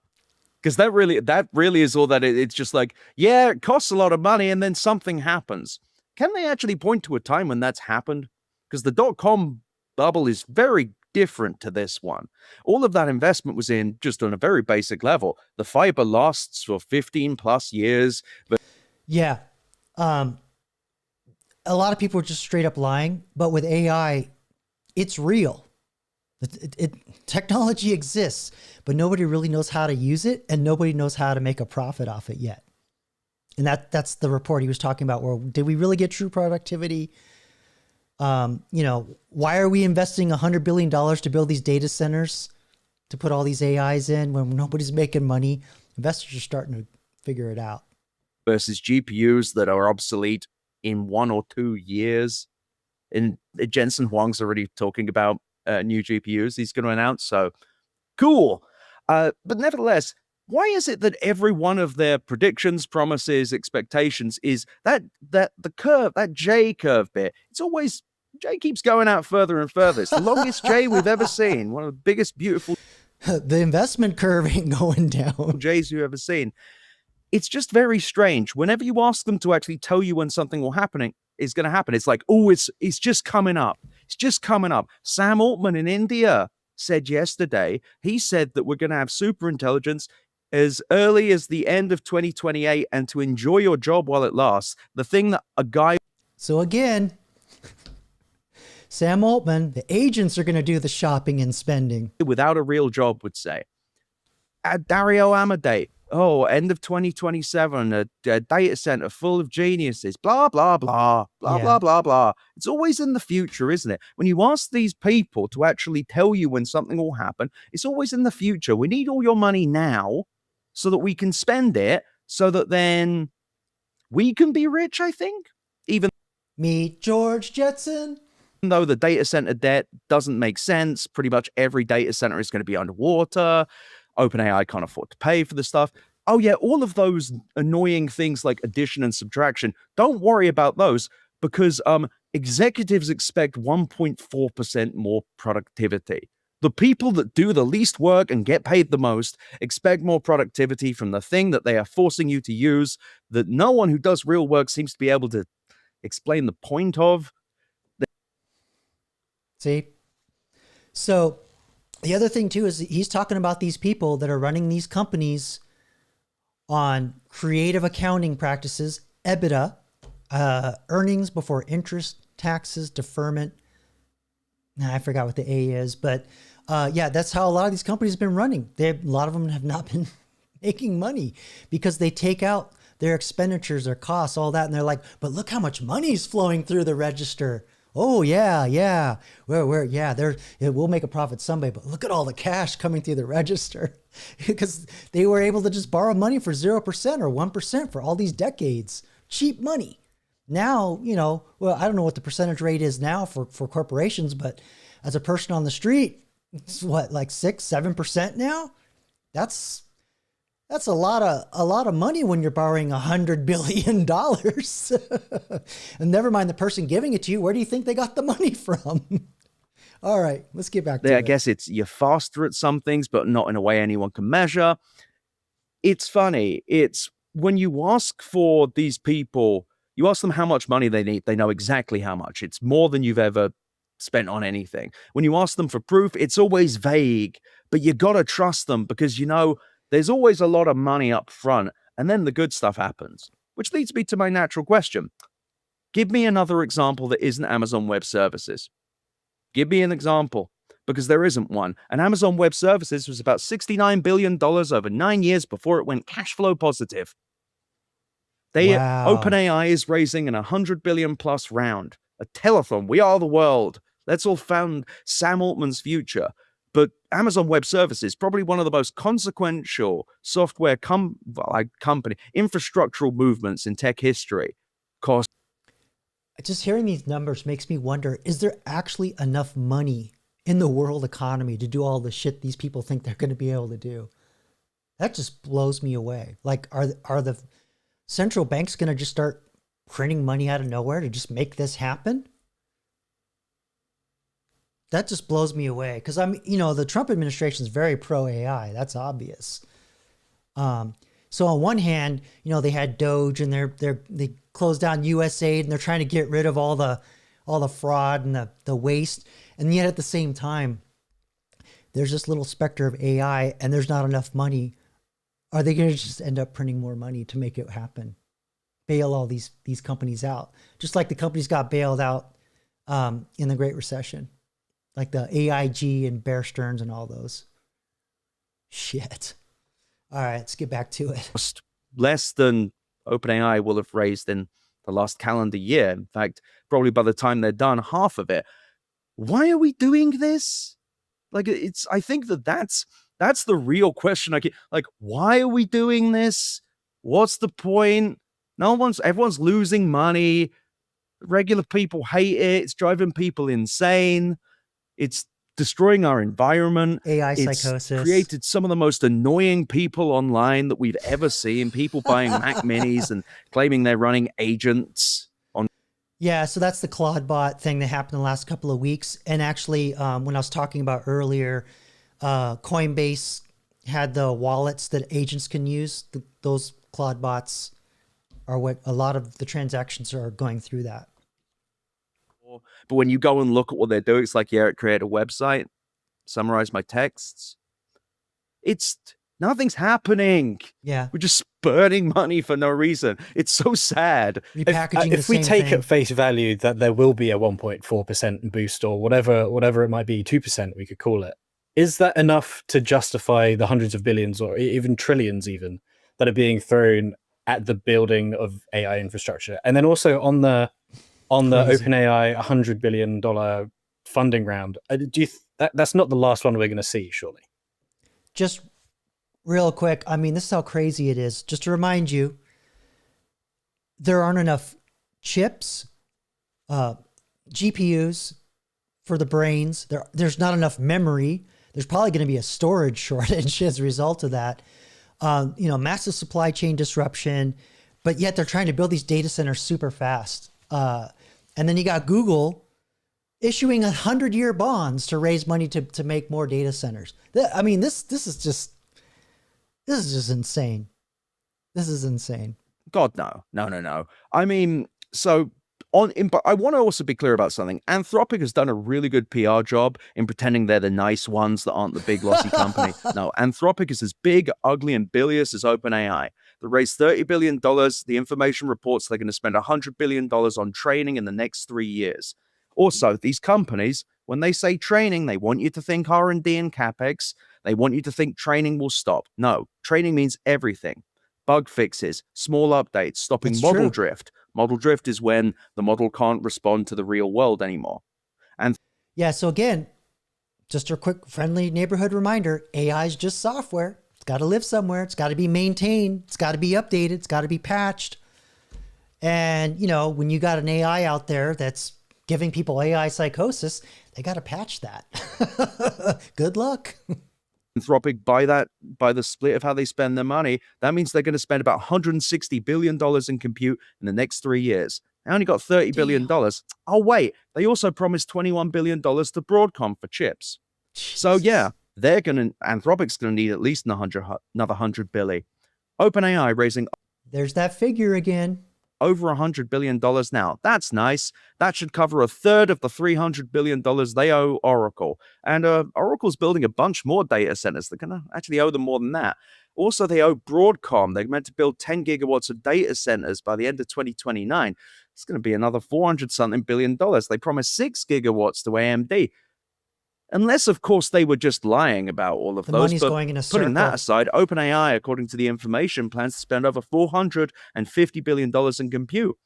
Because that really is all that it's just like, yeah, it costs a lot of money and then something happens. Can they actually point to a time when that's happened? Because the dot-com bubble is very different to this one. All of that investment was in just on a very basic level. The fiber lasts for 15 plus years. But yeah, a lot of people are just straight up lying. But with AI, it's real. Technology exists, but nobody really knows how to use it, and nobody knows how to make a profit off it yet. And that's the report he was talking about. Where did we really get true productivity? Why are we investing $100 billion to build these data centers to put all these AIs in when nobody's making money? Investors are starting to figure it out. Versus GPUs that are obsolete in 1 or 2 years. And Jensen Huang's already talking about new GPUs he's going to announce. So cool. But nevertheless, why is it that every one of their predictions, promises, expectations is that the curve, that J curve bit, it's always, J keeps going out further and further. It's the longest J we've ever seen. One of the biggest, beautiful. The investment curve ain't going down. J's you've ever seen. It's just very strange. Whenever you ask them to actually tell you when something is going to happen, it's like, oh, it's just coming up. It's just coming up. Sam Altman in India said yesterday, he said that we're going to have super intelligence as early as the end of 2028, and to enjoy your job while it lasts. The thing that a guy... So again, Sam Altman, the agents are going to do the shopping and spending. Without a real job would say. Dario Amodei oh, end of 2027, a data center full of geniuses, blah, blah, blah, blah, blah, blah, blah. It's always in the future, isn't it? When you ask these people to actually tell you when something will happen, it's always in the future. We need all your money now so that we can spend it, so that then we can be rich, I think. Even meet George Jetson. Though the data center debt doesn't make sense, pretty much every data center is going to be underwater. OpenAI can't afford to pay for the stuff. Oh yeah, all of those annoying things like addition and subtraction, don't worry about those, because executives expect 1.4% more productivity. The people that do the least work and get paid the most expect more productivity from the thing that they are forcing you to use, that no one who does real work seems to be able to explain the point of. See? So the other thing too is he's talking about these people that are running these companies on creative accounting practices, EBITDA, earnings before interest, taxes, deferment. I forgot what the A is, but yeah, that's how a lot of these companies have been running. A lot of them have not been making money because they take out their expenditures, their costs, all that, and they're like, but look how much money is flowing through the register. Oh yeah. We'll make a profit someday, but look at all the cash coming through the register because they were able to just borrow money for 0% or 1% for all these decades. Cheap money. Now, well, I don't know what the percentage rate is now for corporations, but as a person on the street, it's what, like 6-7% now? That's a lot of money when you're borrowing $100 billion. And never mind the person giving it to you. Where do you think they got the money from? All right, let's get back to it. I guess it's you're faster at some things, but not in a way anyone can measure. It's funny. It's when you ask for these people, you ask them how much money they need. They know exactly how much. It's more than you've ever spent on anything. When you ask them for proof, it's always vague, but you got to trust them because there's always a lot of money up front, and then the good stuff happens. Which leads me to my natural question. Give me another example that isn't Amazon Web Services. Give me an example, because there isn't one. And Amazon Web Services was about $69 billion over 9 years before it went cash flow positive. OpenAI is raising an $100 billion plus round. A telethon, we are the world. Let's all fund Sam Altman's future. But Amazon Web Services, probably one of the most consequential software company infrastructural movements in tech history. Just hearing these numbers makes me wonder, is there actually enough money in the world economy to do all the shit these people think they're going to be able to do? That just blows me away. Like, are the central banks going to just start printing money out of nowhere to just make this happen? That just blows me away because the Trump administration is very pro AI. That's obvious. So on one hand, they had Doge and they closed down USAID and they're trying to get rid of all the fraud and the waste. And yet at the same time, there's this little specter of AI and there's not enough money. Are they going to just end up printing more money to make it happen? Bail all these companies out, just like the companies got bailed out in the Great Recession. Like the AIG and Bear Stearns and all those. Shit. All right, let's get back to it. Less than OpenAI will have raised in the last calendar year. In fact, probably by the time they're done, half of it. Why are we doing this? I think that's the real question. Why are we doing this? What's the point? Everyone's losing money. Regular people hate it. It's driving people insane. It's destroying our environment. AI psychosis. It's created some of the most annoying people online that we've ever seen. People buying Mac Minis and claiming they're running agents on. Yeah, so that's the Claude bot thing that happened the last couple of weeks. And actually, when I was talking about earlier, Coinbase had the wallets that agents can use. Those Claude bots are what a lot of the transactions are going through that. But when you go and look at what they're doing, it's like, it create a website, summarize my texts. Nothing's happening. Yeah. We're just burning money for no reason. It's so sad. If we take at face value that there will be a 1.4% boost or whatever it might be, 2% we could call it, is that enough to justify the hundreds of billions or even trillions even that are being thrown at the building of AI infrastructure. And then also on the Crazy. OpenAI $100 billion funding round, that's not the last one we're going to see, surely? Just real quick, I mean, this is how crazy it is. Just to remind you, there aren't enough chips, GPUs for the brains. There's not enough memory. There's probably going to be a storage shortage as a result of that. Massive supply chain disruption, but yet they're trying to build these data centers super fast. And then you got Google issuing 100-year bonds to raise money to make more data centers. I mean, this is just insane. This is insane. God, no. I mean, so but I want to also be clear about something. Anthropic has done a really good PR job in pretending they're the nice ones that aren't the big lossy company. No, Anthropic is as big, ugly, and bilious as OpenAI. They raised $30 billion. The information reports they're going to spend $100 billion on training in the next 3 years. Also, these companies, when they say training, they want you to think R&D and CapEx. They want you to think training will stop. No, training means everything. Bug fixes, small updates, stopping That's model true. drift. Model drift is when the model can't respond to the real world anymore. And yeah, so again, just a quick friendly neighborhood reminder, AI is just software. It's got to live somewhere. It's got to be maintained. It's got to be updated. It's got to be patched. And, when you got an AI out there that's giving people AI psychosis, they got to patch that. Good luck. Anthropic, by the split of how they spend their money, that means they're going to spend about $160 billion in compute in the next 3 years. They only got $30 billion. Oh, wait, they also promised $21 billion to Broadcom for chips. Jesus. So yeah, Anthropic's going to need at least another $100 billion. OpenAI raising... There's that figure again. Over $100 billion now. That's nice. That should cover a third of the $300 billion they owe Oracle. And Oracle's building a bunch more data centers. They're going to actually owe them more than that. Also, they owe Broadcom. They're meant to build 10 gigawatts of data centers by the end of 2029. It's going to be another $400-something billion. They promised 6 gigawatts to AMD. Unless, of course, they were just lying about all of The those. money's But going in a putting that circle. aside, OpenAI, according to the information, plans to spend over $450 billion in compute.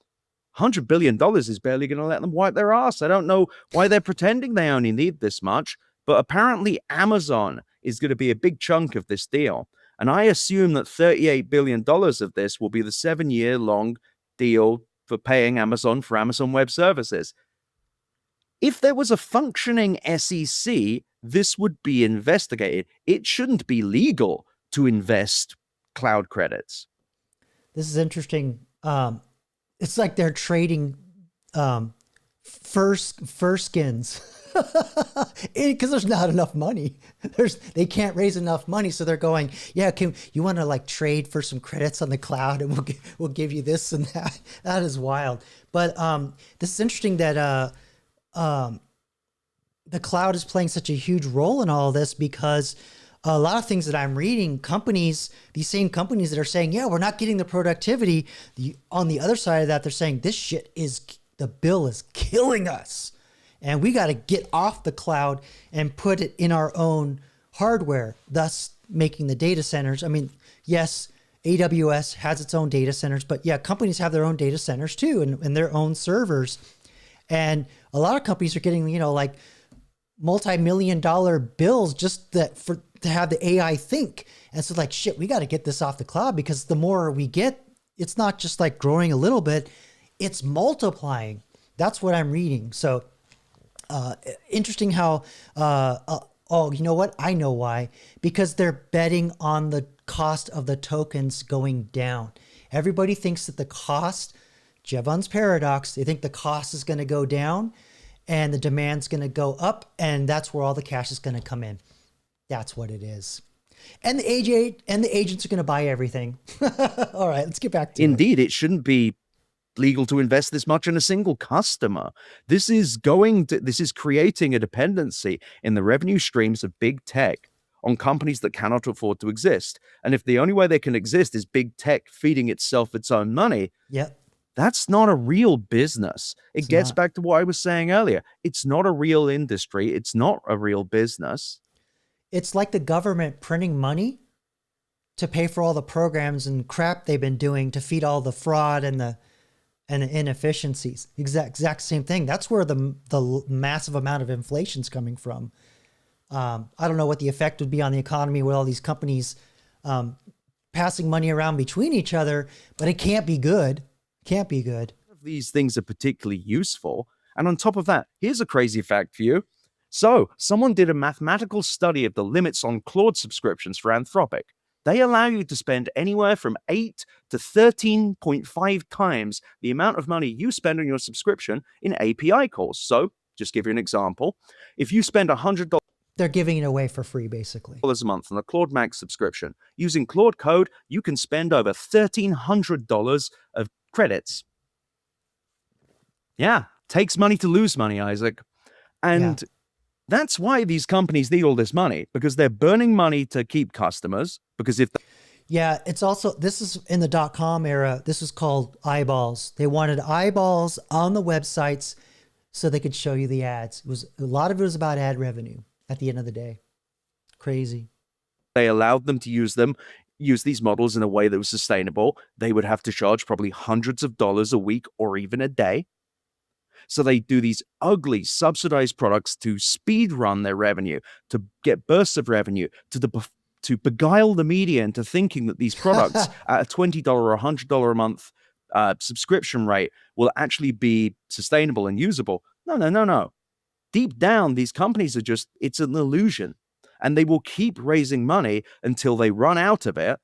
$100 billion is barely going to let them wipe their ass. I don't know why they're pretending they only need this much, but apparently Amazon is going to be a big chunk of this deal. And I assume that $38 billion of this will be the 7-year-long deal for paying Amazon for Amazon Web Services. If there was a functioning SEC, this would be investigated. It shouldn't be legal to invest cloud credits. This is interesting. It's like they're trading fur skins because there's not enough money. They can't raise enough money, so they're going, yeah, you want to trade for some credits on the cloud, and we'll give you this and that. That is wild. But this is interesting that the cloud is playing such a huge role in all of this, because a lot of things that I'm reading, these same companies that are saying, yeah, we're not getting the productivity. On the other side of that, they're saying the bill is killing us, and we got to get off the cloud and put it in our own hardware, thus making the data centers. I mean, yes, AWS has its own data centers, but yeah, companies have their own data centers too, and their own servers. And a lot of companies are getting, multi-million-dollar bills just to have the AI think. And so shit, we got to get this off the cloud, because the more we get, it's not just growing a little bit, it's multiplying. That's what I'm reading. So interesting how, you know what? I know why. Because they're betting on the cost of the tokens going down. Everybody thinks that the cost, Jevons paradox, they think the cost is going to go down and the demand's going to go up, and that's where all the cash is going to come in. That's what it is. And the agents are going to buy everything. All right, let's get back to Indeed, it shouldn't be legal to invest this much in a single customer. This is creating a dependency in the revenue streams of big tech on companies that cannot afford to exist. And if the only way they can exist is big tech feeding itself its own money, yep, that's not a real business. It gets back to what I was saying earlier. It's not a real industry. It's not a real business. It's like the government printing money to pay for all the programs and crap they've been doing to feed all the fraud and the inefficiencies. Exact same thing. That's where the massive amount of inflation's coming from. I don't know what the effect would be on the economy with all these companies passing money around between each other, but it can't be good. Can't be good. These things are particularly useful. And on top of that, here's a crazy fact for you. So, someone did a mathematical study of the limits on Claude subscriptions for Anthropic. They allow you to spend anywhere from 8 to 13.5 times the amount of money you spend on your subscription in API calls. So, just give you an example. If you spend $100, they're giving it away for free, basically, a month on a Claude Max subscription, using Claude Code, you can spend over $1,300 of credits. Yeah, takes money to lose money, Isaac. And that's why these companies need all this money, because they're burning money to keep customers. Because if yeah, it's also, this is in the .com era, this is called eyeballs. They wanted eyeballs on the websites so they could show you the ads. It was, a lot of it was about ad revenue at the end of the day. Crazy. they allowed them to use these models in a way that was sustainable, they would have to charge probably hundreds of dollars a week or even a day. So they do these ugly subsidized products to speed run their revenue, to get bursts of revenue, to beguile the media into thinking that these products at a $20 or $100 a month subscription rate will actually be sustainable and usable. No. Deep down, these companies are just, it's an illusion. And they will keep raising money until they run out of it,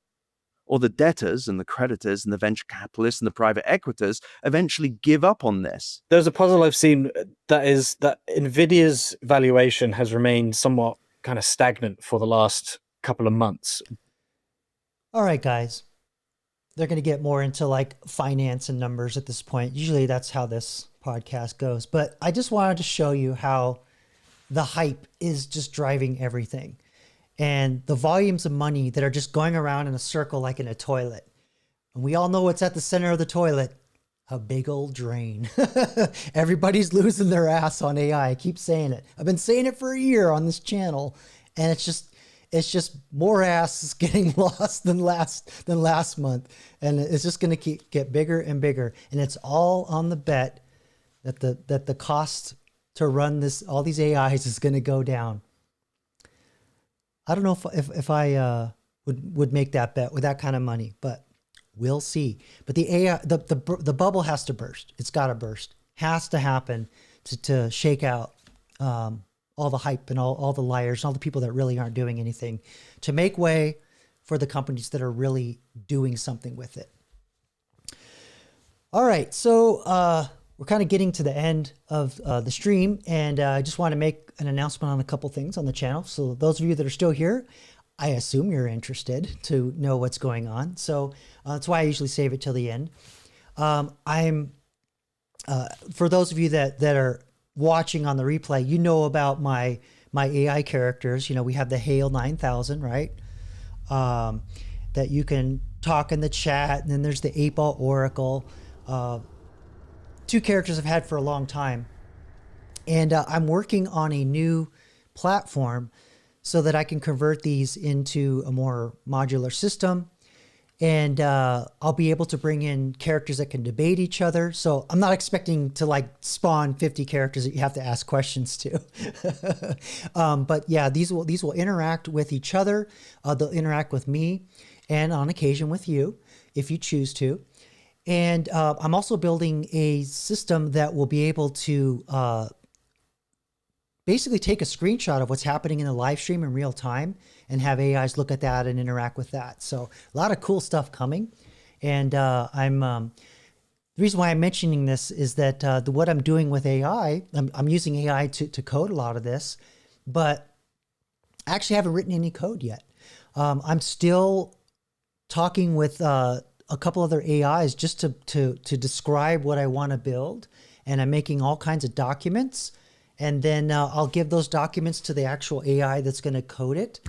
or the debtors and the creditors and the venture capitalists and the private equities eventually give up on this. There's a puzzle I've seen that is that NVIDIA's valuation has remained somewhat kind of stagnant for the last couple of months. All right, guys. They're going to get more into like finance and numbers at this point. Usually that's how this podcast goes. But I just wanted to show you how the hype is just driving everything. And the volumes of money that are just going around in a circle like in a toilet. And we all know what's at the center of the toilet. A big old drain. Everybody's losing their ass on AI. I keep saying it. I've been saying it for a year on this channel. And it's just more ass getting lost than last month. And it's just going to get bigger and bigger. And it's all on the bet that the cost to run all these AIs is going to go down. I don't know if I would make that bet with that kind of money, but we'll see. But the AI, the bubble has to burst. It's got to burst. Has to happen to shake out all the hype and all the liars and all the people that really aren't doing anything, to make way for the companies that are really doing something with it. All right, so we're kind of getting to the end of the stream, and I just want to make an announcement on a couple things on the channel. So those of you that are still here, I assume you're interested to know what's going on. So that's why I usually save it till the end. For those of you that are watching on the replay, you know about my AI characters. You know, we have the Hale 9000, right? That you can talk in the chat, and then there's the 8-Ball Oracle. Two characters I've had for a long time. And I'm working on a new platform so that I can convert these into a more modular system. And I'll be able to bring in characters that can debate each other. So I'm not expecting to like spawn 50 characters that you have to ask questions to. But yeah, these will interact with each other. They'll interact with me and on occasion with you if you choose to. And I'm also building a system that will be able to basically take a screenshot of what's happening in the live stream in real time and have AIs look at that and interact with that. So a lot of cool stuff coming. And the reason why I'm mentioning this is that what I'm doing with AI, I'm using AI to code a lot of this, but I actually haven't written any code yet. I'm still talking with a couple other AIs just to describe what I want to build. And I'm making all kinds of documents. And then I'll give those documents to the actual AI that's going to code it.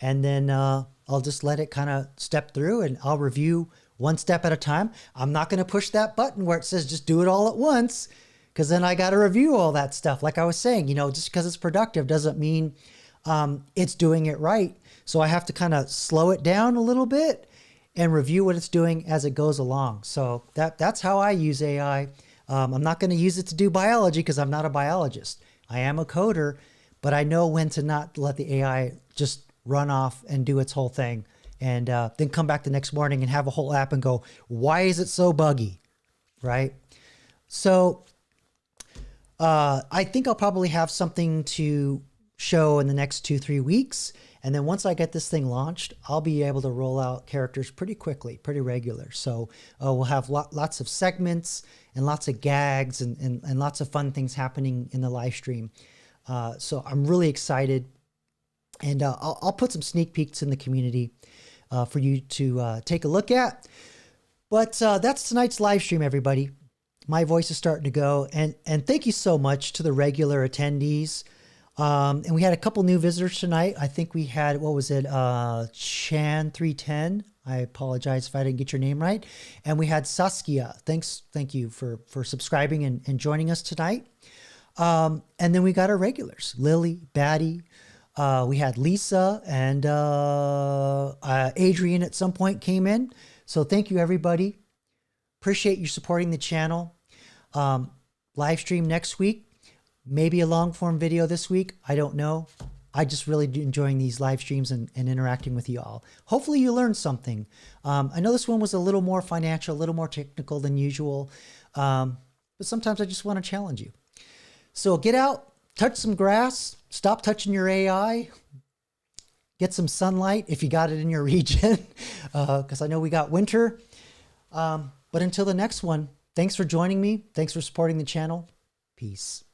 And then I'll just let it kind of step through, and I'll review one step at a time. I'm not going to push that button where it says just do it all at once, because then I got to review all that stuff. Like I was saying, you know, just because it's productive doesn't mean it's doing it right. So I have to kind of slow it down a little bit and review what it's doing as it goes along. So that's how I use AI. I'm not going to use it to do biology because I'm not a biologist. I am a coder, but I know when to not let the AI just run off and do its whole thing, and then come back the next morning and have a whole app and go, why is it so buggy, right? So I think I'll probably have something to show in the next 2-3 weeks. And then once I get this thing launched, I'll be able to roll out characters pretty quickly, pretty regular. So we'll have lots of segments and lots of gags and lots of fun things happening in the live stream. So I'm really excited. And I'll put some sneak peeks in the community for you to take a look at. But that's tonight's live stream, everybody. My voice is starting to go. And thank you so much to the regular attendees. And we had a couple new visitors tonight. I think we had, what was it? Chan310. I apologize if I didn't get your name right. And we had Saskia. Thank you for subscribing and joining us tonight. And then we got our regulars, Lily, Batty. We had Lisa and Adrian at some point came in. So thank you, everybody. Appreciate you supporting the channel. Live stream next week. Maybe a long form video this week. I don't know. I just really do enjoying these live streams and interacting with you all. Hopefully you learned something. I know this one was a little more financial, a little more technical than usual. But sometimes I just want to challenge you. So get out, touch some grass, stop touching your AI, get some sunlight if you got it in your region, because I know we got winter. But until the next one, thanks for joining me. Thanks for supporting the channel. Peace.